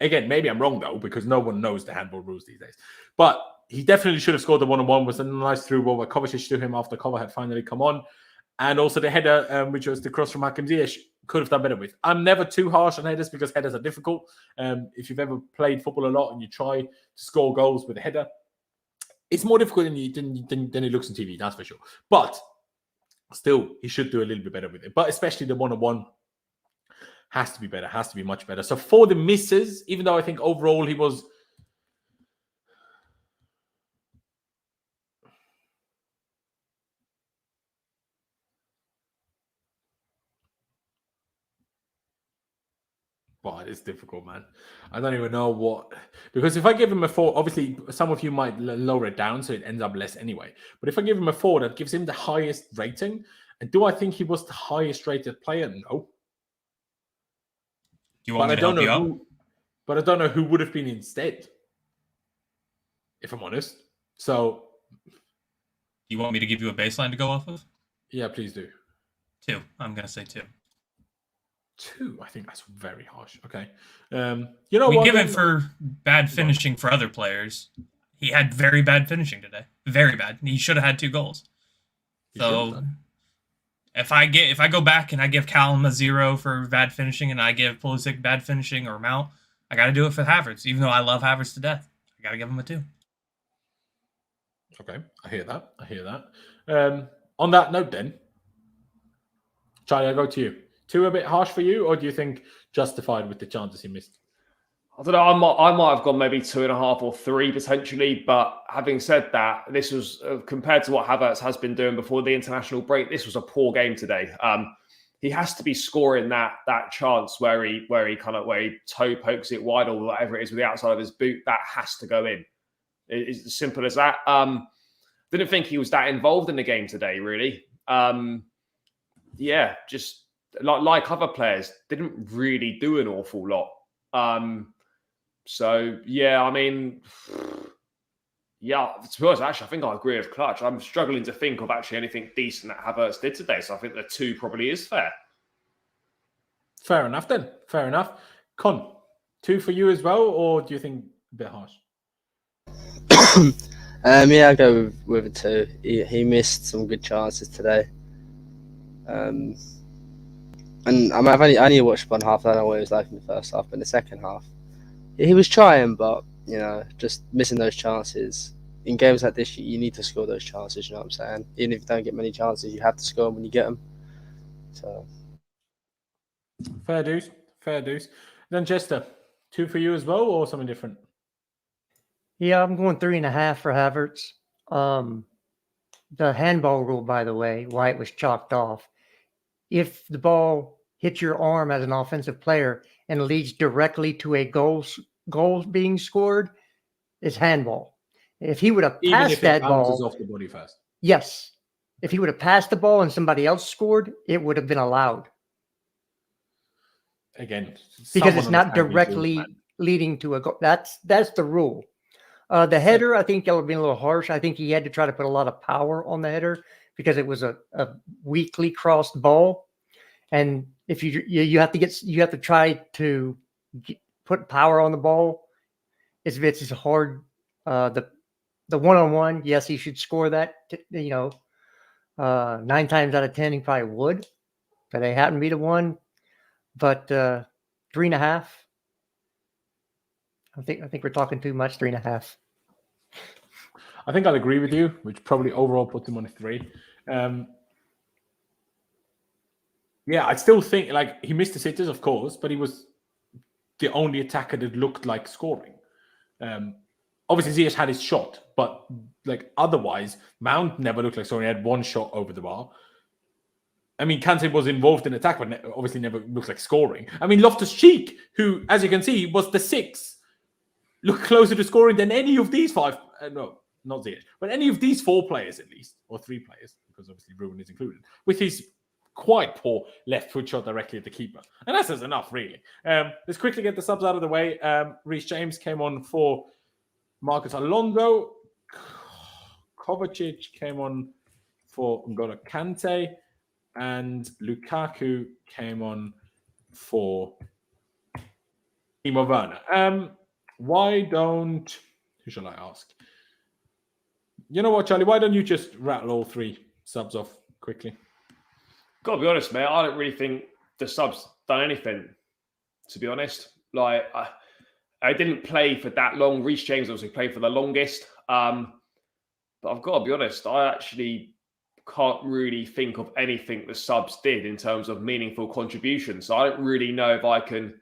Speaker 1: again, maybe I'm wrong though, because no one knows the handball rules these days. But he definitely should have scored the 1-on-1. Was a nice through ball by Kovacic to him after Kova had finally come on. And also the header, which was the cross from Hakim Ziyech, could have done better with. I'm never too harsh on headers because headers are difficult. If you've ever played football a lot and you try to score goals with a header, it's more difficult than it looks on TV, that's for sure. But still, he should do a little bit better with it. But especially the 1-on-1 has to be better, has to be much better. So for the misses, even though I think overall he was... Wow, it's difficult, man. I don't even know what... Because if I give him a 4, obviously some of you might lower it down so it ends up less anyway. But if I give him a 4, that gives him the highest rating. And do I think he was the highest rated player? No.
Speaker 5: You want me to help you out?
Speaker 1: But I don't know who would have been instead, if I'm honest. So...
Speaker 5: You want me to give you a baseline to go off of?
Speaker 1: Yeah, please do.
Speaker 5: 2. I'm going to say 2.
Speaker 1: 2? I think that's very harsh. Okay. You know
Speaker 5: we
Speaker 1: what?
Speaker 5: give it for bad finishing for other players. He had very bad finishing today. Very bad. He should have had 2 goals. So if I go back and I give Callum a 0 for bad finishing and I give Pulisic bad finishing or Mount, I got to do it for Havertz. Even though I love Havertz to death, I got to give him a 2.
Speaker 1: Okay, I hear that. On that note, then, Charlie, I'll go to you. 2 a bit harsh for you, or do you think justified with the chances he missed?
Speaker 4: I don't know. I might have gone maybe 2.5 or 3 potentially. But having said that, this was compared to what Havertz has been doing before the international break. This was a poor game today. He has to be scoring that chance where he toe pokes it wide or whatever it is with the outside of his boot. That has to go in. It's as simple as that. Didn't think he was that involved in the game today, really. Just like other players, didn't really do an awful lot. To be honest, actually, I think I agree with Clutch. I'm struggling to think of actually anything decent that Havertz did today, so I think the 2 probably is fair.
Speaker 1: Fair enough, then. Fair enough. Con, 2 for you as well, or do you think a bit harsh?
Speaker 3: I go with a 2. He missed some good chances today. And I've only watched 1 half. I don't know what it was like in the first half, but in the second half, he was trying, but just missing those chances. In games like this, you need to score those chances. You know what I'm saying? Even if you don't get many chances, you have to score them when you get them. So,
Speaker 1: fair dues. Then Chester, 2 for you as well, or something different?
Speaker 2: Yeah, I'm going 3.5 for Havertz. The handball rule, by the way, why it was chalked off. If the ball hits your arm as an offensive player and leads directly to a goal being scored, it's handball. If he would have passed that ball,
Speaker 1: off the body first.
Speaker 2: yes. if he would have passed the ball and somebody else scored, it would have been allowed.
Speaker 1: Again,
Speaker 2: Because it's
Speaker 1: someone
Speaker 2: not
Speaker 1: understand these rules,
Speaker 2: directly
Speaker 1: man.
Speaker 2: leading to a goal. That's the rule. The header, I think that would be a little harsh. I think he had to try to put a lot of power on the header because it was a weakly crossed ball, and if you have to try to put power on the ball. It's hard. The 1-on-1, yes, he should score that. 9 times out of 10 he probably would, but they happen to be the one. But 3.5. I think we're talking too much. 3.5.
Speaker 1: I think I'll agree with you, which probably overall puts him on a 3. Yeah, I still think like he missed the sitters, of course, but he was the only attacker that looked like scoring. Obviously, Ziyech had his shot, but like otherwise, Mount never looked like scoring. He had one shot over the bar. I mean, Kante was involved in attack, but obviously never looked like scoring. I mean, Loftus-Cheek, who, as you can see, was the 6, looked closer to scoring than any of these 5. No, not Ziyech, but any of these 4 players at least, or 3 players, because obviously Ruben is included, with his quite poor left foot shot directly at the keeper. And that says enough, really. Let's quickly get the subs out of the way. Reece James came on for Marcus Alonso. Kovacic came on for N'Golo Kante. And Lukaku came on for Timo Werner. Who shall I ask? You know what, Charlie? Why don't you just rattle all 3 subs off quickly?
Speaker 4: Gotta be honest, mate. I don't really think the subs done anything, to be honest. Like, I didn't play for that long. Reece James obviously played for the longest. But I've got to be honest, I actually can't really think of anything the subs did in terms of meaningful contributions. So I don't really know if I can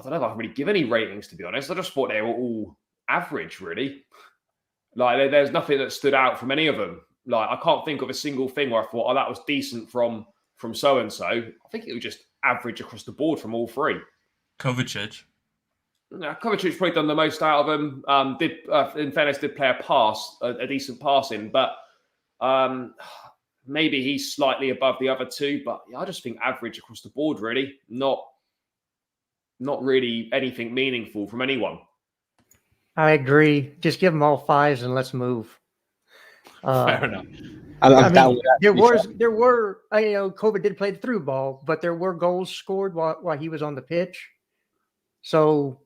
Speaker 4: really give any ratings, to be honest. I just thought they were all average, really. Like, there's nothing that stood out from any of them. Like, I can't think of a single thing where I thought, that was decent from so-and-so. I think it was just average across the board from all 3.
Speaker 5: Kovacic.
Speaker 4: Yeah, Kovacic's probably done the most out of them. In fairness, did play a decent passing, but maybe he's slightly above the other 2. But yeah, I just think average across the board, really. Not really anything meaningful from anyone.
Speaker 2: I agree. Just give them all 5s and let's move.
Speaker 1: Fair enough.
Speaker 2: There were. COVID did play the through ball, but there were goals scored while he was on the pitch. So,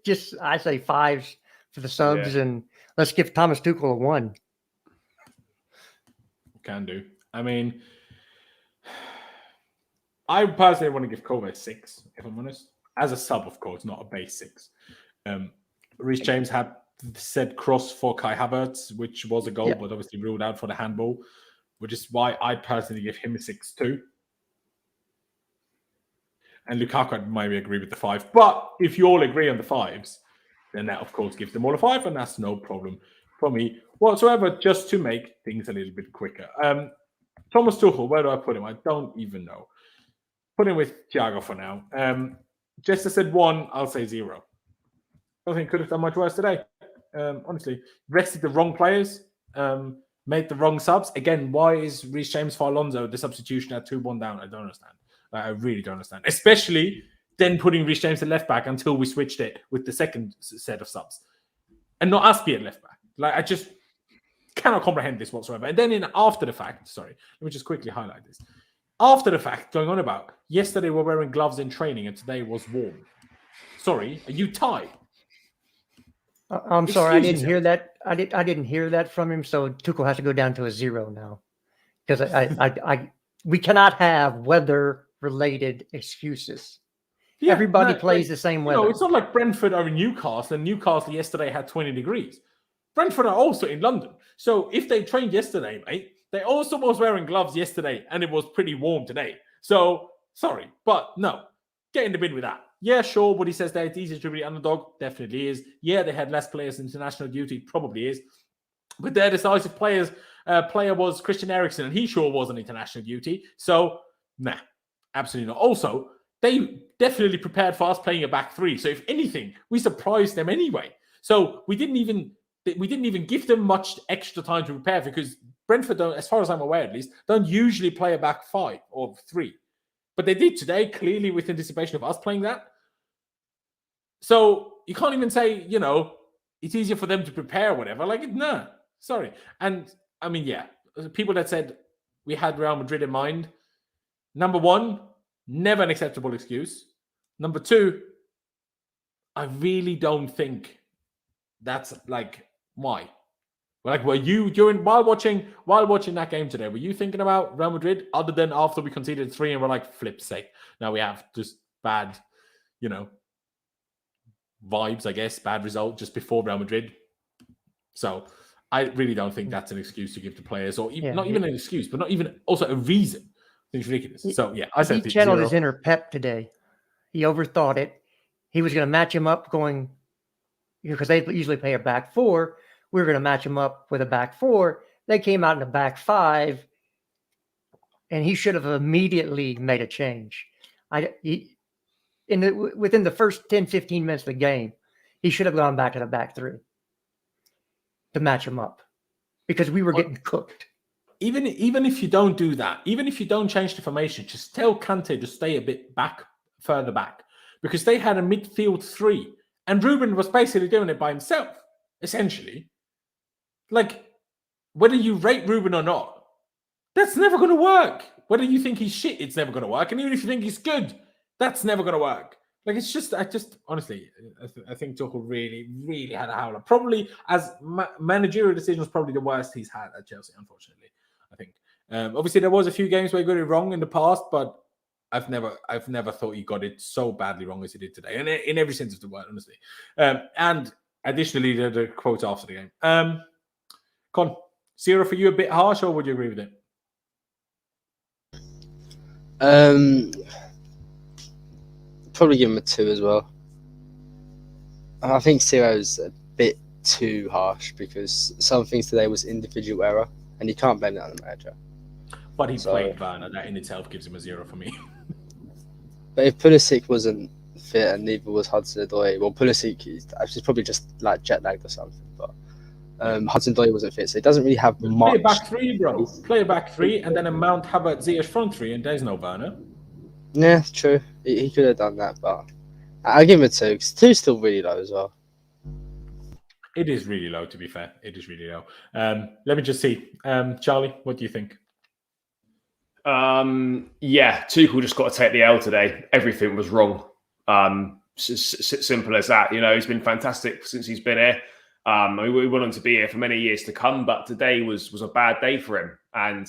Speaker 2: just I say 5s for the subs, and let's give Thomas Tuchel a 1.
Speaker 1: Can do. I mean, I personally want to give Kovac a 6, if I'm honest. As a sub, of course, not a base 6. Reece James had said cross for Kai Havertz, which was a goal, but obviously ruled out for the handball, which is why I personally give him a 6 too. And Lukaku, I might agree with the 5. But if you all agree on the 5s, then that, of course, gives them all a 5, and that's no problem for me whatsoever, just to make things a little bit quicker. Thomas Tuchel, where do I put him? I don't even know. Put him with Thiago for now. Jester said 1, I'll say 0. I don't think could have done much worse today. Honestly, rested the wrong players, made the wrong subs. Again, why is Reece James for Alonso the substitution at 2-1 down? I don't understand. I really don't understand. Especially then putting Reece James at left back until we switched it with the second set of subs. And not Aspie at left back. Like, I just cannot comprehend this whatsoever. And then after the fact, sorry, let me just quickly highlight this. After the fact, going on about, yesterday we're wearing gloves in training and today was warm. Sorry, are you tied?
Speaker 2: I'm sorry, I didn't hear that. I didn't hear that from him. So Tuchel has to go down to a 0 now, because we cannot have weather-related excuses. Yeah, everybody plays the same weather.
Speaker 1: No, it's not like Brentford are in Newcastle, and Newcastle yesterday had 20 degrees. Brentford are also in London. So if they trained yesterday, mate, they also was wearing gloves yesterday, and it was pretty warm today. So, sorry, but no, get in the bin with that. Yeah, sure, but he says that it's easier to be underdog. Definitely is. Yeah, they had less players in international duty. Probably is. But their decisive player was Christian Eriksen, and he sure was on international duty. So, nah, absolutely not. Also, they definitely prepared for us playing a back 3. So, if anything, we surprised them anyway. So, we didn't even give them much extra time to prepare, because Brentford don't, as far as I'm aware at least, don't usually play a back 5 or 3. But they did today, clearly with anticipation of us playing that. So you can't even say, it's easier for them to prepare or whatever. Like, no, sorry. And I mean, yeah, people that said we had Real Madrid in mind. Number one, never an acceptable excuse. Number two, I really don't think that's like, why? Like, were you while watching that game today, were you thinking about Real Madrid other than after we conceded 3 and we're like, flip's sake, now we have just bad, vibes, I guess, bad result just before Real Madrid. So I really don't think that's an excuse to give to players, or not even an excuse, but not even also a reason. It's ridiculous. So yeah, I said
Speaker 2: he channeled
Speaker 1: 0.
Speaker 2: his inner Pep today. He overthought it. He was going to match him up going, because they usually play a back 4. We were going to match him up with a back 4. They came out in a back 5, and he should have immediately made a change. Within the first 10, 15 minutes of the game, he should have gone back to the back 3 to match him up, because we were getting cooked.
Speaker 1: Even if you don't do that, even if you don't change the formation, just tell Kante to stay a bit further back, because they had a midfield 3, and Ruben was basically doing it by himself, essentially. Like, whether you rate Ruben or not, that's never going to work. Whether you think he's shit, it's never going to work. And even if you think he's good, that's never going to work. Like, it's just, honestly, I think Tuchel really, really had a howler. Probably, as managerial decisions, probably the worst he's had at Chelsea, unfortunately, I think. Obviously, there was a few games where he got it wrong in the past, but I've never thought he got it so badly wrong as he did today, and in every sense of the word, honestly. And additionally, the quote after the game. Con, 0 for you, a bit harsh, or would you agree with it?
Speaker 3: Probably give him a 2 as well. I think 0 is a bit too harsh, because some things today was individual error, and you can't blame that on the manager.
Speaker 1: But he played Werner. That in itself gives him a 0 for me.
Speaker 3: But if Pulisic wasn't fit and neither was Hudson-Odoi, well, Pulisic is probably just like jet lagged or something, but Hudson-Odoi wasn't fit, so he doesn't really have much.
Speaker 1: Play a back 3, bro. Play a back 3, and then a Mount Havertz Ziyech front 3, and there's no Werner.
Speaker 3: Yeah, true. He could have done that, but I'll give him a 2, because 2 is still really low as well.
Speaker 1: It is really low, to be fair. It is really low. Let me just see. Charlie, what do you think?
Speaker 4: Yeah, Tuchel just got to take the L today. Everything was wrong. Simple as that. He's been fantastic since he's been here. We want him to be here for many years to come, but today was a bad day for him. And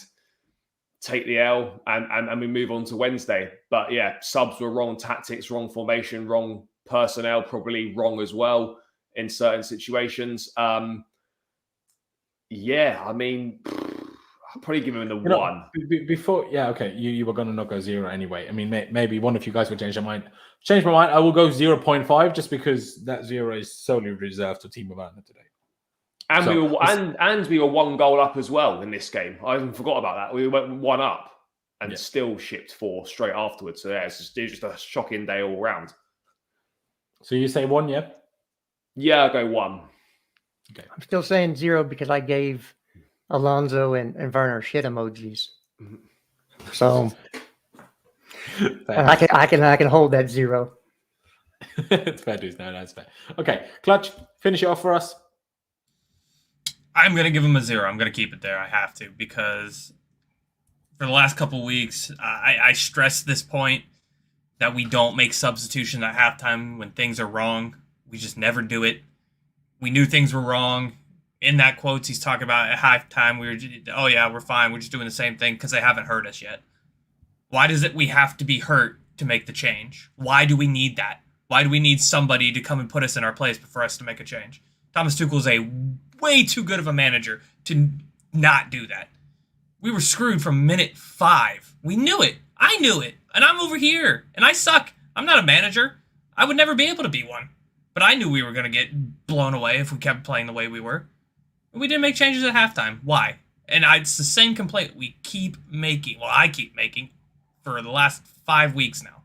Speaker 4: take the L, and we move on to Wednesday. But yeah, subs were wrong, tactics wrong, formation wrong, personnel probably wrong as well in certain situations. Yeah, I mean, I'll probably give him the 1.
Speaker 1: Before, yeah, okay, you were going to not go 0 anyway. I mean, maybe one of you guys would change their mind. Change my mind. I will go 0.5 just because that 0 is solely reserved to Timo Werner today.
Speaker 4: And we were 1 goal up as well in this game. I even forgot about that. We went 1 up and still shipped 4 straight afterwards. So yeah, it's just a shocking day all round.
Speaker 1: So you say 1, yeah?
Speaker 4: Yeah, I'll go 1.
Speaker 2: Okay. I'm still saying 0 because I gave Alonso and Werner shit emojis. So I can hold that 0.
Speaker 1: It's fair, dude. No, that's fair. Okay, Clutch, finish it off for us.
Speaker 5: I'm going to give him a 0. I'm going to keep it there. I have to, because for the last couple of weeks, I stressed this point that we don't make substitution at halftime when things are wrong. We just never do it. We knew things were wrong. In that quotes, he's talking about at halftime, we're fine. We're just doing the same thing because they haven't hurt us yet. Why does we have to be hurt to make the change? Why do we need that? Why do we need somebody to come and put us in our place for us to make a change? Thomas Tuchel is a way too good of a manager to not do that. We were screwed from minute 5. We knew it. I knew it. And I'm over here. And I suck. I'm not a manager. I would never be able to be one. But I knew we were going to get blown away if we kept playing the way we were. And we didn't make changes at halftime. Why? And it's the same complaint we keep making. Well, I keep making for the last 5 weeks now.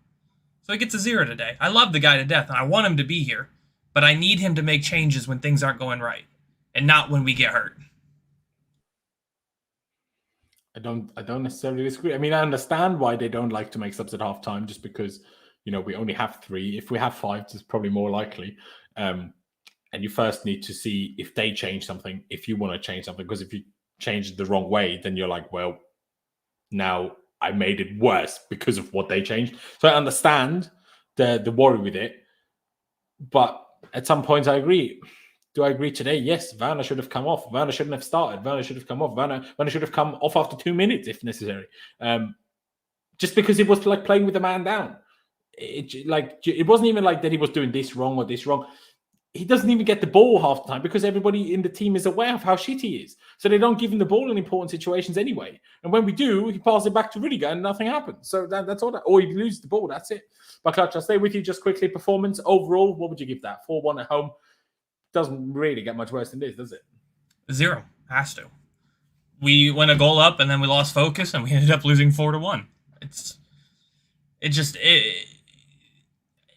Speaker 5: So he gets a 0 today. I love the guy to death, and I want him to be here. But I need him to make changes when things aren't going right. And not when we get hurt.
Speaker 1: I don't necessarily disagree. I mean, I understand why they don't like to make subs at halftime, just because we only have 3. If we have 5, it's probably more likely. And you first need to see if they change something, if you want to change something, because if you change it the wrong way, then you're like, well, now I made it worse because of what they changed. So I understand the worry with it, but at some points I agree. Do I agree today? Yes, Werner should have come off. Werner shouldn't have started. Werner should have come off. Werner should have come off after 2 minutes if necessary. Just because it was like playing with the man down. It wasn't even like that he was doing this wrong or this wrong. He doesn't even get the ball half the time because everybody in the team is aware of how shit he is. So they don't give him the ball in important situations anyway. And when we do, he passes it back to Rudiger and nothing happens. So that's all that. Or he loses the ball. That's it. But Clutch, I'll stay with you just quickly. Performance overall, what would you give that? 4-1 at home. Doesn't really get much worse than this, does it?
Speaker 5: 0. Has to. We went a goal up and then we lost focus and we ended up losing 4-1. And,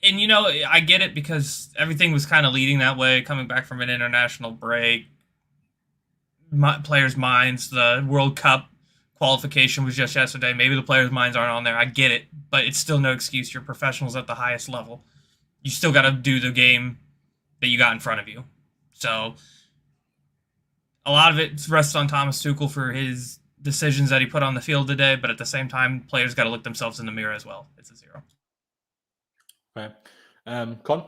Speaker 5: I get it because everything was kind of leading that way, coming back from an international break. Players' minds, the World Cup qualification was just yesterday. Maybe the players' minds aren't on there. I get it, but it's still no excuse. You're professionals at the highest level. You still got to do the game that you got in front of you. So a lot of it rests on Thomas Tuchel for his decisions that he put on the field today, but at the same time, players got to look themselves in the mirror as well. It's a 0.
Speaker 1: Okay. Con?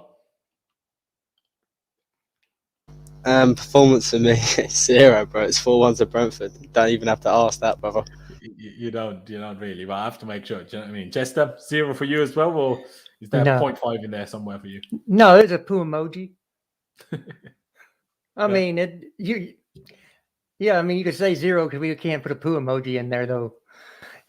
Speaker 3: Performance for me, 0, bro. It's 4-1 to Brentford. Don't even have to ask that, brother.
Speaker 1: You don't really, but I have to make sure. Do you know what I mean? Chester, 0 for you as well, or is there
Speaker 2: No.
Speaker 1: 0.5 in there somewhere for you?
Speaker 2: No, there's a poo emoji. I mean, you could say 0 because we can't put a poo emoji in there, though.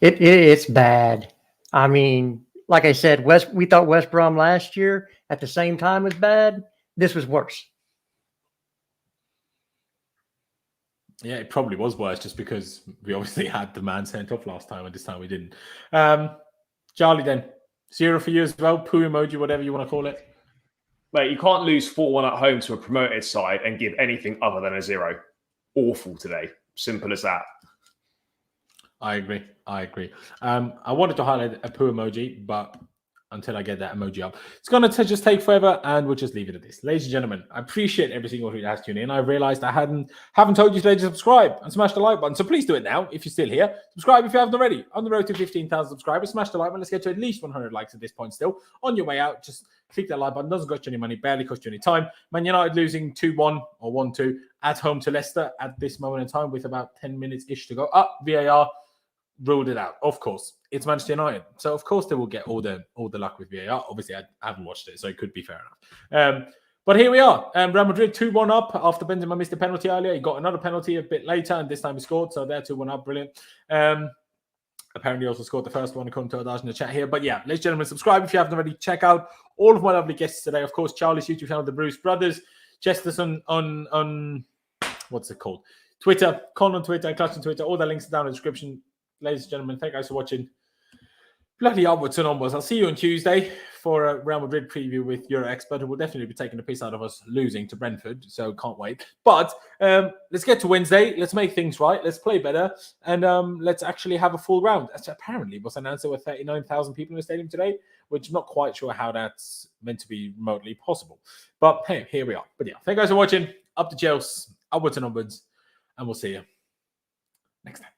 Speaker 2: It's bad. I mean, like I said, we thought West Brom last year at the same time was bad. This was worse.
Speaker 1: Yeah, it probably was worse just because we obviously had the man sent off last time and this time we didn't. Charlie, then 0 for you as well. Poo emoji, whatever you want to call it.
Speaker 4: Mate, you can't lose 4-1 at home to a promoted side and give anything other than a 0. Awful today. Simple as that.
Speaker 1: I agree. I wanted to highlight a poo emoji, but until I get that emoji up, it's going to just take forever, and we'll just leave it at this. Ladies and gentlemen, I appreciate every single one who has tuned in. I realized I haven't told you today to subscribe and smash the like button, so please do it now if you're still here. Subscribe if you haven't already. On the road to 15,000 subscribers, smash the like button. Let's get to at least 100 likes at this point still. On your way out, just click that like button. Doesn't cost you any money, barely cost you any time. Man United losing 2-1 or 1-2 at home to Leicester at this moment in time with about 10 minutes-ish to go. VAR ruled it out. Of course, it's Manchester United, so of course they will get all the luck with VAR. Obviously, I haven't watched it, so it could be fair enough. But here we are. Real Madrid 2-1 up after Benzema missed a penalty earlier. He got another penalty a bit later, and this time he scored. So they're 2-1 up. Brilliant. Apparently also scored the first one according to Adaj in the chat here. But yeah, ladies and gentlemen, subscribe if you haven't already. Check out all of my lovely guests today. Of course, Charlie's YouTube channel, The Bruce Brothers. Chester's on what's it called? Twitter. Con on Twitter. Clutch on Twitter. All the links are down in the description. Ladies and gentlemen, thank you guys for watching. Bloody upwards and onwards. I'll see you on Tuesday for a Real Madrid preview with your expert, who will definitely be taking the piss out of us losing to Brentford, so can't wait. But let's get to Wednesday. Let's make things right. Let's play better, and let's actually have a full round. Apparently, it was announced there were 39,000 people in the stadium today, which I'm not quite sure how that's meant to be remotely possible. But hey, here we are. But yeah, thank you guys for watching. Up to Chelsea, upwards and onwards, and we'll see you next time.